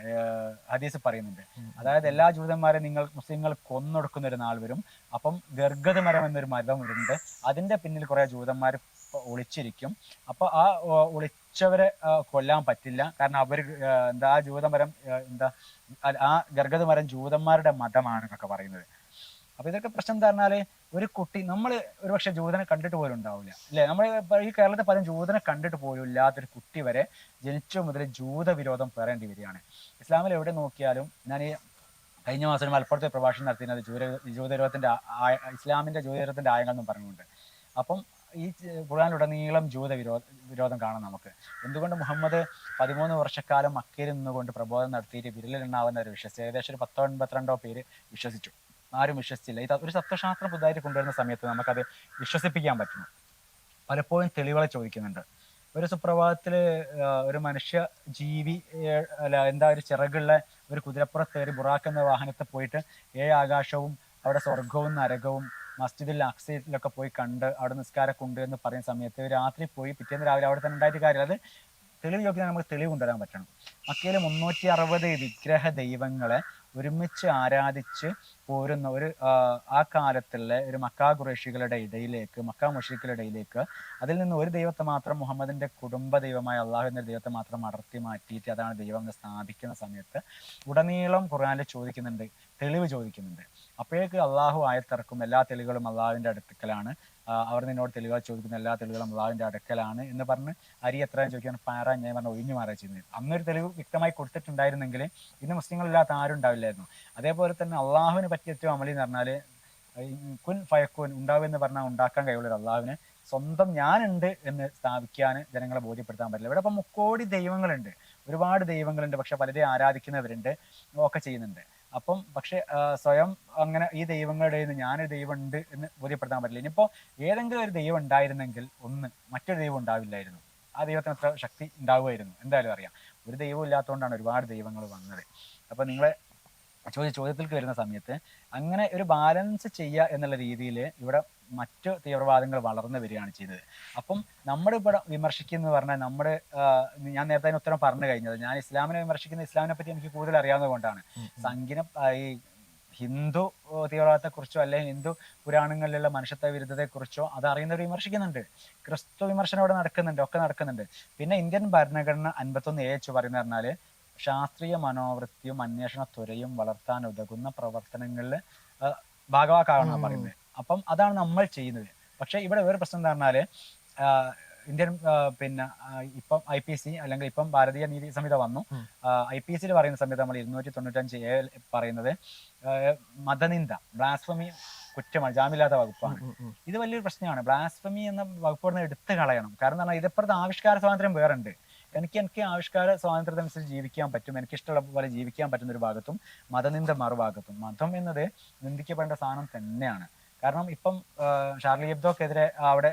ഹദീസ് പറയുന്നുണ്ട്. അതായത് എല്ലാ ജൂതന്മാരെയും മുസ്ലിങ്ങൾ കൊന്നൊടുക്കുന്ന ഒരു നാൾ വരും. അപ്പം ഗർഗദ് മരം എന്നൊരു മരമുണ്ട്, അതിന്റെ പിന്നിൽ കുറെ ജൂതന്മാർ ഒളിച്ചിരിക്കും. അപ്പൊ ആ ഒളിച്ചവരെ കൊല്ലാൻ പറ്റില്ല, കാരണം അവർ ആ ജൂതമരം ആ ഗർഗദ് മരം ജൂതന്മാരുടെ മതമാണ് എന്നൊക്കെ പറയുന്നത്. അപ്പൊ ഇതൊക്കെ പ്രശ്നം എന്താ പറഞ്ഞാല്, ഒരു കുട്ടി, നമ്മൾ ഒരുപക്ഷെ ജൂതനെ കണ്ടിട്ട് പോലും ഉണ്ടാവില്ല അല്ലെ, നമ്മൾ ഈ കേരളത്തിൽ പലരും ജൂതനെ കണ്ടിട്ട് പോലും ഇല്ലാത്തൊരു കുട്ടി വരെ ജനിച്ചു മുതൽ ജൂതവിരോധം പേറേണ്ടി വരികയാണ്. ഇസ്ലാമിൽ എവിടെ നോക്കിയാലും, ഞാൻ ഈ കഴിഞ്ഞ മാസം മലപ്പുറത്തെ പ്രഭാഷണം നടത്തിയത് ജൂതവിരോധത്തിന്റെ ഇസ്ലാമിന്റെ ജൂതവിരോധത്തിന്റെ ആയങ്ങൾ എന്നും പറഞ്ഞുകൊണ്ട്. അപ്പം ഈ ഖുർആനിലുടനീളം വിരോധം കാണാം നമുക്ക്. എന്തുകൊണ്ട് മുഹമ്മദ് 13 വർഷക്കാലം മക്കയിൽ നിന്നുകൊണ്ട് പ്രബോധനം നടത്തിയിട്ട് വിരലിലുണ്ടാവുന്ന ഒരു വിശ്വസിച്ചു, ഏകദേശം ഒരു 10-12 പേര് വിശ്വസിച്ചു, ആരും വിശ്വസിച്ചില്ല. ഒരു തത്വശാസ്ത്രം പുതുതായിട്ട് കൊണ്ടുവരുന്ന സമയത്ത് നമുക്കത് വിശ്വസിപ്പിക്കാൻ പറ്റുന്നു. പലപ്പോഴും തെളിവുകളെ ചോദിക്കുന്നുണ്ട്. ഒരു സുപ്രഭാതത്തിൽ ഒരു മനുഷ്യ ജീവി ഒരു ചിറകുള്ള ഒരു കുതിരപ്പുറത്ത് ഒരു ബുറാക്ക് എന്ന വാഹനത്തെ പോയിട്ട് 7 ആകാശവും അവിടെ സ്വർഗവും നരകവും മസ്ജിദിൽ അക്സയിലൊക്കെ പോയി കണ്ട് അവിടെ നിസ്കാരമൊക്കെ ഉണ്ട് എന്ന് പറയുന്ന സമയത്ത് രാത്രി പോയി പിറ്റേന്ന് രാവിലെ അവിടെ തന്നെ ഉണ്ടായിട്ട് കാര്യം, അത് തെളിവ് ചോദിക്കാൻ നമുക്ക് തെളിവ് കൊണ്ടുവരാൻ പറ്റണം. മക്കയിൽ 360 വിഗ്രഹ ദൈവങ്ങളെ ഒരുമിച്ച് ആരാധിച്ച് പോരുന്ന ആ കാലത്തുള്ള ഒരു മക്കാ ഖുറൈശികളുടെ ഇടയിലേക്ക്, മക്കാ മുശ്രിക്കുകളുടെ ഇടയിലേക്ക് അതിൽ നിന്ന് ഒരു ദൈവത്തെ മാത്രം, മുഹമ്മദിന്റെ കുടുംബ ദൈവമായ അള്ളാഹു എന്ന ദൈവത്തെ മാത്രം അടർത്തി മാറ്റിയിട്ട് അതാണ് ദൈവം എന്ന് സ്ഥാപിക്കുന്ന സമയത്ത് ഉടനീളം ഖുർആനിൽ ചോദിക്കുന്നുണ്ട്, തെളിവ് ചോദിക്കുന്നുണ്ട്. അപ്പോഴേക്ക് അള്ളാഹു ആയത്തിറക്കും, എല്ലാ തെളിവുകളും അള്ളാഹുവിന്റെ അടുക്കലാണ്, അവർ നിന്നോട് തെളിവുകൾ ചോദിക്കുന്ന എല്ലാ തെളിവുകളും അള്ളാഹുവിന്റെ അടുക്കലാണ് എന്ന് പറഞ്ഞ് അരി എത്രയും ചോദിക്കാൻ പാറ ഞാൻ പറഞ്ഞ ഒഴിഞ്ഞു മാറുക ചെയ്യുന്നത്. അന്നൊരു തെളിവ് വ്യക്തമായി കൊടുത്തിട്ടുണ്ടായിരുന്നെങ്കിൽ ഇന്ന് മുസ്ലിങ്ങളില്ലാത്ത ആരും ഉണ്ടാവില്ലായിരുന്നു. അതേപോലെ തന്നെ അള്ളാഹുവിനെ പറ്റി ഏറ്റവും അമലി എന്ന് പറഞ്ഞാല് കുൻ ഫയക്കൂൻ, ഉണ്ടാവുമെന്ന് പറഞ്ഞാൽ ഉണ്ടാക്കാൻ കഴിവുള്ള അള്ളാഹുവിന് സ്വന്തം ഞാനുണ്ട് എന്ന് സ്ഥാപിക്കാൻ ജനങ്ങളെ ബോധ്യപ്പെടുത്താൻ പറ്റില്ല. ഇവിടെ ഇപ്പം 3 കോടി ദൈവങ്ങളുണ്ട്, ഒരുപാട് ദൈവങ്ങളുണ്ട്, പക്ഷെ പലരെയും ആരാധിക്കുന്നവരുണ്ട്, ഒക്കെ ചെയ്യുന്നുണ്ട്. അപ്പം പക്ഷെ സ്വയം അങ്ങനെ ഈ ദൈവങ്ങളുടെ ഞാനൊരു ദൈവം ഉണ്ട് എന്ന് ബോധ്യപ്പെടുത്താൻ പറ്റില്ല. ഇനിയിപ്പോ ഏതെങ്കിലും ഒരു ദൈവം ഉണ്ടായിരുന്നെങ്കിൽ മറ്റൊരു ദൈവം ഉണ്ടാവില്ലായിരുന്നു, ആ ദൈവത്തിന് അത്ര ശക്തി ഉണ്ടാവുമായിരുന്നു. എന്തായാലും അറിയാം, ഒരു ദൈവം ഇല്ലാത്തതുകൊണ്ടാണ് ഒരുപാട് ദൈവങ്ങൾ വന്നത്. അപ്പൊ നിങ്ങളെ ചോദ്യത്തിലേക്ക് വരുന്ന സമയത്ത് അങ്ങനെ ഒരു ബാലൻസ് ചെയ്യുക എന്നുള്ള രീതിയിൽ ഇവിടെ മറ്റു തീവ്രവാദങ്ങൾ വളർന്നു വരികയാണ് ചെയ്തത്. അപ്പം ഇവിടെ വിമർശിക്കുന്ന പറഞ്ഞാൽ ഞാൻ നേരത്തെ അതിന് ഉത്തരം പറഞ്ഞു കഴിഞ്ഞത്, ഞാൻ ഇസ്ലാമിനെ വിമർശിക്കുന്ന ഇസ്ലാമിനെ പറ്റി എനിക്ക് കൂടുതൽ അറിയാവുന്നത് കൊണ്ടാണ്. ഈ ഹിന്ദു തീവ്രവാദത്തെ കുറിച്ചോ അല്ലെങ്കിൽ ഹിന്ദു പുരാണങ്ങളിലുള്ള മനുഷ്യത്വ വിരുദ്ധതയെക്കുറിച്ചോ അത് അറിയുന്നവർ വിമർശിക്കുന്നുണ്ട്. ക്രിസ്തു വിമർശനം ഇവിടെ ഒക്കെ നടക്കുന്നുണ്ട്. പിന്നെ ഇന്ത്യൻ ഭരണഘടന 51A പറയുന്ന പറഞ്ഞാല് ശാസ്ത്രീയ മനോവൃത്തിയും അന്വേഷണ ത്വരയും വളർത്താൻ ഉതകുന്ന പ്രവർത്തനങ്ങളിൽ ഭാഗവാക്കാണെന്നാണ് പറയുന്നത്. അപ്പം അതാണ് നമ്മൾ ചെയ്യുന്നത്. പക്ഷെ ഇവിടെ വേറെ പ്രശ്നം എന്താ പറഞ്ഞാല്, ഇന്ത്യൻ ഇപ്പം IPC അല്ലെങ്കിൽ ഇപ്പം ഭാരതീയ നീതി സംഹിത വന്നു. IPC പറയുന്ന സമയത്ത് നമ്മൾ 295A പറയുന്നത് മതനിന്ദ, ബ്ലാസ്ഫമി കുറ്റമാണ്, ജാമ്യമില്ലാത്ത വകുപ്പാണ്. ഇത് വലിയൊരു പ്രശ്നമാണ്. ബ്ലാസ്ഫമി എന്ന വകുപ്പ് എടുത്തു കളയണം. കാരണം ഇതിപ്പുറത്ത് ആവിഷ്കാര സ്വാതന്ത്ര്യം വേറുണ്ട്. എനിക്ക് ആവിഷ്കാര സ്വാതന്ത്ര്യത്തിനനുസരിച്ച് ജീവിക്കാൻ പറ്റും, എനിക്കിഷ്ടമുള്ള പോലെ ജീവിക്കാൻ പറ്റുന്ന ഒരു ഭാഗത്തും മതനിന്ദ മറുഭാഗത്തും. മതം എന്നത് നിന്ദിക്കപ്പെടേണ്ട സാധനം തന്നെയാണ്. കാരണം ഇപ്പം ഷാർലി എബ്ദോക്കെതിരെ അവിടെ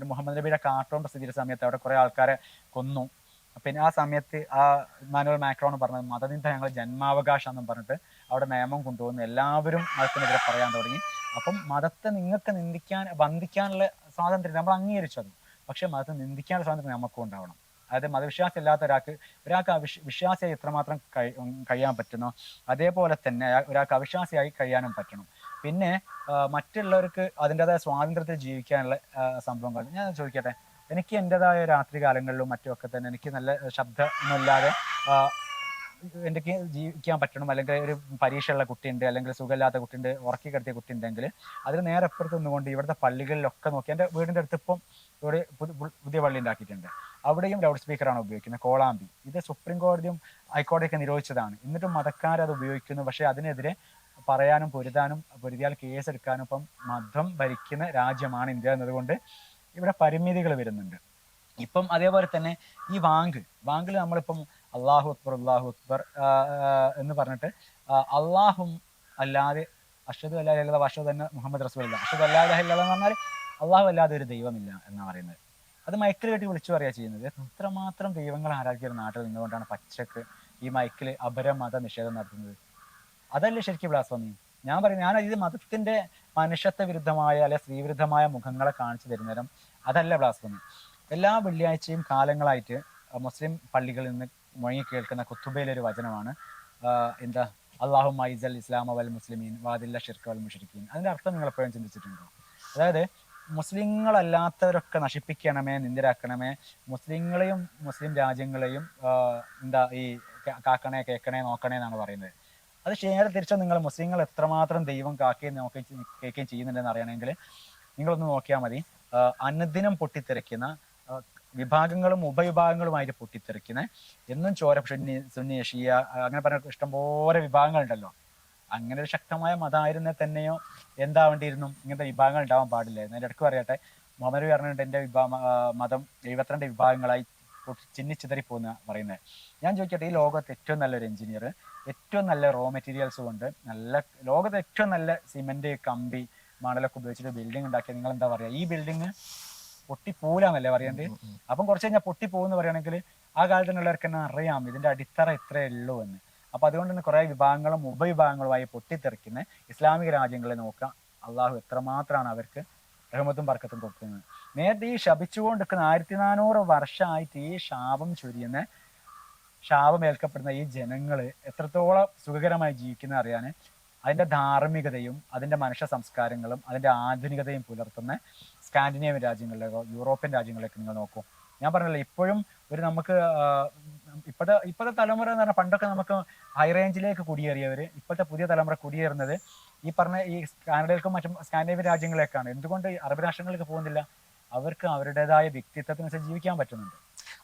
മുഹമ്മദ് നബിയുടെ കാർട്ടൂൺ പ്രസിദ്ധീകരിച്ച സമയത്ത് അവിടെ കുറെ ആൾക്കാരെ കൊന്നു. പിന്നെ ആ സമയത്ത് ഇമ്മാനുവൽ മാക്രോൺ പറഞ്ഞത് മതനിന്ദ ഞങ്ങൾ ജന്മാവകാശം എന്നും പറഞ്ഞിട്ട് അവിടെ നിയമം കൊണ്ടുവന്ന് എല്ലാവരും മതത്തിനെതിരെ പറയാൻ തുടങ്ങി. അപ്പം മതത്തെ നിങ്ങൾക്ക് ബന്ധിക്കാനുള്ള സ്വാതന്ത്ര്യം നമ്മൾ അംഗീകരിച്ചത്, പക്ഷെ മതത്തെ നിന്ദിക്കാനുള്ള സ്വാതന്ത്ര്യം നമുക്കും ഉണ്ടാവണം. അതായത് മതവിശ്വാസം ഇല്ലാത്ത ഒരാൾക്ക് വിശ്വാസിയായി എത്രമാത്രം കഴിയാൻ പറ്റുന്നോ അതേപോലെ തന്നെ ഒരാൾക്ക് അവിശ്വാസിയായി കഴിയാനും പറ്റണം. പിന്നെ മറ്റുള്ളവർക്ക് അതിൻ്റെതായ സ്വാതന്ത്ര്യത്തിൽ ജീവിക്കാനുള്ള സംഭവങ്ങൾ. ഞാൻ ചോദിക്കട്ടെ, എനിക്ക് എൻ്റെതായ രാത്രി കാലങ്ങളിലും മറ്റുമൊക്കെ തന്നെ എനിക്ക് നല്ല ശബ്ദമൊന്നുമില്ലാതെ എനിക്ക് ജീവിക്കാൻ പറ്റണം, അല്ലെങ്കിൽ ഒരു പരീക്ഷയുള്ള കുട്ടിയുണ്ട്, അല്ലെങ്കിൽ സുഖമില്ലാത്ത കുട്ടിയുണ്ട്, ഉറക്കി കിടത്തിയ കുട്ടി ഉണ്ടെങ്കിൽ അതിന് നേരെ അപ്പുറത്ത് നിന്നുകൊണ്ട് ഇവിടുത്തെ പള്ളികളിലൊക്കെ നോക്കി, എൻ്റെ വീടിൻ്റെ അടുത്ത് ഇപ്പം ഇവിടെ പുതിയ പള്ളി ഉണ്ടാക്കിയിട്ടുണ്ട്, അവിടെയും ലൗഡ് സ്പീക്കറാണ് ഉപയോഗിക്കുന്നത്, കോളാമ്പി. ഇത് സുപ്രീം കോടതിയും ഹൈക്കോടതിയൊക്കെ നിരോധിച്ചതാണ്. എന്നിട്ടും മതക്കാരത് ഉപയോഗിക്കുന്നു. പക്ഷേ അതിനെതിരെ പറയാനും പൊരുതിയാൽ കേസെടുക്കാനും ഇപ്പം മതം ഭരിക്കുന്ന രാജ്യമാണ് ഇന്ത്യ എന്നതുകൊണ്ട് ഇവിടെ പരിമിതികൾ വരുന്നുണ്ട്. ഇപ്പം അതേപോലെ തന്നെ ഈ ബാങ്കിൽ നമ്മളിപ്പം അള്ളാഹു അക്ബർ എന്ന് പറഞ്ഞിട്ട് അള്ളാഹും അല്ലാതെ അഷ്ഹദു അല്ലാ ഇലാഹ ഇല്ലല്ലാഹ് അഷ്ഹദു അന്ന മുഹമ്മദ് റസൂലുള്ളാഹ്, അഷ്ഹദു അല്ലാ ഇലാഹ ഇല്ലല്ലാഹ് എന്ന് പറഞ്ഞാൽ അള്ളാഹു അല്ലാതെ ഒരു ദൈവമില്ല എന്നാണ് പറയുന്നത്. അത് മൈക്കിൽ കെട്ടി വിളിച്ചു പറയുക ചെയ്യുന്നത്. എത്രമാത്രം ദൈവങ്ങൾ ആരാക്കിയ ഒരു നാട്ടിൽ നിന്നുകൊണ്ടാണ് പച്ചക്ക് ഈ മൈക്കിൽ അപരമത നിഷേധം നടത്തുന്നത്. അതല്ലേ ശരിക്കും ബ്ലാസ്ഫമി? ഞാൻ പറയുന്നത്, ഞാൻ ഇത് മതത്തിന്റെ മനുഷ്യത്വ വിരുദ്ധമായ അല്ലെ സ്ത്രീവിരുദ്ധമായ മുഖങ്ങളെ കാണിച്ചു തരുന്നേരം അതല്ല ബ്ലാസ്ഫമി. എല്ലാ വെള്ളിയാഴ്ചയും കാലങ്ങളായിട്ട് മുസ്ലിം പള്ളികളിൽ നിന്ന് മുഴങ്ങി കേൾക്കുന്ന ഖുത്തുബയിലൊരു വചനമാണ് എന്താ, അല്ലാഹുമ്മ ഇസ്സൽ ഇസ്ലാമ വൽ മുസ്ലിമീൻ വാദില്ല ഷിർക്ക് വൽ മുശ്രിക്കീൻ. അതിന്റെ അർത്ഥം നിങ്ങൾ എപ്പോഴും ചിന്തിച്ചിട്ടുണ്ടോ? അതായത് മുസ്ലിങ്ങളല്ലാത്തവരൊക്കെ നശിപ്പിക്കണമേ, നിന്ദരാക്കണമേ, മുസ്ലിങ്ങളെയും മുസ്ലിം രാജ്യങ്ങളെയും എന്താ ഈ കാക്കണേ കേൾക്കണേ നോക്കണേ എന്നാണ് പറയുന്നത്. അത് നേരെ തിരിച്ചോ, നിങ്ങൾ മുസ്ലിങ്ങൾ എത്രമാത്രം ദൈവം കാക്കുകയും കേൾക്കുകയും ചെയ്യുന്നുണ്ടെന്ന് അറിയണമെങ്കിൽ നിങ്ങളൊന്ന് നോക്കിയാൽ മതി. അനുദിനം പൊട്ടിത്തെറിക്കുന്ന വിഭാഗങ്ങളും ഉപവിഭാഗങ്ങളുമായിട്ട് പൊട്ടിത്തെറിക്കുന്ന, എന്നും ചോര സുന്നി ഷിയ അങ്ങനെ പറഞ്ഞ ഇഷ്ടംപോലെ വിഭാഗങ്ങളുണ്ടല്ലോ. അങ്ങനെ ഒരു ശക്തമായ മതമായിരുന്നേ തന്നെയോ എന്താവേണ്ടിയിരുന്നു, ഇങ്ങനത്തെ വിഭാഗങ്ങൾ ഉണ്ടാവാൻ പാടില്ലായിരുന്നു. അതിൻ്റെ ഇടയ്ക്ക് പറയട്ടെ, മുഹമ്മദ് പറഞ്ഞിട്ട് എൻ്റെ മതം 72 വിഭാഗങ്ങളായി ചിന്നിച്ചിതറി പോകുന്ന പറയുന്നത്. ഞാൻ ചോദിക്കട്ടെ, ഈ ലോകത്ത് ഏറ്റവും നല്ലൊരു എഞ്ചിനീയർ, ഏറ്റവും നല്ല റോ മെറ്റീരിയൽസ് കൊണ്ട് ലോകത്ത് ഏറ്റവും നല്ല സിമെന്റ് കമ്പി മണലൊക്കെ ഉപയോഗിച്ചിട്ട് ബിൽഡിംഗ് ഉണ്ടാക്കിയാൽ നിങ്ങൾ എന്താ പറയുക? ഈ ബിൽഡിങ് പൊട്ടിപ്പോലാന്നല്ലേ പറയണ്ടേ? അപ്പം കുറച്ച് കഴിഞ്ഞാൽ പൊട്ടിപ്പോകുന്ന പറയുകയാണെങ്കിൽ ആ കാലത്തിനുള്ളവർക്ക് തന്നെ അറിയാം ഇതിന്റെ അടിത്തറ ഇത്രയേ ഉള്ളൂ എന്ന്. അപ്പൊ അതുകൊണ്ട് തന്നെ കുറെ വിഭാഗങ്ങളും ഉപവിഭാഗങ്ങളുമായി പൊട്ടിത്തെറിക്കുന്ന ഇസ്ലാമിക രാജ്യങ്ങളെ നോക്കാം, അള്ളാഹു എത്രമാത്രമാണ് അവർക്ക് റഹ്മത്തും ബർക്കത്തും കൊടുക്കുന്നത്. നേരത്തെ ഈ ശപിച്ചുകൊണ്ടിരിക്കുന്ന 1400 വർഷമായിട്ട് ഈ ശാപം ഏൽക്കപ്പെടുന്ന ഈ ജനങ്ങള് എത്രത്തോളം സുഖകരമായി ജീവിക്കുന്ന അറിയാൻ അതിന്റെ ധാർമ്മികതയും അതിന്റെ മനുഷ്യ സംസ്കാരങ്ങളും അതിന്റെ ആധുനികതയും പുലർത്തുന്ന സ്കാൻഡിനേവിയൻ രാജ്യങ്ങളിലേക്കോ യൂറോപ്യൻ രാജ്യങ്ങളിലേക്കോ നിങ്ങൾ നോക്കൂ. ഞാൻ പറഞ്ഞല്ലോ, ഇപ്പോഴും ഒരു നമുക്ക് ഇപ്പോഴത്തെ തലമുറ എന്ന് പറഞ്ഞാൽ, പണ്ടൊക്കെ നമുക്ക് ഹൈ റേഞ്ചിലേക്ക് കുടിയേറിയവര് ഇപ്പോഴത്തെ പുതിയ തലമുറ കുടിയേറുന്നത് ഈ പറഞ്ഞ ഈ കാനഡയിലേക്കും മറ്റും സ്കാൻഡിനേവിയൻ രാജ്യങ്ങളിലേക്കാണ്. എന്തുകൊണ്ട് അറബ് രാഷ്ട്രങ്ങളിലേക്ക് പോകുന്നില്ല? അവർക്ക് അവരുടേതായ വ്യക്തിത്വത്തിനനുസരിച്ച് ജീവിക്കാൻ പറ്റുന്നുണ്ട്.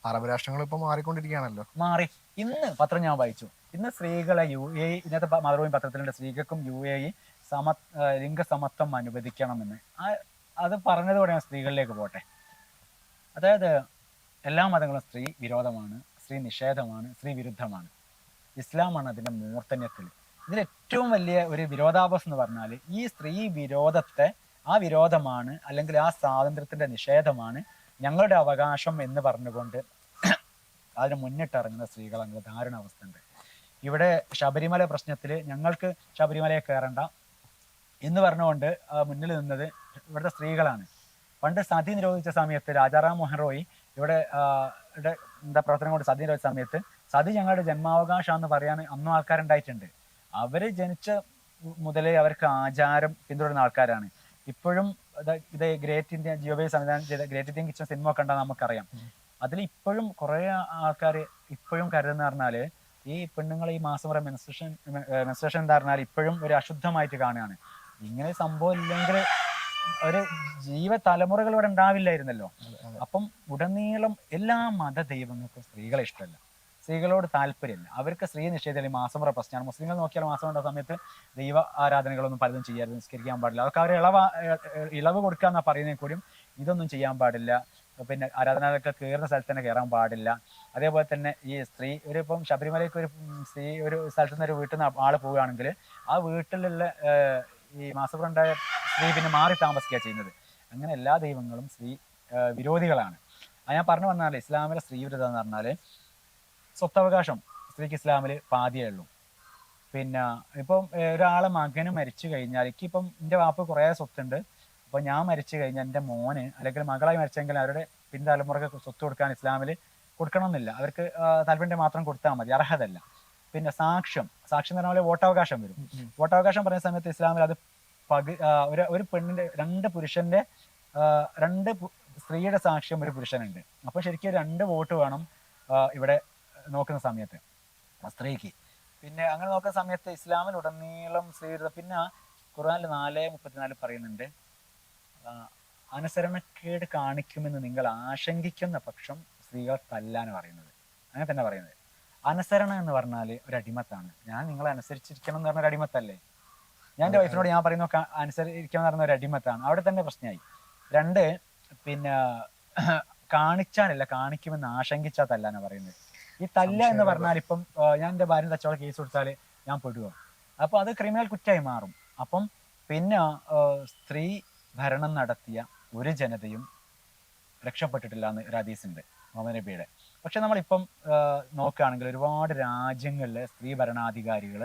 അറബ് രാഷ്ട്രങ്ങൾ ഇപ്പൊ മാറിക്കൊണ്ടിരിക്കുകയാണല്ലോ. മാറി. ഇന്ന് പത്രം ഞാൻ വായിച്ചു, ഇന്ന് സ്ത്രീകളെ UAE, ഇന്നത്തെ മാതൃഭൂമി പത്രത്തിലുണ്ട്, സ്ത്രീകൾക്കും UAE ലിംഗസമത്വം അനുവദിക്കണമെന്ന്. അത് പറഞ്ഞതോടെയാണ് സ്ത്രീകളിലേക്ക് പോട്ടെ. അതായത് എല്ലാ മതങ്ങളും സ്ത്രീ വിരോധമാണ്, സ്ത്രീ നിഷേധമാണ്, സ്ത്രീ വിരുദ്ധമാണ്. ഇസ്ലാമാണ് അതിന്റെ മൂർധന്യത്തിൽ. ഇതിൽ ഏറ്റവും വലിയ ഒരു വിരോധാഭാസം എന്ന് പറഞ്ഞാൽ ഈ സ്ത്രീ വിരോധത്തെ, ആ വിരോധമാണ് അല്ലെങ്കിൽ ആ സ്വാതന്ത്ര്യത്തിന്റെ നിഷേധമാണ് ഞങ്ങളുടെ അവകാശം എന്ന് പറഞ്ഞുകൊണ്ട് അതിന് മുന്നിട്ടിറങ്ങുന്ന സ്ത്രീകൾ. അങ്ങനെ ദാരുണാവസ്ഥ ഉണ്ട്. ഇവിടെ ശബരിമല പ്രശ്നത്തിൽ ഞങ്ങൾക്ക് ശബരിമലയെ കയറണ്ട എന്ന് പറഞ്ഞുകൊണ്ട് മുന്നിൽ നിന്നത് ഇവിടുത്തെ സ്ത്രീകളാണ്. പണ്ട് സതി നിരോധിച്ച സമയത്ത് രാജാറാം മോഹൻ റോയ് ഇവിടെ എന്താ പ്രവർത്തനം കൊണ്ട് സതി നിരോധിച്ച സമയത്ത് സതി ഞങ്ങളുടെ ജന്മാവകാശമാണെന്ന് പറയാൻ അന്നും ആൾക്കാരുണ്ടായിട്ടുണ്ട്. അവര് ജനിച്ച മുതലേ അവർക്ക് ആചാരം പിന്തുടരുന്ന ആൾക്കാരാണ്. ഇപ്പോഴും ഇത് ഗ്രേറ്റ് ഇന്ത്യ ജിയോബേ സംവിധാനം ചെയ്ത ഗ്രേറ്റ് ഇന്ത്യൻ കിച്ചൺ സിനിമ ഒക്കെ ഉണ്ടാകും, നമുക്കറിയാം. അതിൽ ഇപ്പോഴും കുറെ ആൾക്കാർ ഇപ്പോഴും കരുതുന്ന പറഞ്ഞാല് ഈ പെണ്ണുങ്ങളെ ഈ മാസമുറ മെൻസ്ട്രേഷൻ എന്താ പറഞ്ഞാൽ ഇപ്പോഴും ഒരു അശുദ്ധമായിട്ട് കാണുകയാണ്. ഇങ്ങനെ സംഭവം ഇല്ലെങ്കിൽ ഒരു തലമുറകൾ ഇവിടെ ഉണ്ടാവില്ലായിരുന്നല്ലോ. അപ്പം ഉടനീളം എല്ലാ മത ദൈവങ്ങൾക്കും സ്ത്രീകളെ ഇഷ്ടമല്ല, സ്ത്രീകളോട് താല്പര്യമില്ല. അവർക്ക് സ്ത്രീ നിഷേധം മാസമുറ പ്രശ്നമാണ്. മുസ്ലിങ്ങൾ നോക്കിയാൽ മാസമുറ സമയത്ത് ദൈവ ആരാധനകളൊന്നും പലതും ചെയ്യരുത്, നിസ്കരിക്കാൻ പാടില്ല. അതൊക്കെ അവർ ഇളവ് കൊടുക്കുക എന്നാ പറയുന്നതിൽ കൂടിയും ഇതൊന്നും ചെയ്യാൻ പാടില്ല. പിന്നെ ആരാധനകളൊക്കെ കയറുന്ന സ്ഥലത്ത് തന്നെ കയറാൻ പാടില്ല. അതേപോലെ തന്നെ ഈ സ്ത്രീ ഇപ്പം ശബരിമലയ്ക്ക് സ്ത്രീ ഒരു സ്ഥലത്ത് നിന്ന് ഒരു വീട്ടിൽ നിന്ന് ആള് പോവുകയാണെങ്കിൽ ആ വീട്ടിലുള്ള ഈ മാസമുറണ്ടായ സ്ത്രീ പിന്നെ മാറി താമസിക്കുക ചെയ്യുന്നത്. അങ്ങനെ എല്ലാ ദൈവങ്ങളും സ്ത്രീ വിരോധികളാണ്. ഞാൻ പറഞ്ഞു വന്നാൽ ഇസ്ലാമിലെ സ്ത്രീ വിരുദ്ധം എന്ന് പറഞ്ഞാൽ സ്വത്തവകാശം സ്ത്രീക്ക് ഇസ്ലാമിൽ പാതിയേ ഉള്ളൂ. പിന്നെ ഇപ്പം ഒരാളെ മകന് മരിച്ചു കഴിഞ്ഞാൽ, എനിക്കിപ്പം എൻ്റെ വാപ്പ് കുറേ സ്വത്തുണ്ട്, അപ്പോൾ ഞാൻ മരിച്ചു കഴിഞ്ഞാൽ എൻ്റെ മോന് അല്ലെങ്കിൽ മകളായി മരിച്ചെങ്കിൽ അവരുടെ പിൻതലമുറക്ക് സ്വത്ത് കൊടുക്കാൻ ഇസ്ലാമിൽ കൊടുക്കണമെന്നില്ല. അവർക്ക് താല്പര്യം മാത്രം കൊടുത്താൽ മതി, അർഹതല്ല. പിന്നെ സാക്ഷ്യം എന്ന് പറഞ്ഞാൽ വോട്ടവകാശം വരും. വോട്ടവകാശം പറയുന്ന സമയത്ത് ഇസ്ലാമിൽ അത് ഒരു പെണ്ണിന്റെ പുരുഷന്റെ സ്ത്രീയുടെ സാക്ഷ്യം ഒരു പുരുഷനുണ്ട്. അപ്പൊ ശരിക്കും 2 വോട്ട് വേണം ഇവിടെ നോക്കുന്ന സമയത്ത് സ്ത്രീക്ക്. പിന്നെ അങ്ങനെ നോക്കുന്ന സമയത്ത് ഇസ്ലാമിൽ ഉടനീളം സ്ത്രീയുടെ പിന്നെ ഖുർആനിൽ 4:34 പറയുന്നുണ്ട്, അനുസരണക്കേട് കാണിക്കുമെന്ന് നിങ്ങൾ ആശങ്കിക്കുന്ന പക്ഷം സ്ത്രീകൾ തല്ലാന്ന് പറയുന്നത്. അങ്ങനെ തന്നെ പറയുന്നത്. അനുസരണം എന്ന് പറഞ്ഞാൽ ഒരു അടിമത്താണ്. ഞാൻ നിങ്ങളെ അനുസരിച്ചിരിക്കണം എന്ന് പറഞ്ഞ ഒരു അടിമത്തല്ലേ? ഞാൻ എൻ്റെ വൈഫിനോട് ഞാൻ പറയുന്ന അനുസരിക്കണം എന്ന് പറഞ്ഞ ഒരു അടിമത്താണ്. അവിടെ തന്നെ പ്രശ്നമായി. 2 പിന്നെ കാണിച്ചാലല്ല, കാണിക്കുമെന്ന് ആശങ്കിച്ചാൽ തല്ലാനാണ് പറയുന്നത്. ഈ തല്ല എന്ന് പറഞ്ഞാൽ ഇപ്പം ഞാൻ എൻ്റെ ഭാര്യ തച്ചോളെ കേസ് കൊടുത്താൽ ഞാൻ പെടുക, അപ്പൊ അത് ക്രിമിനൽ കുറ്റമായി മാറും. അപ്പം പിന്നെ സ്ത്രീ ഭരണം നടത്തിയ ഒരു ജനതയും രക്ഷപ്പെട്ടിട്ടില്ല എന്ന് ഒരു ഹദീസുണ്ട് മുഹമ്മദ് നബിയുടെ. പക്ഷെ നമ്മളിപ്പം നോക്കുകയാണെങ്കിൽ ഒരുപാട് രാജ്യങ്ങളിൽ സ്ത്രീ ഭരണാധികാരികൾ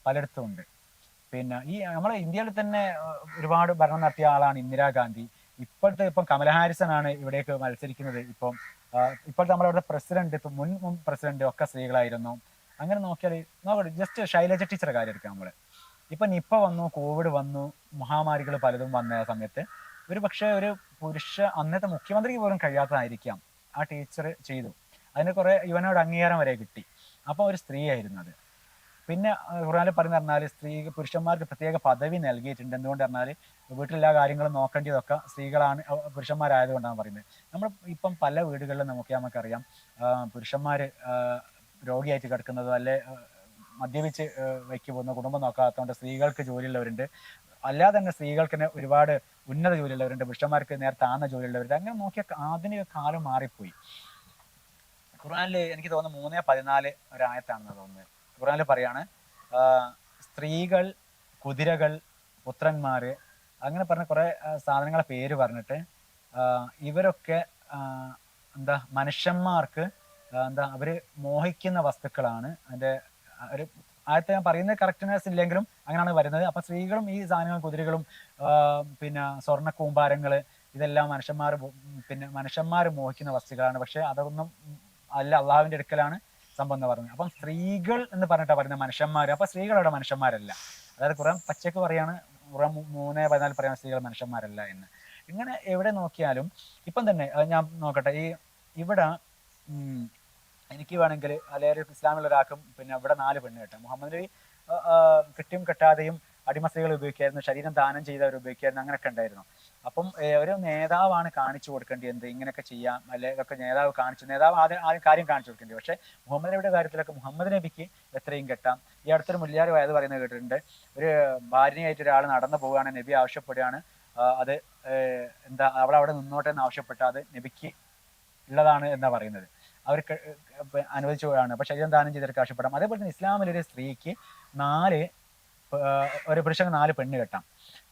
പലയിടത്തും ഉണ്ട്. പിന്നെ ഈ നമ്മളെ ഇന്ത്യയിൽ തന്നെ ഒരുപാട് ഭരണം നടത്തിയ ആളാണ് ഇന്ദിരാഗാന്ധി. ഇപ്പം കമല ഹാരിസൺ ആണ് ഇവിടേക്ക് മത്സരിക്കുന്നത്. ഇപ്പോഴത്തെ നമ്മളവിടെ പ്രസിഡന്റ്, മുൻ പ്രസിഡന്റ് ഒക്കെ സ്ത്രീകളായിരുന്നു. അങ്ങനെ നോക്കിയാൽ നോക്കട്ടെ, ജസ്റ്റ് ശൈലജ ടീച്ചറെ കാര്യം എടുക്കാം. നമ്മൾ ഇപ്പൊ നിപ്പ വന്നു, കോവിഡ് വന്നു, മഹാമാരികൾ പലതും വന്ന സമയത്ത് ഒരു പക്ഷേ ഒരു അന്നത്തെ മുഖ്യമന്ത്രിക്ക് പോലും കഴിയാത്തതായിരിക്കാം ആ ടീച്ചർ ചെയ്തു. അതിന് കുറെ യുവനോട് അംഗീകാരം വരെ കിട്ടി. അപ്പൊ ഒരു സ്ത്രീ ആയിരുന്നു അത്. പിന്നെ ഖുർആനിൽ പറഞ്ഞു പറഞ്ഞാൽ പുരുഷന്മാർക്ക് പ്രത്യേക പദവി നൽകിയിട്ടുണ്ട്. എന്തുകൊണ്ട് പറഞ്ഞാൽ വീട്ടിലെല്ലാ കാര്യങ്ങളും നോക്കേണ്ടതൊക്കെ സ്ത്രീകളാണ്, പുരുഷന്മാരായതുകൊണ്ടാണ് പറയുന്നത്. നമ്മൾ ഇപ്പം പല വീടുകളിലും നമുക്കറിയാം, പുരുഷന്മാർ രോഗിയായിട്ട് കിടക്കുന്നതോ അല്ലെ മദ്യപിച്ച് വയ്ക്ക് പോകുന്ന, കുടുംബം നോക്കാത്തതുകൊണ്ട് സ്ത്രീകൾക്ക് ജോലിയുള്ളവരുണ്ട്. അല്ലാതെ തന്നെ സ്ത്രീകൾക്ക് തന്നെ ഒരുപാട് ഉന്നത ജോലിയുള്ളവരുണ്ട്, പുരുഷന്മാർക്ക് നേരെ താഴ്ന്ന ജോലിയുള്ളവരുണ്ട്. അങ്ങനെ നോക്കിയ ആധുനിക കാലം മാറിപ്പോയി. ഖുർആനിൽ എനിക്ക് തോന്നുന്നു 3:14 ഒരായത്താണെന്ന് തോന്നുന്നത്. ഖുർആനിൽ പറയാണ്, സ്ത്രീകൾ, കുതിരകൾ, പുത്രന്മാര്, അങ്ങനെ പറഞ്ഞ കുറെ സാധനങ്ങളെ പേര് പറഞ്ഞിട്ട് ഇവരൊക്കെ മനുഷ്യന്മാർക്ക് അവര് മോഹിക്കുന്ന വസ്തുക്കളാണ്. അതിന്റെ ഒരു ആയത്തെ ഞാൻ പറയുന്നത് കറക്റ്റ്നെസ് ഇല്ലെങ്കിലും അങ്ങനെയാണ് വരുന്നത്. അപ്പൊ സ്ത്രീകളും ഈ സാധനങ്ങൾ, കുതിരകളും പിന്നെ സ്വർണ്ണ കൂമ്പാരങ്ങള്, ഇതെല്ലാം മനുഷ്യന്മാർ മോഹിക്കുന്ന വസ്തുക്കളാണ്. പക്ഷെ അതൊന്നും അല്ല, അള്ളാഹുവിന്റെ അടുക്കലാണ് സംഭവം എന്ന് പറഞ്ഞത്. അപ്പം സ്ത്രീകൾ എന്ന് പറഞ്ഞിട്ടാണ് പറയുന്നത് മനുഷ്യന്മാർ. അപ്പൊ സ്ത്രീകളവിടെ മനുഷ്യന്മാരല്ല. അതായത് ഖുർആൻ പച്ചക്ക് പറയാണ്, ഖുർആൻ 3:14 പറയാണ് സ്ത്രീകൾ മനുഷ്യന്മാരല്ല എന്ന്. ഇങ്ങനെ എവിടെ നോക്കിയാലും ഇപ്പം തന്നെ ഞാൻ നോക്കട്ടെ, ഇവിടെ എനിക്ക് വേണമെങ്കിൽ അല്ലെങ്കിൽ ഇസ്ലാമിലുള്ള ഒരാൾക്കും പിന്നെ ഇവിടെ 4 പെണ്ണ് കെട്ടാം. മുഹമ്മദ് നബി കെട്ടിയും കെട്ടാതെയും അടിമ സ്ത്രീകൾ ഉപയോഗിക്കായിരുന്നു, ശരീരം ദാനം ചെയ്തവർ ഉപയോഗിക്കായിരുന്നു, അങ്ങനെയൊക്കെ ഉണ്ടായിരുന്നു. അപ്പം ഒരു നേതാവാണ് കാണിച്ചു കൊടുക്കേണ്ടത് എന്ത് ഇങ്ങനെയൊക്കെ ചെയ്യാം, അല്ലെ ഇതൊക്കെ നേതാവ് ആദ്യം കാര്യം കാണിച്ചു കൊടുക്കേണ്ടത്. പക്ഷെ മുഹമ്മദ് നബിയുടെ കാര്യത്തിലൊക്കെ മുഹമ്മദ് നബിക്ക് എത്രയും കെട്ടാം. ഈ അടുത്തൊരു മുല്യാർ വയത് പറയുന്നത് കേട്ടിട്ടുണ്ട്, ഒരു ഭാര്യയായിട്ട് ഒരാൾ നടന്നു പോവുകയാണ്, നബി ആവശ്യപ്പെടുകയാണ്, അത് അവളവിടെ നിന്നോട്ടെ എന്ന് ആവശ്യപ്പെട്ട അത് നബിക്ക് ഉള്ളതാണ് എന്നാ പറയുന്നത്. അവർക്ക് അനുവദിച്ചു പോവുകയാണ്. അപ്പൊ ശരീരം ദാനം ചെയ്തവർക്ക് ആവശ്യപ്പെടാം. അതേപോലെ തന്നെ ഇസ്ലാമിലൊരു സ്ത്രീക്ക് ഒരു പുരുഷന് 4 പെണ്ണ് കെട്ടാം.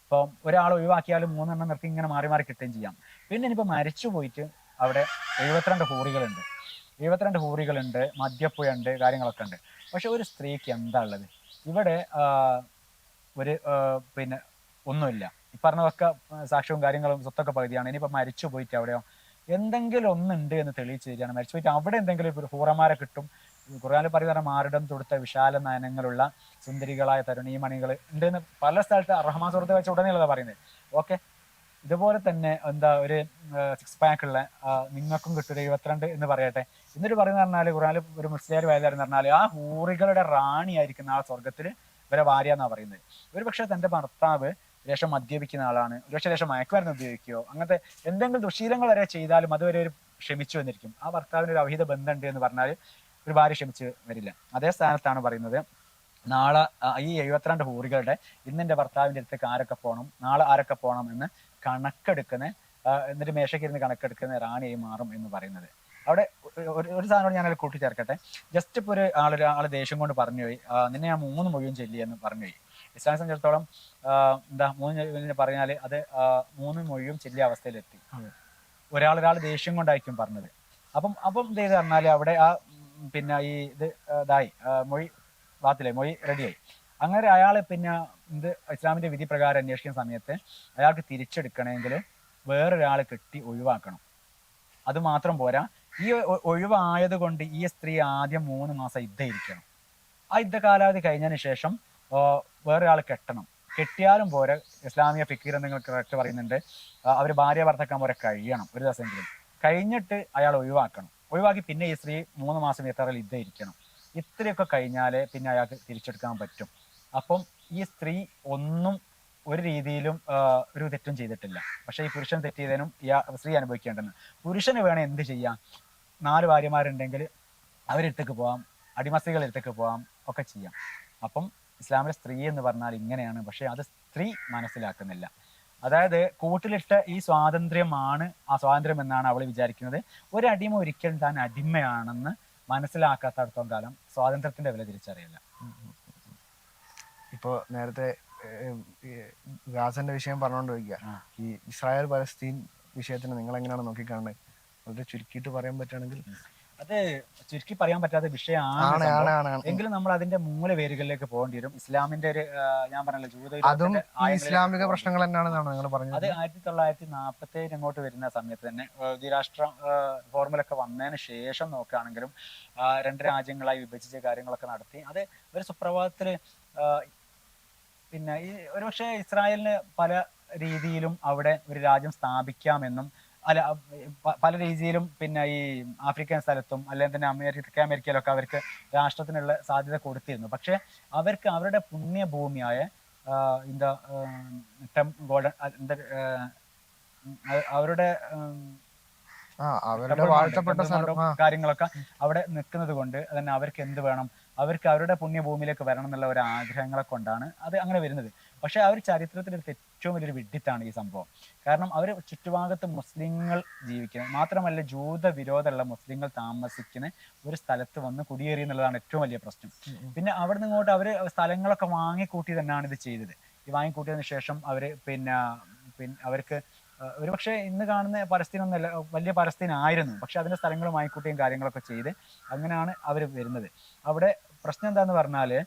ഇപ്പം ഒരാൾ ഒഴിവാക്കിയാലും 3 എണ്ണം നിർത്തി ഇങ്ങനെ മാറി മാറി കിട്ടുകയും ചെയ്യാം. പിന്നെ ഇനിയിപ്പോ മരിച്ചു പോയിട്ട് അവിടെ 72 ഹൂറികളുണ്ട്, മദ്യപ്പുഴയുണ്ട്, കാര്യങ്ങളൊക്കെ ഉണ്ട്. പക്ഷെ ഒരു സ്ത്രീക്ക് എന്താ ഉള്ളത് ഇവിടെ? ഒരു പിന്നെ ഒന്നുമില്ല. ഈ പറഞ്ഞതൊക്കെ സാക്ഷ്യവും കാര്യങ്ങളും സ്വത്തൊക്കെ പകുതിയാണ്. ഇനിയിപ്പോ മരിച്ചു പോയിട്ട് അവിടെയോ എന്തെങ്കിലും ഒന്നുണ്ട് എന്ന് തെളിയിച്ചു തരികയാണ്. മരിച്ചു പോയിട്ട് അവിടെ എന്തെങ്കിലും ഒരു ഹൂറമാരെ കിട്ടും. ഖുർആനിൽ പറയുന്ന മാറിടം തൊടുത്ത വിശാല നയനങ്ങളുള്ള സുന്ദരികളായ തരുണീമണികൾ ഉണ്ട് എന്ന് പല സ്ഥലത്ത് റഹ്മാൻ സുഹൃത്ത് വെച്ച് ഉടനെയുള്ളതാണ് പറയുന്നത്. ഓക്കെ, ഇതുപോലെ തന്നെ ഒരു 6 പാക്ക് ഉള്ള നിങ്ങൾക്കും കിട്ടും 72 എന്ന് പറയട്ടെ. എന്നിട്ട് പറയുന്ന പറഞ്ഞാൽ ഖുർആനിൽ ഒരു മുസ്ലിയാർ വേദന പറഞ്ഞാൽ ആ ഹൂറികളുടെ റാണിയായിരിക്കുന്ന ആ സ്വർഗത്തിൽ ഇവരെ ഭാര്യ എന്നാണ് പറയുന്നത്. ഒരു പക്ഷെ തന്റെ ഭർത്താവ് ലേശം മദ്യപിക്കുന്ന ആളാണ്, ഒരുപക്ഷെ ലേശം മയക്കുമരുന്ന് ഉപയോഗിക്കുകയോ അങ്ങനത്തെ എന്തെങ്കിലും ദുശീലങ്ങൾ വരെ ചെയ്താലും അതുവരെ ഒരു ക്ഷമിച്ചു വന്നിരിക്കും. ആ ഭർത്താവിന് ഒരു അവിഹിത ബന്ധമുണ്ട് എന്ന് പറഞ്ഞാൽ ഒരു ഭാര്യ ക്ഷമിച്ച് വരില്ല. അതേ സ്ഥാനത്താണ് പറയുന്നത്, നാളെ ഈ 72 ഹൂറികളുടെ ഇന്നെന്റെ ഭർത്താവിന്റെ അടുത്തേക്ക് ആരൊക്കെ പോകണം, നാളെ ആരൊക്കെ പോകണം എന്ന് എന്നിട്ട് മേശയ്ക്കിരുന്ന് കണക്കെടുക്കുന്ന റാണിയായി മാറും എന്ന് പറയുന്നത്. അവിടെ ഒരു സാധനം ഞാൻ കൂട്ടിച്ചേർക്കട്ടെ. ജസ്റ്റ് ഇപ്പോൾ ഒരാള് ദേഷ്യം കൊണ്ട് പറഞ്ഞുപോയി, നിന്നെ ഞാൻ 3 മൊഴിയും ചൊല്ലിയെന്ന് പറഞ്ഞുപോയി. ഇസ്ലാമിനെ സംബന്ധിച്ചിടത്തോളം 3 പറഞ്ഞാൽ അത് 3 മൊഴിയും ചെല്ലിയ അവസ്ഥയിലെത്തി. ഒരാൾ ദേഷ്യം കൊണ്ടായിരിക്കും പറഞ്ഞത്. അപ്പം ഇത് ചെയ്ത് പറഞ്ഞാൽ അവിടെ പിന്നെ മൊഴി റെഡിയായി. അങ്ങനെ അയാളെ പിന്നെ ഇസ്ലാമിന്റെ വിധി പ്രകാരം അന്വേഷിക്കുന്ന സമയത്ത് അയാൾക്ക് തിരിച്ചെടുക്കണമെങ്കിൽ വേറൊരാളെ കെട്ടി ഒഴിവാക്കണം. അത് മാത്രം പോരാ, ഈ ഒഴിവായത് കൊണ്ട് ഈ സ്ത്രീ ആദ്യം 3 മാസം ഇരിക്കണം. ആ കാലാവധി കഴിഞ്ഞതിന് ശേഷം വേറൊരാൾ കെട്ടണം. കെട്ടിയാലും പോരെ, ഇസ്ലാമിക ഫിക്കീർ എന്തെങ്കിലും കറക്റ്റ് പറയുന്നുണ്ട്, അവർ ഭാര്യ ഭർത്താക്കാൻ പോരെ കഴിയണം ഒരു ദിവസമെങ്കിലും. കഴിഞ്ഞിട്ട് അയാൾ ഒഴിവാക്കണം. ഒഴിവാക്കി പിന്നെ ഈ സ്ത്രീ 3 മാസം എത്ര ഇതേ ഇരിക്കണം. ഇത്രയൊക്കെ കഴിഞ്ഞാലേ പിന്നെ അയാൾക്ക് തിരിച്ചെടുക്കാൻ പറ്റും. അപ്പം ഈ സ്ത്രീ ഒന്നും ഒരു രീതിയിലും ഒരു തെറ്റും ചെയ്തിട്ടില്ല. പക്ഷേ ഈ പുരുഷൻ തെറ്റ് ചെയ്തതിനും സ്ത്രീ അനുഭവിക്കേണ്ടെന്ന്. പുരുഷന് വേണേൽ എന്ത് ചെയ്യാം, 4 ഭാര്യമാരുണ്ടെങ്കിൽ അവരെടുത്തേക്ക് പോവാം, അടിമസ്ത്രീകൾ എടുത്തേക്ക് പോവാം, ഒക്കെ ചെയ്യാം. അപ്പം ഇസ്ലാമിലെ സ്ത്രീ എന്ന് പറഞ്ഞാൽ ഇങ്ങനെയാണ്. പക്ഷെ അത് സ്ത്രീ മനസ്സിലാക്കുന്നില്ല. അതായത് കൂട്ടിലിട്ട ഈ സ്വാതന്ത്ര്യമാണ് ആ സ്വാതന്ത്ര്യം എന്നാണ് അവൾ വിചാരിക്കുന്നത്. ഒരു അടിമ ഒരിക്കലും താൻ അടിമയാണെന്ന് മനസ്സിലാക്കാത്തടത്തോളം കാലം സ്വാതന്ത്ര്യത്തിന്റെ വില തിരിച്ചറിയില്ല. ഇപ്പോൾ നേരത്തെ ഗാസന്റെ വിഷയം പറഞ്ഞുകൊണ്ട് വയ്ക്കുക, ഈ ഇസ്രായേൽ പലസ്തീൻ വിഷയത്തിന് നിങ്ങൾ എങ്ങനെയാണ് നോക്കിക്കാണുന്നത്? വളരെ ചുരുക്കിയിട്ട് പറയാൻ പറ്റുകയാണെങ്കിൽ. അത് ചുരുക്കി പറയാൻ പറ്റാത്ത വിഷയമാണ്. എങ്കിലും നമ്മൾ അതിന്റെ മൂലവേരുകളിലേക്ക് പോകേണ്ടി വരും. ഇസ്ലാമിന്റെ ഒരു ഞാൻ പറഞ്ഞല്ലോ അതും ഇസ്ലാമിക പ്രശ്നങ്ങൾ തന്നെയാണെന്നാണ് നിങ്ങൾ പറഞ്ഞത്. അത് 1947 അങ്ങോട്ട് വരുന്ന സമയത്ത് തന്നെ ദ്വിരാഷ്ട്ര ഫോർമുലൊക്കെ വന്നതിന് ശേഷം നോക്കുകയാണെങ്കിലും 2 രാജ്യങ്ങളായി വിഭജിച്ച കാര്യങ്ങളൊക്കെ നടത്തി. അത് ഒരു സുപ്രഭാതത്തില് പിന്നെ ഈ ഒരുപക്ഷെ ഇസ്രായേലിന് പല രീതിയിലും അവിടെ ഒരു രാജ്യം സ്ഥാപിക്കാമെന്നും അല്ല പല രീതിയിലും പിന്നെ ഈ ആഫ്രിക്കൻ സ്ഥലത്തും അല്ലെങ്കിൽ തന്നെ തെക്കേ അമേരിക്കയിലൊക്കെ അവർക്ക് രാഷ്ട്രത്തിനുള്ള സാധ്യത കൊടുത്തിരുന്നു. പക്ഷെ അവർക്ക് അവരുടെ പുണ്യഭൂമിയായ എന്താ ഗോൾഡൻ എന്താ അവരുടെ കാര്യങ്ങളൊക്കെ അവിടെ നിൽക്കുന്നത് കൊണ്ട് തന്നെ അവർക്ക് എന്ത് വേണം, അവർക്ക് അവരുടെ പുണ്യഭൂമിയിലേക്ക് വരണം എന്നുള്ള ഒരു ആഗ്രഹങ്ങളെ കൊണ്ടാണ് അത് അങ്ങനെ വരുന്നത്. പക്ഷെ അവർ ചരിത്രത്തിലെടുത്ത ഏറ്റവും വലിയൊരു വിഡ്ഢിത്താണ് ഈ സംഭവം. കാരണം അവർ ചുറ്റുഭാഗത്ത് മുസ്ലിങ്ങൾ ജീവിക്കുന്നത് മാത്രമല്ല, ജൂത വിരോധമുള്ള മുസ്ലിങ്ങൾ താമസിക്കുന്ന ഒരു സ്ഥലത്ത് വന്ന് കുടിയേറി എന്നുള്ളതാണ് ഏറ്റവും വലിയ പ്രശ്നം. പിന്നെ അവിടെ നിന്ന് ഇങ്ങോട്ട് അവർ സ്ഥലങ്ങളൊക്കെ വാങ്ങിക്കൂട്ടി തന്നെയാണ് ഇത് ചെയ്തത്. ഈ വാങ്ങിക്കൂട്ടിയതിനു ശേഷം അവര് പിന്നെ അവർക്ക് ഒരുപക്ഷെ ഇന്ന് കാണുന്ന പലസ്തീൻ ഒന്നല്ല, വലിയ പലസ്തീൻ ആയിരുന്നു. പക്ഷെ അതിന്റെ സ്ഥലങ്ങൾ വാങ്ങിക്കൂട്ടിയും കാര്യങ്ങളൊക്കെ ചെയ്ത് അങ്ങനെയാണ് അവർ വരുന്നത്. അവിടെ പ്രശ്നം എന്താന്ന് പറഞ്ഞാല്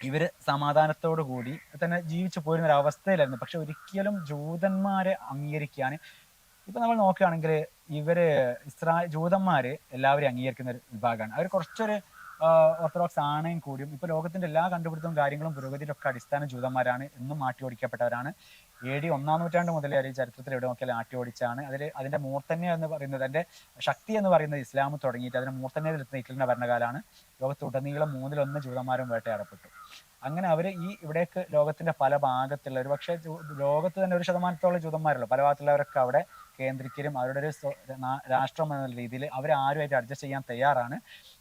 ഇവര് സമാധാനത്തോടു കൂടി തന്നെ ജീവിച്ചു പോരുന്ന ഒരു അവസ്ഥയിലായിരുന്നു. പക്ഷെ ഒരിക്കലും ജൂതന്മാരെ അംഗീകരിക്കാൻ ഇപ്പൊ നമ്മൾ നോക്കുകയാണെങ്കിൽ ഇവര് ജൂതന്മാര് എല്ലാവരും അംഗീകരിക്കുന്ന ഒരു വിഭാഗമാണ്. അവർ കുറച്ചൊരു ഓർത്തഡോക്സ് ആണെങ്കിൽ കൂടിയും ഇപ്പൊ ലോകത്തിന്റെ എല്ലാ കണ്ടുപിടുത്തവും കാര്യങ്ങളും പുരോഗതിയിലൊക്കെ അടിസ്ഥാന ജൂതന്മാരാണ് എന്നും മാറ്റി ഓടിക്കപ്പെട്ടവരാണ്. AD 1-ാം നൂറ്റാണ്ട് മുതലേ അല്ലെങ്കിൽ ചരിത്രത്തിൽ എവിടെ നോക്കിയാലും ആട്ടി ഓടിച്ചാണ്. അതിന്റെ മൂർധന്യം എന്ന് പറയുന്നത്, അതിന്റെ ശക്തി എന്ന് പറയുന്നത് ഇസ്ലാം തുടങ്ങിയിട്ട് അതിന്റെ മൂർധന്യത്തിലെത്തുന്ന ഹിറ്റ്ലറിന്റെ ഭരണകാലമാണ്. ലോകത്തുടനീളം 1/3 ജൂതന്മാരും വേട്ടയാടപ്പെട്ടു. അങ്ങനെ അവര് ഇവിടേക്ക് ലോകത്തിന്റെ പല ഭാഗത്തുള്ള ഒരു പക്ഷേ ലോകത്ത് തന്നെ 1% ജൂതന്മാരുള്ളൂ. പല ഭാഗത്തുള്ളവരൊക്കെ അവിടെ കേന്ദ്രീകരിക്കും. അവരുടെ ഒരു രാഷ്ട്രം എന്ന രീതിയിൽ അവർ ആരുമായിട്ട് അഡ്ജസ്റ്റ് ചെയ്യാൻ തയ്യാറാണ്.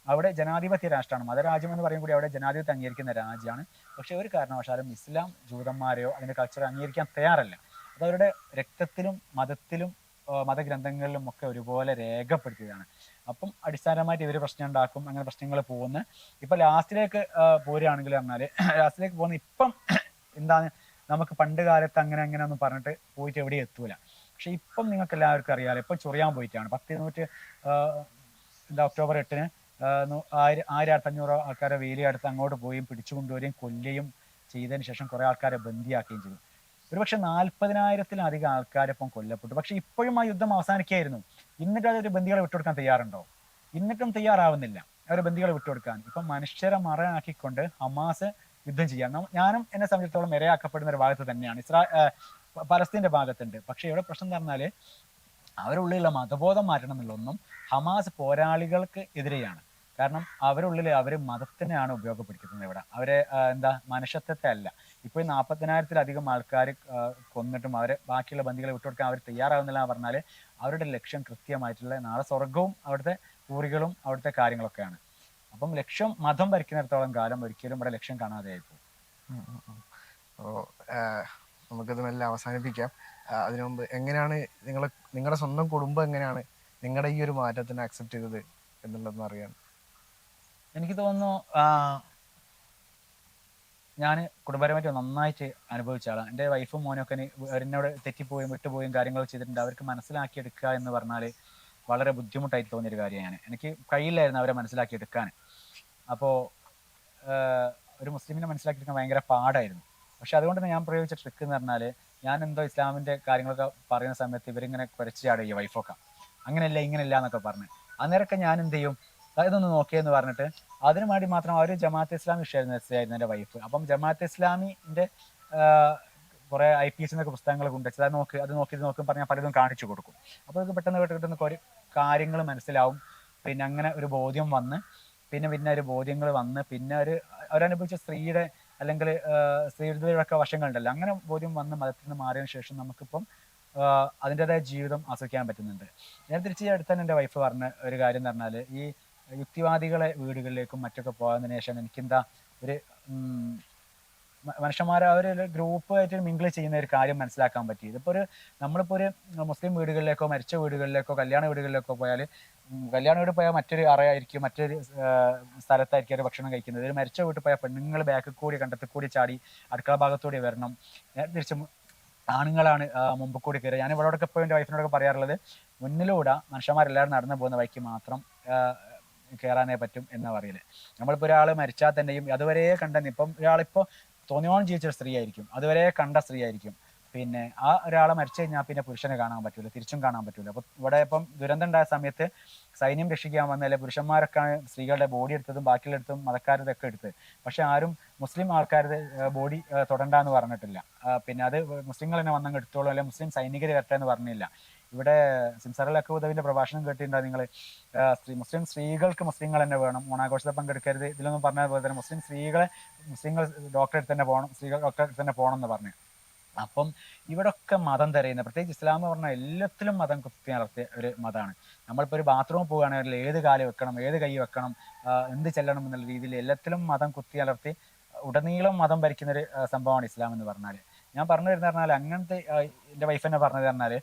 അവിടെ ജനാധിപത്യ രാഷ്ട്രമാണ്. മതരാജ്യം എന്ന് പറയും കൂടി അവിടെ ജനാധിപത്യം അംഗീകരിക്കുന്ന രാജ്യമാണ്. പക്ഷെ ഒരു കാരണവശാലും ഇസ്ലാം ജൂതന്മാരെയോ അതിന്റെ കൾച്ചർ അംഗീകരിക്കാൻ തയ്യാറല്ല. അത് അവരുടെ രക്തത്തിലും മതത്തിലും മതഗ്രന്ഥങ്ങളിലും ഒക്കെ ഒരുപോലെ രേഖപ്പെടുത്തിയതാണ്. അപ്പം അടിസ്ഥാനമായിട്ട് ഇവർ പ്രശ്നം ഉണ്ടാക്കും. അങ്ങനെ പ്രശ്നങ്ങൾ പോകുന്നു. ഇപ്പൊ ലാസ്റ്റിലേക്ക് പോരുകയാണെങ്കിൽ പറഞ്ഞാല് ലാസ്റ്റിലേക്ക് പോകുന്ന ഇപ്പം എന്താണ്, നമുക്ക് പണ്ട് കാലത്ത് അങ്ങനെ അങ്ങനെ ഒന്നും പറഞ്ഞിട്ട് പോയിട്ട് എവിടെയും എത്തൂല. പക്ഷെ ഇപ്പം നിങ്ങൾക്ക് എല്ലാവർക്കും അറിയാലോ, ഇപ്പം ചൊറിയാൻ പോയിട്ടാണ്. 10 ഒക്ടോബർ 8-ന് 1500 ആൾക്കാരെ വേലിയടുത്ത് അങ്ങോട്ട് പോയി പിടിച്ചു കൊണ്ടുവരികയും കൊല്ലുകയും ചെയ്തതിന് ശേഷം കുറെ ആൾക്കാരെ ബന്ദിയാക്കുകയും ചെയ്തു. ഒരുപക്ഷെ 40,000-ത്തിലധികം ആൾക്കാരിപ്പം കൊല്ലപ്പെട്ടു. പക്ഷെ ഇപ്പോഴും ആ യുദ്ധം അവസാനിക്കായിരുന്നു. എന്നിട്ട് അതൊരു ബന്ദികളെ വിട്ടുകൊടുക്കാൻ തയ്യാറുണ്ടോ? എന്നിട്ടും തയ്യാറാവുന്നില്ല അവർ ബന്ദികളെ വിട്ടുകൊടുക്കാൻ. ഇപ്പം മനുഷ്യരെ മറയാക്കിക്കൊണ്ട് ഹമാസ് യുദ്ധം ചെയ്യാം. ഞാനും എന്നെ സംബന്ധിച്ചിടത്തോളം ഇരയാക്കപ്പെടുന്ന ഒരു ഭാഗത്ത് തന്നെയാണ്. പലസ്തീന്റെ ഭാഗത്തുണ്ട്. പക്ഷെ ഇവിടെ പ്രശ്നം എന്ന് പറഞ്ഞാല് അവരുള്ളിലുള്ള മതബോധം മാറ്റണം എന്നുള്ളതൊന്നും ഹമാസ് പോരാളികൾക്ക് എതിരെയാണ്. കാരണം അവരുള്ളിൽ അവർ മതത്തിനെയാണ് ഉപയോഗപ്പെടുത്തുന്നത്. ഇവിടെ അവരെ മനുഷ്യത്വത്തെ അല്ല. ഇപ്പോൾ 40,000-ത്തിലധികം ആൾക്കാർ കൊന്നിട്ടും അവരെ ബാക്കിയുള്ള ബന്ദികളെ വിട്ടുകൊടുക്കാൻ അവർ തയ്യാറാവുന്നില്ല എന്ന് പറഞ്ഞാൽ അവരുടെ ലക്ഷ്യം കൃത്യമായിട്ടുള്ള നാളെ സ്വർഗവും അവിടുത്തെ പൂറികളും അവിടുത്തെ കാര്യങ്ങളൊക്കെയാണ്. അപ്പം ലക്ഷ്യം മതം ഭരിക്കുന്നിടത്തോളം കാലം ഒരിക്കലും ഇവിടെ ലക്ഷ്യം കാണാതെയായി പോകും. നമുക്കിത് മെല്ലെ അവസാനിപ്പിക്കാം. അതിനു മുമ്പ് എങ്ങനെയാണ് നിങ്ങളുടെ സ്വന്തം കുടുംബം എങ്ങനെയാണ് നിങ്ങളുടെ ഈ ഒരു മാറ്റത്തിനെ അക്സെപ്റ്റ് ചെയ്തത് എന്നുള്ളതെന്ന് അറിയാൻ? എനിക്ക് തോന്നുന്നു ഞാൻ കുടുംബപരമായിട്ട് നന്നായിട്ട് അനുഭവിച്ച ആളാണ്. എൻ്റെ വൈഫും മോനൊക്കെ എന്നോട് തെറ്റിപ്പോയും വിട്ടുപോയും കാര്യങ്ങൾ ചെയ്തിട്ടുണ്ട്. അവർക്ക് മനസ്സിലാക്കിയെടുക്കുക എന്ന് പറഞ്ഞാൽ വളരെ ബുദ്ധിമുട്ടായിട്ട് തോന്നിയൊരു കാര്യമാണ്. എനിക്ക് കഴിയില്ലായിരുന്നു അവരെ മനസ്സിലാക്കിയെടുക്കാൻ. അപ്പോൾ ഒരു മുസ്ലിമിനെ മനസ്സിലാക്കിയെടുക്കാൻ ഭയങ്കര പാടായിരുന്നു. പക്ഷെ അതുകൊണ്ട് ഞാൻ പ്രയോഗിച്ച ട്രിക്ക് എന്ന് പറഞ്ഞാൽ, ഞാൻ എന്തോ ഇസ്ലാമിൻ്റെ കാര്യങ്ങളൊക്കെ പറയുന്ന സമയത്ത് ഇവരിങ്ങനെ കുരച്ച് ചാടുക വൈഫൊക്കെ, അങ്ങനെയല്ല ഇങ്ങനെയല്ല എന്നൊക്കെ പറഞ്ഞ്. അന്നേരമൊക്കെ ഞാൻ എന്ത് ചെയ്യും, ഇതൊന്ന് നോക്കിയെന്ന് പറഞ്ഞിട്ട് അതിനു വേണ്ടി മാത്രം അവർ ജമാഅത്ത് ഇസ്ലാമി വിഷയമായിരുന്നു എൻ്റെ വൈഫ്. അപ്പം ജമാഅത്ത് ഇസ്ലാമിൻ്റെ കുറേ IPS എന്നൊക്കെ പുസ്തകങ്ങൾ കൊണ്ടുവച്ചത് അത് നോക്കും പറഞ്ഞാൽ പലതും കാണിച്ചു കൊടുക്കും. അപ്പോൾ അത് പെട്ടെന്ന് കിട്ടുന്ന കുറേ കാര്യങ്ങൾ മനസ്സിലാവും. പിന്നെ അങ്ങനെ ഒരു ബോധ്യം വന്ന് പിന്നെ ഒരു ബോധ്യങ്ങൾ വന്ന് പിന്നെ അവരനുഭവിച്ച സ്ത്രീയുടെ അല്ലെങ്കിൽ സ്ത്രീയുടെയൊക്കെ വശങ്ങളുണ്ടല്ലോ, അങ്ങനെ ബോധ്യം വന്ന് മതത്തിൽ നിന്ന് മാറിയതിനു ശേഷം നമുക്കിപ്പം അതിൻ്റെതായ ജീവിതം ആസ്വദിക്കാൻ പറ്റുന്നുണ്ട്. ഞാൻ തിരിച്ച് അടുത്ത് എൻ്റെ വൈഫ് പറഞ്ഞ ഒരു കാര്യം എന്ന് പറഞ്ഞാൽ ഈ യുക്തിവാദികളെ വീടുകളിലേക്കും മറ്റൊക്കെ പോയതിനു ശേഷം എനിക്കെന്താ ഒരു മനുഷ്യന്മാരെ അവരൊരു ഗ്രൂപ്പായിട്ട് മിങ്കിൾ ചെയ്യുന്ന ഒരു കാര്യം മനസ്സിലാക്കാൻ പറ്റി. ഇതിപ്പോൾ നമ്മളിപ്പോൾ ഒരു മുസ്ലിം വീടുകളിലേക്കോ മരിച്ച വീടുകളിലേക്കോ കല്യാണ വീടുകളിലേക്കോ പോയാൽ കല്യാണ വീട് പോയാൽ മറ്റൊരു അറയായിരിക്കും, മറ്റൊരു സ്ഥലത്തായിരിക്കും അവർ ഭക്ഷണം കഴിക്കുന്നത്. ഒരു മരിച്ച വീട്ടിൽ പോയാൽ പെണ്ണുങ്ങൾ ബാക്കിൽ കൂടി കണ്ടത്തിൽ കൂടി ചാടി അടുക്കള ഭാഗത്തൂടി വരണം. തിരിച്ച് ആണുങ്ങളാണ് മുമ്പ് കൂടി കയറുക. ഞാൻ ഇവരോടൊക്കെ ഇപ്പോൾ എൻ്റെ വൈഫിനോടൊക്കെ പറയാറുള്ളത്, മുന്നിലൂടെ മനുഷ്യന്മാരെല്ലാവരും നടന്നു പോകുന്ന വഴിക്ക് മാത്രം കയറാനേ പറ്റും എന്ന് പറയില്ല. നമ്മളിപ്പോൾ ഒരാൾ മരിച്ചാൽ തന്നെയും അതുവരെ കണ്ടെന്ന് ഇപ്പം ഒരാളിപ്പോൾ തോന്നിയോളം ജീവിച്ച സ്ത്രീ ആയിരിക്കും, അതുവരെ കണ്ട സ്ത്രീ ആയിരിക്കും. പിന്നെ ആ ഒരാളെ മരിച്ചു കഴിഞ്ഞാൽ പിന്നെ പുരുഷനെ കാണാൻ പറ്റൂല, തിരിച്ചും കാണാൻ പറ്റൂല. അപ്പോൾ ഇവിടെ ഇപ്പം ദുരന്തം ഉണ്ടായ സമയത്ത് സൈന്യം രക്ഷിക്കാൻ വന്നല്ലേ പുരുഷന്മാരൊക്കെയാണ് സ്ത്രീകളുടെ ബോഡി എടുത്തതും ബാക്കിയുള്ള എടുത്തും മതക്കാരുടെ ഒക്കെ എടുത്ത്. പക്ഷെ ആരും മുസ്ലിം ആൾക്കാരുടെ ബോഡി തൊടണ്ടെന്ന് പറഞ്ഞിട്ടില്ല. പിന്നെ അത് മുസ്ലിങ്ങൾ തന്നെ വന്നങ്ങ് എടുത്തോളൂ, അല്ലെങ്കിൽ മുസ്ലിം സൈനികർ വരട്ടെ എന്ന് പറഞ്ഞില്ല. ഇവിടെ സിംസറലൊക്കെ ഉദവിന്റെ പ്രഭാഷണം കേട്ടിട്ടുണ്ടോ നിങ്ങൾ? മുസ്ലിം സ്ത്രീകൾക്ക് മുസ്ലിങ്ങൾ തന്നെ വേണം, ഓണാഘോഷത്തിൽ പങ്കെടുക്കരുത്, ഇതിലൊന്നും പറഞ്ഞ പോലെ തന്നെ മുസ്ലിങ്ങൾ ഡോക്ടറെ തന്നെ പോകണം, സ്ത്രീകൾ ഡോക്ടറെ തന്നെ പോകണം എന്ന് പറഞ്ഞു. അപ്പം ഇവിടൊക്കെ മതം തിരയുന്നത്, പ്രത്യേകിച്ച് ഇസ്ലാം എന്ന് പറഞ്ഞാൽ എല്ലാത്തിലും മതം കുത്തി നടത്തിയ ഒരു മതമാണ്. നമ്മളിപ്പോൾ ഒരു ബാത്റൂമിൽ പോകുകയാണെങ്കിൽ ഏത് കാല് വെക്കണം, ഏത് കൈ വെക്കണം, എന്ത് ചെല്ലണം എന്നുള്ള രീതിയിൽ എല്ലാത്തിലും മതം കുത്തി അലർത്തി ഉടനീളം മതം ഭരിക്കുന്ന ഒരു സംഭവമാണ് ഇസ്ലാം എന്ന് പറഞ്ഞാൽ. ഞാൻ പറഞ്ഞു വരുന്നത് പറഞ്ഞാൽ അങ്ങനത്തെ എൻ്റെ വൈഫ് തന്നെ പറഞ്ഞത് പറഞ്ഞാൽ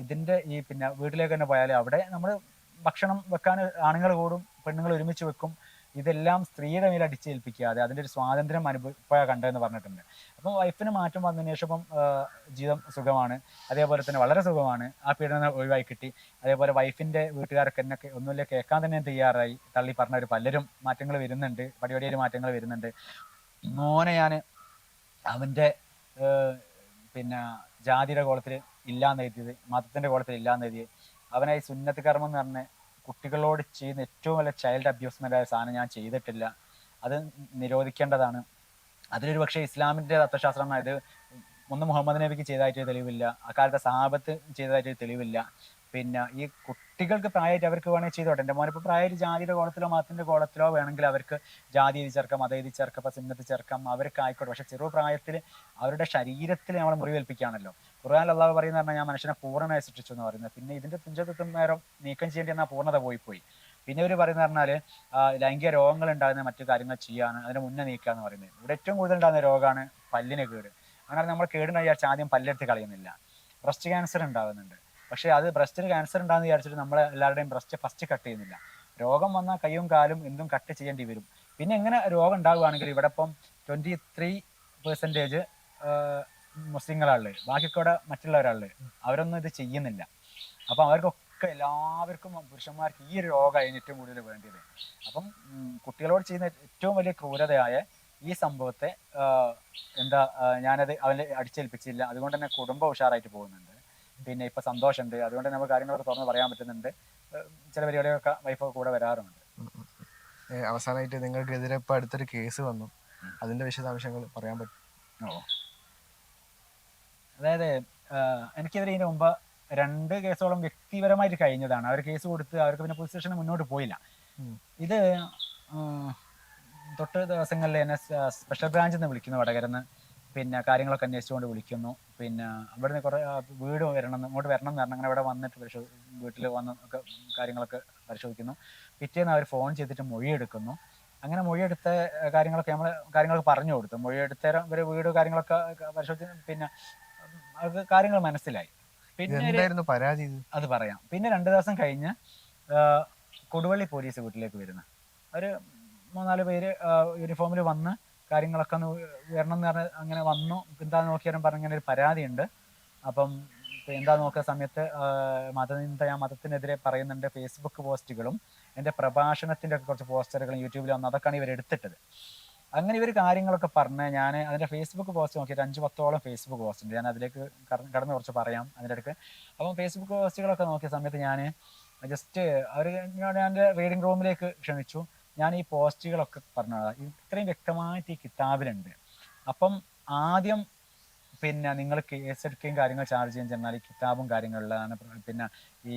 ഇതിൻ്റെ ഈ പിന്നെ വീട്ടിലേക്ക് തന്നെ പോയാൽ അവിടെ നമ്മൾ ഭക്ഷണം വെക്കാൻ ആണുങ്ങൾ കൂടും, പെണ്ണുങ്ങൾ ഒരുമിച്ച് വെക്കും. ഇതെല്ലാം സ്ത്രീയുടെ മേൽ അടിച്ചേൽപ്പിക്കാതെ അതിൻ്റെ ഒരു സ്വാതന്ത്ര്യം കണ്ടതെന്ന് പറഞ്ഞിട്ടുണ്ട്. അപ്പം വൈഫിന് മാറ്റം വന്നതിന് ശേഷം ഇപ്പം ജീവിതം സുഖമാണ്, അതേപോലെ തന്നെ വളരെ സുഖമാണ്, ആ പീഡനം ഒഴിവായി കിട്ടി. അതേപോലെ വൈഫിൻ്റെ വീട്ടുകാരൊക്കെ എന്നെ ഒന്നുമില്ല കേൾക്കാൻ തന്നെ തയ്യാറായി, തള്ളി പറഞ്ഞവർ പലരും മാറ്റങ്ങൾ വരുന്നുണ്ട്, പടിപടിയൊരു മാറ്റങ്ങൾ വരുന്നുണ്ട്. മോനെ ഞാൻ അവൻ്റെ പിന്നെ ജാതിയുടെ കോളത്തിൽ ഇല്ലാന്ന് എഴുതിയത്, മതത്തിൻ്റെ കോളത്തിൽ ഇല്ലാന്ന് എഴുതിയത്, അവനായി സുന്നത്ത് കർമ്മം എന്ന് പറഞ്ഞ് കുട്ടികളോട് ചെയ്യുന്ന ഏറ്റവും വലിയ ചൈൽഡ് അബ്യൂസ്മെൻ്റ് ആയ സാധനം ഞാൻ ചെയ്തിട്ടില്ല, അത് നിരോധിക്കേണ്ടതാണ്. അതിലൊരു പക്ഷേ ഇസ്ലാമിൻ്റെ തത്വശാസ്ത്രം ഇത് മുഹമ്മദ് നബിക്ക് ചെയ്തതായിട്ട് തെളിവില്ല, അക്കാലത്തെ സഹാബത്ത് ചെയ്തതായിട്ട് തെളിവില്ല. പിന്നെ ഈ കുട്ടികൾക്ക് പ്രായമായിട്ട് അവർക്ക് വേണമെങ്കിൽ ചെയ്തോട്ടെ. എൻ്റെ മോനിപ്പോൾ പ്രായമായിട്ട് ജാതിയുടെ കോളത്തിലോ മതത്തിൻ്റെ കോളത്തിലോ വേണമെങ്കിൽ അവർക്ക് ജാതി എഴുതി ചേർക്കാം, മതം എഴുതി ചേർക്കാം, ഇപ്പം സുന്നത്ത് ചേർക്കാം, അവർക്ക് ആയിക്കോട്ടെ. പക്ഷെ ചെറുപ്രായത്തിൽ അവരുടെ ശരീരത്തിൽ നമ്മൾ മുറിവേൽപ്പിക്കുകയാണല്ലോ. ഖുർആനിൽ അല്ലാഹു പറയുന്നത് പറഞ്ഞാൽ ഞാൻ മനുഷ്യനെ പൂർണ്ണമായി സൃഷ്ടിച്ചു എന്ന് പറയുന്നത്. പിന്നെ ഇതിൻ്റെ തുഞ്ചത്തെത്തും നേരം നീക്കം ചെയ്യേണ്ടി എന്നാൽ പൂർണ്ണത പോയി. പിന്നെ ഇവർ പറയുന്നത് പറഞ്ഞാൽ ലൈംഗിക രോഗങ്ങൾ ഉണ്ടാകുന്ന മറ്റു കാര്യങ്ങൾ ചെയ്യാന്ന്, അതിന് മുന്നേ നീക്കുക എന്ന് പറയുന്നത്. ഇവിടെ ഏറ്റവും കൂടുതൽ ഉണ്ടാകുന്ന രോഗമാണ് പല്ലിന് കേട്. അങ്ങനെ നമ്മൾ കേടുന്ന വിചാരിച്ചാൽ ആദ്യം പല്ലെടുത്ത് കളയുന്നില്ല. ബ്രസ്റ്റ് ക്യാൻസർ ഉണ്ടാകുന്നുണ്ട്, പക്ഷേ അത് ബ്രസ്റ്റിന് ക്യാൻസർ ഉണ്ടാകുന്ന വിചാരിച്ചിട്ട് നമ്മൾ എല്ലാവരുടെയും ബ്രസ്റ്റ് ഫസ്റ്റ് കട്ട് ചെയ്യുന്നില്ല. രോഗം വന്നാൽ കൈയും കാലും എന്തും കട്ട് ചെയ്യേണ്ടി വരും. പിന്നെ എങ്ങനെ രോഗം ഉണ്ടാകുകയാണെങ്കിൽ ഇവിടെ ഇപ്പം 23% മുസ്ലിങ്ങളാളുള്ളത്, ബാക്കിയൊക്കെ മറ്റുള്ളവരാളുള്ളത്, അവരൊന്നും ഇത് ചെയ്യുന്നില്ല. അപ്പം അവർക്കൊക്കെ എല്ലാവർക്കും പുരുഷന്മാർക്ക് ഈ ഒരു രോഗമാണ് ഏറ്റവും കൂടുതൽ വേണ്ടിയത്. അപ്പം കുട്ടികളോട് ചെയ്യുന്ന ഏറ്റവും വലിയ ക്രൂരതയായ ഈ സംഭവത്തെ ഞാനത് അവനെ അടിച്ചേൽപ്പിച്ചില്ല. അതുകൊണ്ട് തന്നെ കുടുംബം ഉഷാറായിട്ട് പോകുന്നുണ്ട്. പിന്നെ ഇപ്പം സന്തോഷമുണ്ട്, അതുകൊണ്ട് നമുക്ക് കാര്യങ്ങളൊക്കെ തുറന്ന് പറയാൻ പറ്റുന്നുണ്ട്. ചില പരിപാടികളൊക്കെ വൈഫൊക്കെ കൂടെ വരാറുണ്ട്. അവസാനമായിട്ട് നിങ്ങൾക്കെതിരെ ഇപ്പം അടുത്തൊരു കേസ് വന്നു, അതിൻ്റെ വിശദാംശങ്ങൾ പറയാൻ പറ്റും? അതായത് എനിക്കെതിരെ ഇതിന് മുമ്പ് 2 കേസോളം വ്യക്തിപരമായിട്ട് കഴിഞ്ഞതാണ്. അവർ കേസ് കൊടുത്ത് അവർക്ക് പിന്നെ പോലീസ് സ്റ്റേഷന് മുന്നോട്ട് പോയില്ല. ഇത് തൊട്ട് ദിവസങ്ങളിൽ എന്നെ സ്പെഷ്യൽ ബ്രാഞ്ചിൽ നിന്ന് വിളിക്കുന്നു, വടകരന്ന്. പിന്നെ കാര്യങ്ങളൊക്കെ അന്വേഷിച്ചുകൊണ്ട് വിളിക്കുന്നു. പിന്നെ അവിടുന്ന് കുറേ വീട് ഇങ്ങോട്ട് വരണം എന്ന് പറഞ്ഞാൽ അങ്ങനെ ഇവിടെ വന്നിട്ട് വീട്ടിൽ വന്ന് ഒക്കെ കാര്യങ്ങളൊക്കെ പരിശോധിക്കുന്നു. പിറ്റേന്ന് അവർ ഫോൺ ചെയ്തിട്ട് മൊഴിയെടുക്കുന്നു. അങ്ങനെ മൊഴിയെടുത്ത കാര്യങ്ങളൊക്കെ പറഞ്ഞു കൊടുത്തു. മൊഴിയെടുത്തേരം ഇവർ വീട് കാര്യങ്ങളൊക്കെ പരിശോധിച്ച് പിന്നെ അവർക്ക് കാര്യങ്ങൾ മനസ്സിലായി. പിന്നെ പരാതി അത് പറയാം. പിന്നെ 2 ദിവസം കഴിഞ്ഞ് കൊടുവള്ളി പോലീസ് വീട്ടിലേക്ക് വരുന്നു. ഒരു 3-4 പേര് യൂണിഫോമിൽ വന്ന് കാര്യങ്ങളൊക്കെ ഒന്ന് വരണം എന്ന് പറഞ്ഞ് അങ്ങനെ വന്നു. എന്താ നോക്കിയാലും പറഞ്ഞ ഇങ്ങനെ ഒരു പരാതി ഉണ്ട്. അപ്പം എന്താ നോക്കിയ സമയത്ത് ഞാൻ മതത്തിനെതിരെ പറയുന്നുണ്ട്, ഫേസ്ബുക്ക് പോസ്റ്റുകളും എൻ്റെ പ്രഭാഷണത്തിൻ്റെ ഒക്കെ കുറച്ച് പോസ്റ്ററുകളും യൂട്യൂബിൽ വന്നു, അതൊക്കെയാണ് ഇവർ എടുത്തിട്ടത്. അങ്ങനെ ഇവർ കാര്യങ്ങളൊക്കെ പറഞ്ഞ് ഞാൻ അതിൻ്റെ ഫേസ്ബുക്ക് പോസ്റ്റ് നോക്കിയിട്ട് 5-10ഓളം ഫേസ്ബുക്ക് പോസ്റ്റ് ഉണ്ട്. ഞാൻ അതിലേക്ക് കടന്ന് കുറച്ച് പറയാം അതിൻ്റെ ഇടയ്ക്ക്. അപ്പം ഫേസ്ബുക്ക് പോസ്റ്റുകളൊക്കെ നോക്കിയ സമയത്ത് ഞാൻ ജസ്റ്റ് ഞാൻ എൻ്റെ റീഡിംഗ് റൂമിലേക്ക് ക്ഷണിച്ചു. ഞാൻ ഈ പോസ്റ്റുകളൊക്കെ പറഞ്ഞത് ഇത്രയും വ്യക്തമായിട്ട് ഈ കിതാബിലുണ്ട്. അപ്പം ആദ്യം പിന്നെ നിങ്ങൾ കേസെടുക്കുകയും കാര്യങ്ങൾ ചാർജ് ചെയ്യാൻ ചെന്നാൽ ഈ കിതാബും കാര്യങ്ങളിലാണ് പിന്നെ ഈ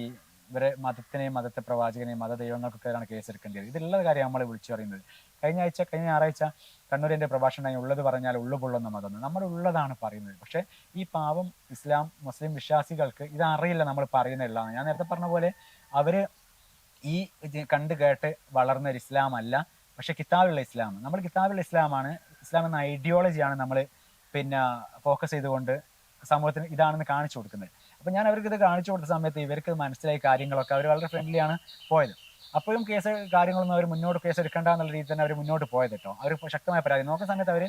ഇവരെ മതത്തിനെയും മതത്തെ പ്രവാചകനെയും മത ദൈവങ്ങൾക്കൊക്കെയാണ് കേസെടുക്കേണ്ടത്. ഇതുള്ള കാര്യം നമ്മൾ വിളിച്ചു പറയുന്നത്. കഴിഞ്ഞ ഞായറാഴ്ച കണ്ണൂർ എൻ്റെ പ്രഭാഷണം ഉള്ളത് പറഞ്ഞാൽ ഉള്ളു പൊള്ളുന്ന മതം, നമ്മൾ ഉള്ളതാണ് പറയുന്നത്. പക്ഷേ ഈ പാവം മുസ്ലിം വിശ്വാസികൾക്ക് ഇത് അറിയില്ല നമ്മൾ പറയുന്നില്ല. ഞാൻ നേരത്തെ പറഞ്ഞ പോലെ അവര് ഈ കണ്ട് കേട്ട് വളർന്ന ഒരു ഇസ്ലാം അല്ല, പക്ഷെ കിതാബുള്ള ഇസ്ലാം. നമ്മൾ കിതാബുള്ള ഇസ്ലാമാണ്, ഇസ്ലാം എന്ന ഐഡിയോളജിയാണ് നമ്മൾ പിന്നെ ഫോക്കസ് ചെയ്തുകൊണ്ട് സമൂഹത്തിന് ഇതാണെന്ന് കാണിച്ചു കൊടുക്കുന്നത്. അപ്പം ഞാൻ അവർക്ക് ഇത് കാണിച്ചു കൊടുത്ത സമയത്ത് ഇവർക്ക് മനസ്സിലായി കാര്യങ്ങളൊക്കെ. അവർ വളരെ ഫ്രണ്ട്ലിയാണ് പോയത്. അപ്പോഴും കാര്യങ്ങളൊന്നും അവർ മുന്നോട്ട് കേസ് എടുക്കേണ്ട എന്നുള്ള രീതിയിൽ തന്നെ അവർ മുന്നോട്ട് പോയത് കേട്ടോ. അവർ ശക്തമായ പരാതി നോക്കുന്ന സമയത്ത് അവർ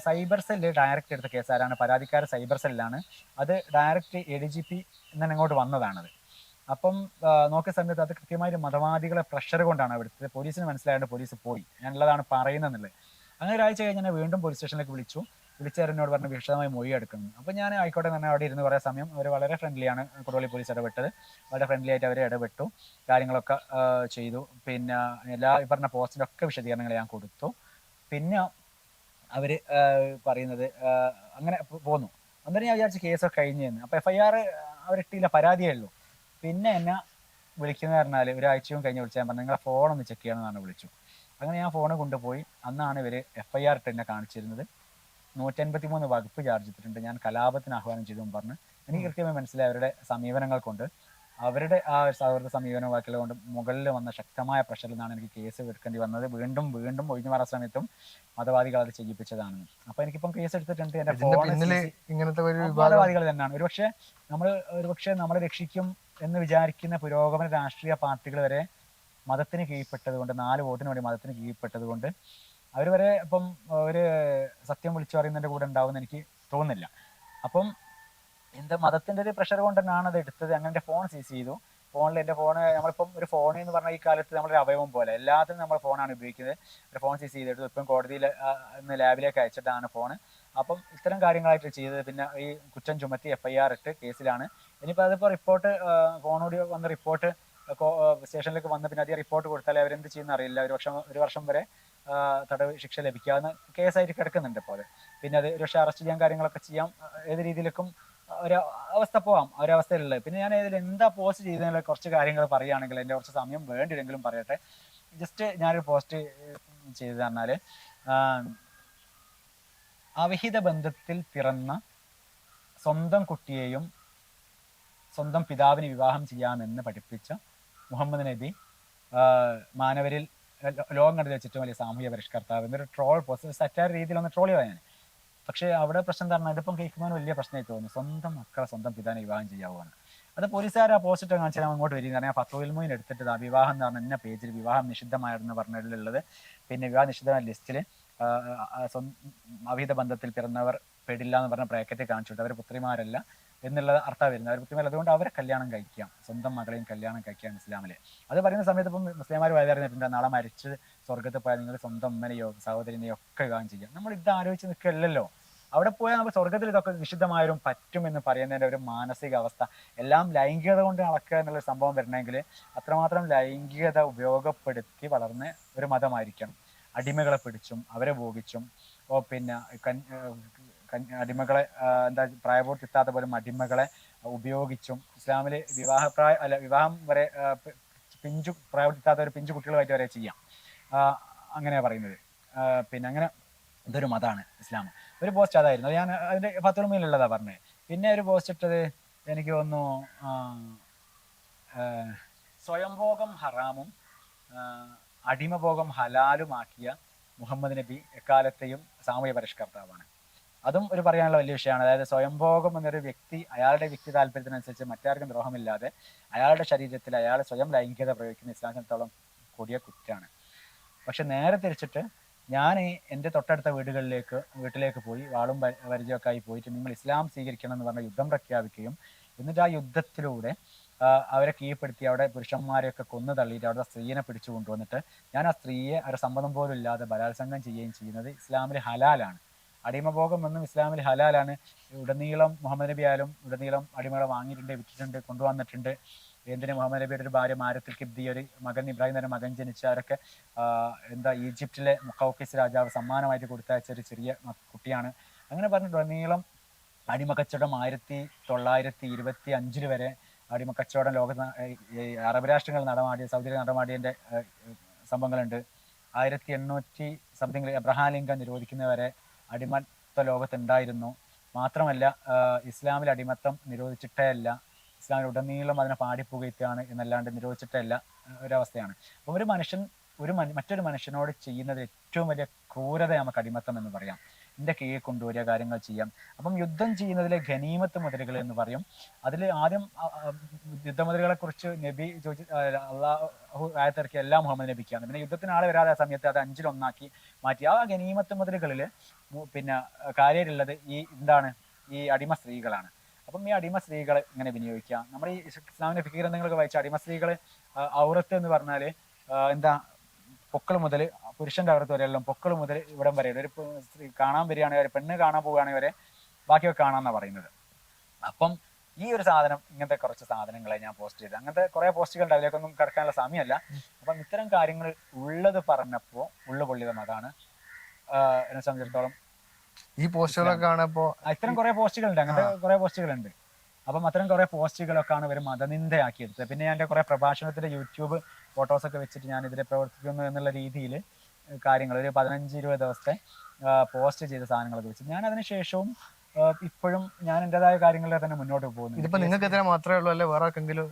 സൈബർ സെല്ല് ഡയറക്റ്റ് എടുത്ത കേസാരാണ്, പരാതിക്കാർ സൈബർ സെല്ലാണ്. അത് ഡയറക്റ്റ് ADGP എന്നാണ് ഇങ്ങോട്ട് വന്നതാണത്. അപ്പം നോക്കിയ സമയത്ത് അത് കൃത്യമായിട്ട് മതവാദികളെ പ്രഷർ കൊണ്ടാണ് അവിടുത്തെ പോലീസിന് മനസ്സിലായത്. പോലീസ് പോയി, ഞാനുള്ളതാണ് പറയുന്നത്. അങ്ങനെ ഒരാഴ്ച കഴിഞ്ഞ് വീണ്ടും പോലീസ് സ്റ്റേഷനിലേക്ക് വിളിച്ചവരെന്നോട് പറഞ്ഞ് വിശദമായി മൊഴി എടുക്കുന്നു. അപ്പം ഞാൻ ആയിക്കോട്ടെ തന്നെ അവിടെ ഇരുന്ന് കുറേ സമയം അവർ വളരെ ഫ്രണ്ട്ലിയാണ് കൊടുവള്ളി പോലീസ് ഇടപെട്ടത്. വളരെ ഫ്രണ്ട്ലി ആയിട്ട് അവർ ഇടപെട്ടു, കാര്യങ്ങളൊക്കെ ചെയ്തു. പിന്നെ ഈ പറഞ്ഞ പോസ്റ്റിൻ്റെ ഒക്കെ വിശദീകരണങ്ങൾ ഞാൻ കൊടുത്തു. പിന്നെ അവർ പറയുന്നത് അങ്ങനെ പോന്നു. അന്നേരം ഞാൻ വിചാരിച്ചു കേസൊക്കെ കഴിഞ്ഞെന്ന്. അപ്പോൾ FIR അവരിട്ടില്ല, പരാതിയേ ഉള്ളൂ. പിന്നെ എന്നെ വിളിക്കുന്ന പറഞ്ഞാൽ ഒരാഴ്ചയും കഴിഞ്ഞ് വിളിച്ചാൽ ഞാൻ പറഞ്ഞു നിങ്ങളെ ഫോണൊന്ന് ചെക്ക് ചെയ്യണമെന്നാണ് വിളിച്ചു. അങ്ങനെ ഞാൻ ഫോണ് കൊണ്ടുപോയി. അന്നാണ് ഇവർ FIR ഇട്ട് എന്നെ കാണിച്ചിരുന്നത്. 153 വകുപ്പ് ചാർജ് ചെയ്തിട്ടുണ്ട്, ഞാൻ കലാപത്തിന് ആഹ്വാനം ചെയ്തു പറഞ്ഞ്. എനിക്ക് കൃത്യമായി മനസ്സിലായി അവരുടെ സമീപനങ്ങൾ കൊണ്ട്, അവരുടെ ആ സൗഹൃദ സമീപന വാക്കുകൾ കൊണ്ട് മുകളിൽ വന്ന ശക്തമായ പ്രഷറിൽ നിന്നാണ് എനിക്ക് കേസ് എടുക്കേണ്ടി വന്നത്. വീണ്ടും ഒഴിഞ്ഞു മാറാൻ സമയത്തും മതവാദികൾ അത് ചെയ്യിപ്പിച്ചതാണെന്ന്. അപ്പൊ എനിക്കിപ്പം കേസ് എടുത്തിട്ടുണ്ട്. എന്റെ മതവാദികൾ തന്നെയാണ്. ഒരുപക്ഷെ നമ്മളെ രക്ഷിക്കും എന്ന് വിചാരിക്കുന്ന പുരോഗമന രാഷ്ട്രീയ പാർട്ടികൾ വരെ മതത്തിന് കീഴ്പ്പെട്ടത് കൊണ്ട്, 4 വോട്ടിന് വേണ്ടി മതത്തിന് കീഴ്പ്പെട്ടത് കൊണ്ട് അവർ വരെ ഇപ്പം ഒരു സത്യം വിളിച്ചു പറയുന്നതിന്റെ കൂടെ ഉണ്ടാവുമെന്ന് എനിക്ക് തോന്നുന്നില്ല. അപ്പം എന്താ മതത്തിന്റെ ഒരു പ്രഷർ കൊണ്ട് തന്നെയാണ് അത് എടുത്തത്. അങ്ങനെ എൻ്റെ ഫോൺ സീസ് ചെയ്തു. ഫോണിൽ എൻ്റെ ഫോണ്, നമ്മളിപ്പം ഒരു ഫോൺ എന്ന് പറഞ്ഞാൽ ഈ കാലത്ത് നമ്മളൊരു അവയവം പോലെ എല്ലാത്തിനും നമ്മൾ ഫോണാണ് ഉപയോഗിക്കുന്നത്. ഒരു ഫോൺ സീസ് ചെയ്തിട്ട് ഇപ്പം കോടതിയിൽ ലാബിലേക്ക് അയച്ചിട്ടാണ് ഫോണ്. അപ്പം ഇത്തരം കാര്യങ്ങളായിട്ട് ചെയ്തത്. പിന്നെ ഈ കുറ്റം ചുമത്തി FIR ഇട്ട് കേസിലാണ്. ഇനിയിപ്പോൾ അതിപ്പോൾ റിപ്പോർട്ട് ഫോണോടി വന്ന റിപ്പോർട്ട് സ്റ്റേഷനിലേക്ക് വന്ന് പിന്നെ അധികം റിപ്പോർട്ട് കൊടുത്താൽ അവരെന്ത് ചെയ്യുന്ന അറിയില്ല. ഒരു വർഷം വരെ തടവ് ശിക്ഷ ലഭിക്കാവുന്ന കേസായിട്ട് കിടക്കുന്നുണ്ട് ഇപ്പോൾ അത്. പിന്നെ അത് ഒരു പക്ഷേ അറസ്റ്റ് ചെയ്യാൻ കാര്യങ്ങളൊക്കെ ചെയ്യാം, ഏത് രീതിയിലേക്കും ഒരു അവസ്ഥ പോവാം, ഒരവസ്ഥയിലുള്ളത്. പിന്നെ ഞാൻ ഇതിൽ എന്താ പോസ്റ്റ് ചെയ്തതിനുള്ള കുറച്ച് കാര്യങ്ങൾ പറയുകയാണെങ്കിൽ എൻ്റെ കുറച്ച് സമയം വേണ്ടിയില്ലെങ്കിലും പറയട്ടെ. ജസ്റ്റ് ഞാനൊരു പോസ്റ്റ് ചെയ്തു പറഞ്ഞാൽ അവിഹിത ബന്ധത്തിൽ പിറന്ന സ്വന്തം കുട്ടിയെയും സ്വന്തം പിതാവിന് വിവാഹം ചെയ്യാമെന്ന് പഠിപ്പിച്ച മുഹമ്മദ് നബി മാനവരിൽ ലോകം കണ്ടു വെച്ചിട്ടും വലിയ സാമൂഹ്യ പരിഷ്കർത്താവ് എന്നൊരു ട്രോൾ പോസ്റ്റ് സറ്റായ രീതിയിലൊന്ന് ട്രോൾ ചെയ്യാൻ. പക്ഷേ അവിടെ പ്രശ്നം പറഞ്ഞാൽ ഇതിപ്പം കേൾക്കുമ്പോൾ വലിയ പ്രശ്നമായി തോന്നുന്നു. സ്വന്തം മക്കളെ സ്വന്തം പിതാവിനെ വിവാഹം ചെയ്യാവുകയാണ്. അത് പോലീസുകാർ ആ പോസ്റ്റ് കാണിച്ചാൽ ഞാൻ അങ്ങോട്ട് വരിക. ഞാൻ ഫത്വയിൽ മൊയിൻ എടുത്തിട്ട് ആ വിവാഹം എന്ന് പറഞ്ഞ ഇന്ന പേജിൽ വിവാഹം നിഷിദ്ധമായിരുന്നു പറഞ്ഞതിലുള്ളത്. പിന്നെ വിവാഹ നിഷിദ്ധമായ ലിസ്റ്റിൽ അവിഹിത ബന്ധത്തിൽ പിറന്നവർ പെടില്ല എന്ന് പറഞ്ഞ ബ്രാക്കറ്റ് കാണിച്ചിട്ട് അവർ പുത്രിമാരല്ല എന്നുള്ളത് അർത്ഥം വരുന്നത്. അവർ പുത്രിമാർ, അതുകൊണ്ട് അവരെ കല്യാണം കഴിക്കാം, സ്വന്തം മകളെയും കല്യാണം കഴിക്കാം ഇസ്ലാമിലെ. അത് പറയുന്ന സമയത്ത് ഇപ്പം മുസ്ലിംമാർ പറഞ്ഞിട്ടുണ്ട് നാളെ മരിച്ച് സ്വർഗത്തിൽ പോയാൽ നിങ്ങൾ സ്വന്തം അമ്മനെയോ സഹോദരിനെയോ ഒക്കെ വിവാഹം ചെയ്യാം. നമ്മൾ ഇത് ആലോചിച്ച് നിൽക്കില്ലല്ലോ. അവിടെ പോയാൽ നമുക്ക് സ്വർഗത്തിൽ ഇതൊക്കെ നിഷിദ്ധമായും പറ്റുമെന്ന് പറയുന്നതിൻ്റെ ഒരു മാനസികാവസ്ഥ, എല്ലാം ലൈംഗികത കൊണ്ട് അളക്കുക എന്നുള്ള സംഭവം വരണമെങ്കിൽ അത്രമാത്രം ലൈംഗികത ഉപയോഗപ്പെടുത്തി വളർന്ന ഒരു മതമായിരിക്കണം. അടിമകളെ പിടിച്ചും അവരെ ഭോഗിച്ചും പിന്നെ അടിമകളെ പ്രായപൂർത്തി എത്താത്ത പോലും അടിമകളെ ഉപയോഗിച്ചും ഇസ്ലാമിൽ വിവാഹം വരെ പ്രായപൂർത്തി എത്താത്ത ഒരു പിഞ്ചു കുട്ടികളുമായിട്ട് വരെ ചെയ്യാം. അങ്ങനെയാണ് പറയുന്നത്. പിന്നെ അങ്ങനെ ഇതൊരു മതമാണ് ഇസ്ലാം. ഒരു പോസ്റ്റ് അതായിരുന്നു. ഞാൻ അതിൻ്റെ 10 മീനുള്ളതാണ് പറഞ്ഞത്. പിന്നെ ഒരു പോസ്റ്റ് ഇട്ടത് എനിക്ക് തോന്നുന്നു സ്വയംഭോഗം ഹറാമും അടിമഭോഗം ഹലാലുമാക്കിയ മുഹമ്മദ് നബി എക്കാലത്തെയും സാമൂഹ്യ പരിഷ്കർത്താവാണ്. അതും ഒരു പറയാനുള്ള വലിയ വിഷയമാണ്. അതായത് സ്വയംഭോഗം എന്നൊരു വ്യക്തി അയാളുടെ വ്യക്തി താല്പര്യത്തിനനുസരിച്ച് മറ്റാർക്കും ദ്രോഹമില്ലാതെ അയാളുടെ ശരീരത്തിൽ അയാൾ സ്വയം ലൈംഗികത പ്രയോഗിക്കുന്ന ഇസ്ലാമിനത്തോളം കൊടിയ കുറ്റാണ്. പക്ഷെ നേരെ തിരിച്ചിട്ട് ഞാൻ എൻ്റെ തൊട്ടടുത്ത വീട്ടിലേക്ക് പോയി വാളും പരിചയമൊക്കെ ആയി പോയിട്ട് നിങ്ങൾ ഇസ്ലാം സ്വീകരിക്കണം എന്ന് പറഞ്ഞ യുദ്ധം പ്രഖ്യാപിക്കുകയും എന്നിട്ട് ആ യുദ്ധത്തിലൂടെ അവരെ കീഴ്പ്പെടുത്തി അവിടെ പുരുഷന്മാരെയൊക്കെ കൊന്നു തള്ളിയിട്ട് അവിടെ സ്ത്രീയെ പിടിച്ചു കൊണ്ടുവന്നിട്ട് ഞാൻ ആ സ്ത്രീയെ ഒരു സമ്മതം പോലും ഇല്ലാതെ ബലാത്സംഗം ചെയ്യുകയും ചെയ്യുന്നത് ഇസ്ലാമിൽ ഹലാലാണ്. അടിമഭോഗം എന്നും ഇസ്ലാമിൽ ഹലാലാണ്. ഉടനീളം മുഹമ്മദ് നബി ആയാലും ഉടനീളം അടിമകളെ വാങ്ങിയിട്ടുണ്ട്, വിറ്റിട്ടുണ്ട്, കൊണ്ടുവന്നിട്ടുണ്ട്. എന്തിന് മുഹമ്മദ് നബിയുടെ ഒരു ഭാര്യ മാരത്തുൽ കിബ്ദി, ഒരു മകൻ ഇബ്രാഹിം തന്നെ മകൻ ജനിച്ചവരൊക്കെ എന്താ ഈജിപ്തിലെ മുഖൌക്കിസ് രാജാവ് സമ്മാനമായിട്ട് കൊടുത്തയച്ച ഒരു ചെറിയ കുട്ടിയാണ്. അങ്ങനെ പറഞ്ഞിട്ടുടനീളം അടിമക്കച്ചവടം 1925 വരെ അടിമക്കച്ചവടം അറബ് രാഷ്ട്രങ്ങൾ നടമാടിയ, സൗദിയിൽ നടമാടിയതിൻ്റെ സംഭവങ്ങളുണ്ട്. 1800 സംതിങ് എബ്രഹാം ലിങ്കൻ നിരോധിക്കുന്നവരെ അടിമത്ത ലോകത്തുണ്ടായിരുന്നു. മാത്രമല്ല ഇസ്ലാമിൽ അടിമത്തം നിരോധിച്ചിട്ടേ അല്ല, ഇസ്ലാമിൽ ഉടനീളം അതിനെ പാടിപ്പുകയറ്റാണ് എന്നല്ലാണ്ട് നിരോധിച്ചിട്ടേ അല്ല ഒരവസ്ഥയാണ്. അപ്പം ഒരു മനുഷ്യൻ മറ്റൊരു മനുഷ്യനോട് ചെയ്യുന്നത് ഏറ്റവും വലിയ ക്രൂരത നമുക്ക് അടിമത്തം എന്ന് പറയാം. എൻ്റെ കീഴിൽ കൊണ്ടുവരിക, കാര്യങ്ങൾ ചെയ്യാം. അപ്പം യുദ്ധം ചെയ്യുന്നതിലെ ഖനീമത്ത് മുതലുകൾ എന്ന് പറയും. അതിൽ ആദ്യം യുദ്ധമുതലുകളെ കുറിച്ച് നബി അള്ളാഹു ആയത്തിറക്കിയ എല്ലാ മുഹമ്മദ് നബിക്കാണ്. പിന്നെ യുദ്ധത്തിന് ആളെ വരാതെ ആ സമയത്ത് അത് 5-1 മാറ്റി. ആ ഖനീമത്ത് മുതലുകളിൽ പിന്നെ കാര്യമുള്ളത് ഈ അടിമ സ്ത്രീകളാണ്. അപ്പം ഈ അടിമ സ്ത്രീകൾ ഇങ്ങനെ വിനിയോഗിക്കുക. നമ്മുടെ ഈ ഇസ്ലാമിന്റെ ഫിഖ് ഗ്രന്ഥങ്ങളൊക്കെ വായിച്ച അടിമ സ്ത്രീകൾ ഔറത്ത് എന്ന് പറഞ്ഞാൽ പൊക്കൾ മുതൽ പുരുഷന്റെ ഔറത്ത് വരെയെല്ലാം പൊക്കൾ മുതൽ ഇവിടം വരെ ഒരു സ്ത്രീ കാണാൻ വരികയാണെങ്കിൽ, പെണ്ണ് കാണാൻ പോവുകയാണെങ്കിൽ വരെ ബാക്കിയൊക്കെ കാണാമെന്നാണ് പറയുന്നത്. അപ്പം ഈ ഒരു സാധനം, ഇങ്ങനത്തെ കുറച്ച് സാധനങ്ങളെ ഞാൻ പോസ്റ്റ് ചെയ്ത്, അങ്ങനത്തെ കുറെ പോസ്റ്റുകളുണ്ട്, അതിലേക്കൊന്നും കിടക്കാനുള്ള സമയമല്ല. അപ്പം ഇത്തരം കാര്യങ്ങൾ ഉള്ളത് പറഞ്ഞപ്പോൾ പൊള്ളിയതും അതാണ് എന്നെ സംബന്ധിച്ചിടത്തോളം. ഈ പോസ്റ്റുകളൊക്കെ കാണുമ്പോ ഇത്തരം കുറെ പോസ്റ്റുകളുണ്ട്, അങ്ങനത്തെ കുറെ പോസ്റ്റുകളുണ്ട്. അപ്പം അത്തരം കുറെ പോസ്റ്റുകളൊക്കെയാണ് ഇവർ മതനിന്ദയാക്കിയെടുത്തത്. പിന്നെ എൻ്റെ കുറെ പ്രഭാഷണത്തിന്റെ യൂട്യൂബ് ഫോട്ടോസൊക്കെ വെച്ചിട്ട് ഞാൻ ഇതിനെ പ്രവർത്തിക്കുന്നു എന്നുള്ള രീതിയിൽ കാര്യങ്ങൾ ഒരു 15-20 ദിവസത്തെ പോസ്റ്റ് ചെയ്ത സാധനങ്ങളൊക്കെ വെച്ച് ഞാൻ അതിനുശേഷവും ഇപ്പോഴും ഞാൻ എൻ്റെതായ കാര്യങ്ങളിൽ തന്നെ മുന്നോട്ട് പോകുന്നു. ഇതിപ്പോ നിങ്ങൾക്ക് മാത്രമേ ഉള്ളൂ അല്ലെ വേറെ ആർക്കെങ്കിലും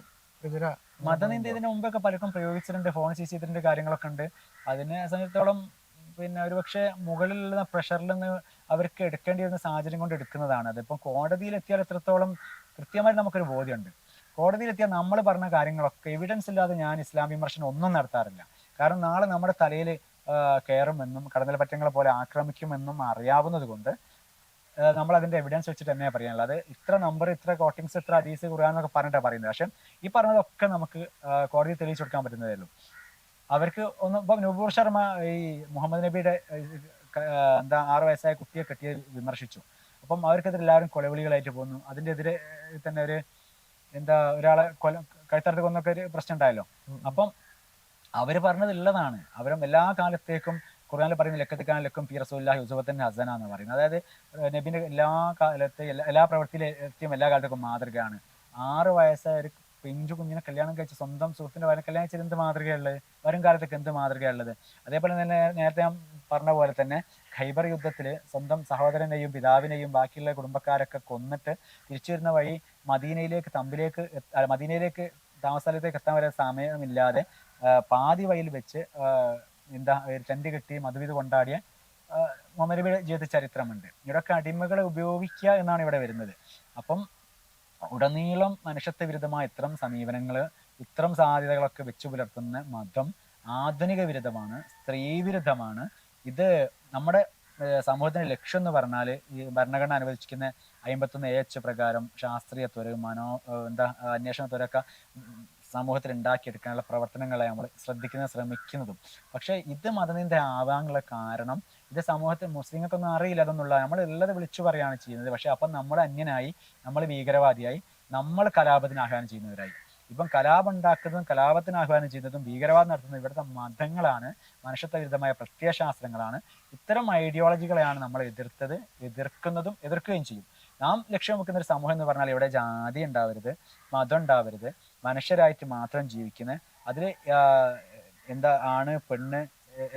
മതനിന്ദ ഇതിന് മുമ്പൊക്കെ പലർക്കും പ്രയോഗിച്ചിട്ടുണ്ട്, ഫോൺ ചെയ്തിട്ടുണ്ട്, കാര്യങ്ങളൊക്കെ ഉണ്ട്. അതിനെ സംബന്ധിച്ചിടത്തോളം പിന്നെ ഒരുപക്ഷെ മുകളിലുള്ള പ്രഷറിൽ നിന്ന് അവർക്ക് എടുക്കേണ്ടി വരുന്ന സാഹചര്യം കൊണ്ട് എടുക്കുന്നതാണ്. അതിപ്പം കോടതിയിലെത്തിയാൽ എത്രത്തോളം കൃത്യമായിട്ട് നമുക്കൊരു ബോധ്യമുണ്ട്. കോടതിയിലെത്തിയാൽ നമ്മൾ പറഞ്ഞ കാര്യങ്ങളൊക്കെ എവിഡൻസ് ഇല്ലാതെ ഞാൻ ഇസ്ലാം വിമർശനം ഒന്നും നടത്താറില്ല. കാരണം നാളെ നമ്മുടെ തലയിൽ കയറുമെന്നും കടന്നൽപ്പറ്റങ്ങളെ പോലെ ആക്രമിക്കുമെന്നും അറിയാവുന്നത് കൊണ്ട് നമ്മൾ അതിന്റെ എവിഡൻസ് വെച്ചിട്ട് തന്നെ പറയാനുള്ളത്. അത് ഇത്ര നമ്പർ, ഇത്ര കോട്ടിങ്സ്, ഇത്ര ഹദീസ്, ഖുർആൻ എന്നൊക്കെ പറഞ്ഞിട്ടാണ് പറയുന്നത്. പക്ഷെ ഈ പറഞ്ഞതൊക്കെ നമുക്ക് കോടതി തെളിയിച്ചു കൊടുക്കാൻ പറ്റുന്നതേ ഉള്ളൂ. അവർക്ക് ഇപ്പം നൂപൂർ ശർമ്മ ഈ മുഹമ്മദ് നബിയുടെ 6 വയസ്സായ കുട്ടിയെ കെട്ടിയെ വിമർശിച്ചു. അപ്പം അവർക്കെതിരെ എല്ലാവരും കൊലവിളികളായിട്ട് പോകുന്നു. അതിൻ്റെ എതിരെ തന്നെ ഒരാളെ കഴുത്തറുത്ത് കൊന്നൊക്കെ ഒരു പ്രശ്നം ഉണ്ടായല്ലോ. അപ്പം അവർ പറഞ്ഞത് ഉള്ളതാണ്. അവരും എല്ലാ കാലത്തേക്കും ഖുർആനിൽ പറയുന്ന ലക്കത്തിക്കാനും പി റസൂലുള്ളാഹി ഉസ്വത്തുൻ ഹസന എന്ന് പറയുന്നത്. അതായത് നബിന്റെ എല്ലാ കാലത്തെ എല്ലാ പ്രവൃത്തിയിലെത്തിയും എല്ലാ കാലത്തേക്കും മാതൃകയാണ്. 6 വയസ്സായ ഒരു പിഞ്ചു കുഞ്ഞിനെ കല്യാണം കഴിച്ച് സ്വന്തം സുഹൃത്തിന്റെ വരെ കല്യാണം കഴിച്ചത് എന്ത് മാതൃകയുള്ളത്? വരും കാലത്തേക്ക് എന്ത് മാതൃകയുള്ളത്? അതേപോലെ തന്നെ നേരത്തെ ഞാൻ പറഞ്ഞ പോലെ തന്നെ ഖൈബർ യുദ്ധത്തിൽ സ്വന്തം സഹോദരനെയും പിതാവിനെയും ബാക്കിയുള്ള കുടുംബക്കാരൊക്കെ കൊന്നിട്ട് തിരിച്ചു വരുന്ന വഴി മദീനയിലേക്ക് താമസസ്ഥലത്തേക്ക് എത്താൻ വരെ സമയമില്ലാതെ പാതി വഴിയിൽ വെച്ച് ടെന്റ് കെട്ടി മധുവിധ കൊണ്ടാടിയ മുഹമ്മദ് നബിയുടെ ജീവിത ചരിത്രമുണ്ട്. ഇവിടെയൊക്കെ അടിമകളെ ഉപയോഗിക്കുക എന്നാണ് ഇവിടെ വരുന്നത്. അപ്പം ഉടനീളം മനുഷ്യത്വ വിരുദ്ധമായ ഇത്തരം സമീപനങ്ങൾ, ഇത്തരം സാധ്യതകളൊക്കെ വെച്ചു പുലർത്തുന്ന മതം ആധുനിക വിരുദ്ധമാണ്, സ്ത്രീ വിരുദ്ധമാണ്. ഇത് നമ്മുടെ സമൂഹത്തിന്റെ ലക്ഷ്യം എന്ന് പറഞ്ഞാൽ ഈ ഭരണഘടന അനുവദിച്ചിരിക്കുന്ന 51 പ്രകാരം ശാസ്ത്രീയത്വര് അന്വേഷണത്വരൊക്കെ സമൂഹത്തിൽ ഉണ്ടാക്കിയെടുക്കാനുള്ള പ്രവർത്തനങ്ങളെ നമ്മൾ ശ്രമിക്കുന്നതും. പക്ഷെ ഇത് മതനിന്ദ ആവാനുള്ള കാരണം ഇത് സമൂഹത്തിൽ മുസ്ലിങ്ങൾക്കൊന്നും അറിയില്ല അതൊന്നുള്ള, നമ്മൾ ഉള്ളത് വിളിച്ചു പറയുകയാണ് ചെയ്യുന്നത്. പക്ഷെ അപ്പം നമ്മൾ അന്യനായി, നമ്മൾ ഭീകരവാദിയായി, നമ്മൾ കലാപത്തിന് ആഹ്വാനം ചെയ്യുന്നവരായി. ഇപ്പം കലാപം ഉണ്ടാക്കുന്നതും കലാപത്തിന് ആഹ്വാനം ചെയ്യുന്നതും ഭീകരവാദം നടത്തുന്നതും ഇവിടുത്തെ മതങ്ങളാണ്, മനുഷ്യത്വ വിരുദ്ധമായ പ്രത്യയശാസ്ത്രങ്ങളാണ്. ഇത്തരം ഐഡിയോളജികളെയാണ് നമ്മൾ എതിർക്കുന്നതും എതിർക്കുകയും ചെയ്യും. നാം ലക്ഷ്യം വെക്കുന്ന ഒരു സമൂഹം എന്ന് പറഞ്ഞാൽ ഇവിടെ ജാതി ഉണ്ടാവരുത്, മതം ഉണ്ടാവരുത്, മനുഷ്യരായിട്ട് മാത്രം ജീവിക്കുന്ന, അതിൽ ആണ് പെണ്ണ്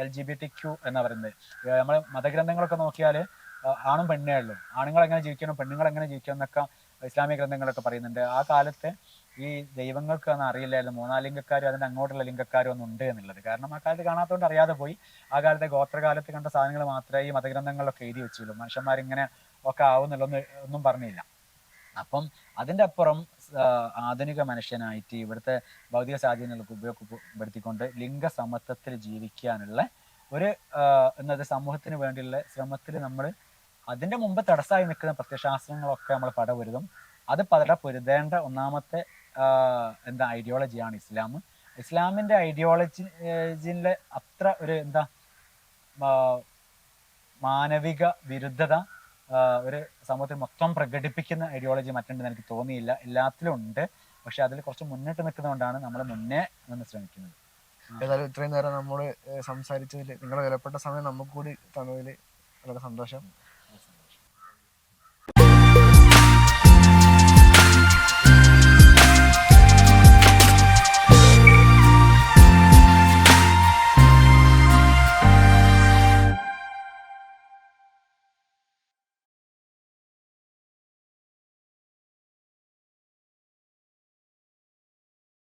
LGBTQ എന്നാ പറയുന്നത്. നമ്മൾ മതഗ്രന്ഥങ്ങളൊക്കെ നോക്കിയാൽ ആണും പെണ്ണേ ഉള്ളൂ. ആണുങ്ങൾ എങ്ങനെ ജീവിക്കണം, പെണ്ണുങ്ങൾ എങ്ങനെ ജീവിക്കണം എന്നൊക്കെ ഇസ്ലാമിക ഗ്രന്ഥങ്ങളൊക്കെ പറയുന്നുണ്ട്. ആ കാലത്ത് ഈ ദൈവങ്ങൾക്ക് ഒന്നും അറിയില്ലായിരുന്നു 3-4 ലിംഗക്കാരും അതിൻ്റെ അങ്ങോട്ടുള്ള ലിംഗക്കാരും ഒന്നും ഉണ്ട് എന്നുള്ളത്. കാരണം ആ കാലത്ത് കാണാത്തതുകൊണ്ട് അറിയാതെ പോയി. ആ കാലത്തെ ഗോത്രകാലത്ത് കണ്ട സാധനങ്ങൾ മാത്രമേ ഈ മതഗ്രന്ഥങ്ങളിലൊക്കെ എഴുതി വെച്ചുള്ളൂ. മനുഷ്യന്മാരിങ്ങനെ ഒക്കെ ഒന്നും പറഞ്ഞില്ല. അപ്പം അതിൻ്റെ അപ്പുറം ആധുനിക മനുഷ്യനായിട്ട് ഇവിടുത്തെ ഭൗതിക സാഹചര്യങ്ങൾക്ക് ഉപയോഗപ്പെടുത്തിക്കൊണ്ട് ലിംഗസമത്വത്തിൽ ജീവിക്കാനുള്ള ഒരു സമൂഹത്തിന് വേണ്ടിയുള്ള ശ്രമത്തിൽ നമ്മൾ അതിൻ്റെ മുമ്പ് തടസ്സമായി നിൽക്കുന്ന പ്രത്യയശാസ്ത്രങ്ങളൊക്കെ നമ്മൾ പടപൊരുതും. അത് പൊരുതേണ്ട ഒന്നാമത്തെ ഐഡിയോളജിയാണ് ഇസ്ലാം. ഇസ്ലാമിൻ്റെ ഐഡിയോളജിയിലെ അത്ര ഒരു മാനവിക വിരുദ്ധത ഒരു സമൂഹത്തിൽ മൊത്തം പ്രകടിപ്പിക്കുന്ന ഐഡിയോളജി മറ്റുണ്ടെന്ന് എനിക്ക് തോന്നിയില്ല. എല്ലാത്തിലും ഉണ്ട്. പക്ഷെ അതിൽ കുറച്ച് മുന്നിട്ട് നിൽക്കുന്നതുകൊണ്ടാണ് നമ്മൾ മുന്നേ നിന്ന് ശ്രമിക്കുന്നത്. ഏതായാലും ഇത്രയും നേരം നമ്മൾ സംസാരിച്ചതിൽ നിങ്ങളുടെ വിലപ്പെട്ട സമയം നമുക്ക് കൂടി തന്നതിൽ വളരെ സന്തോഷം.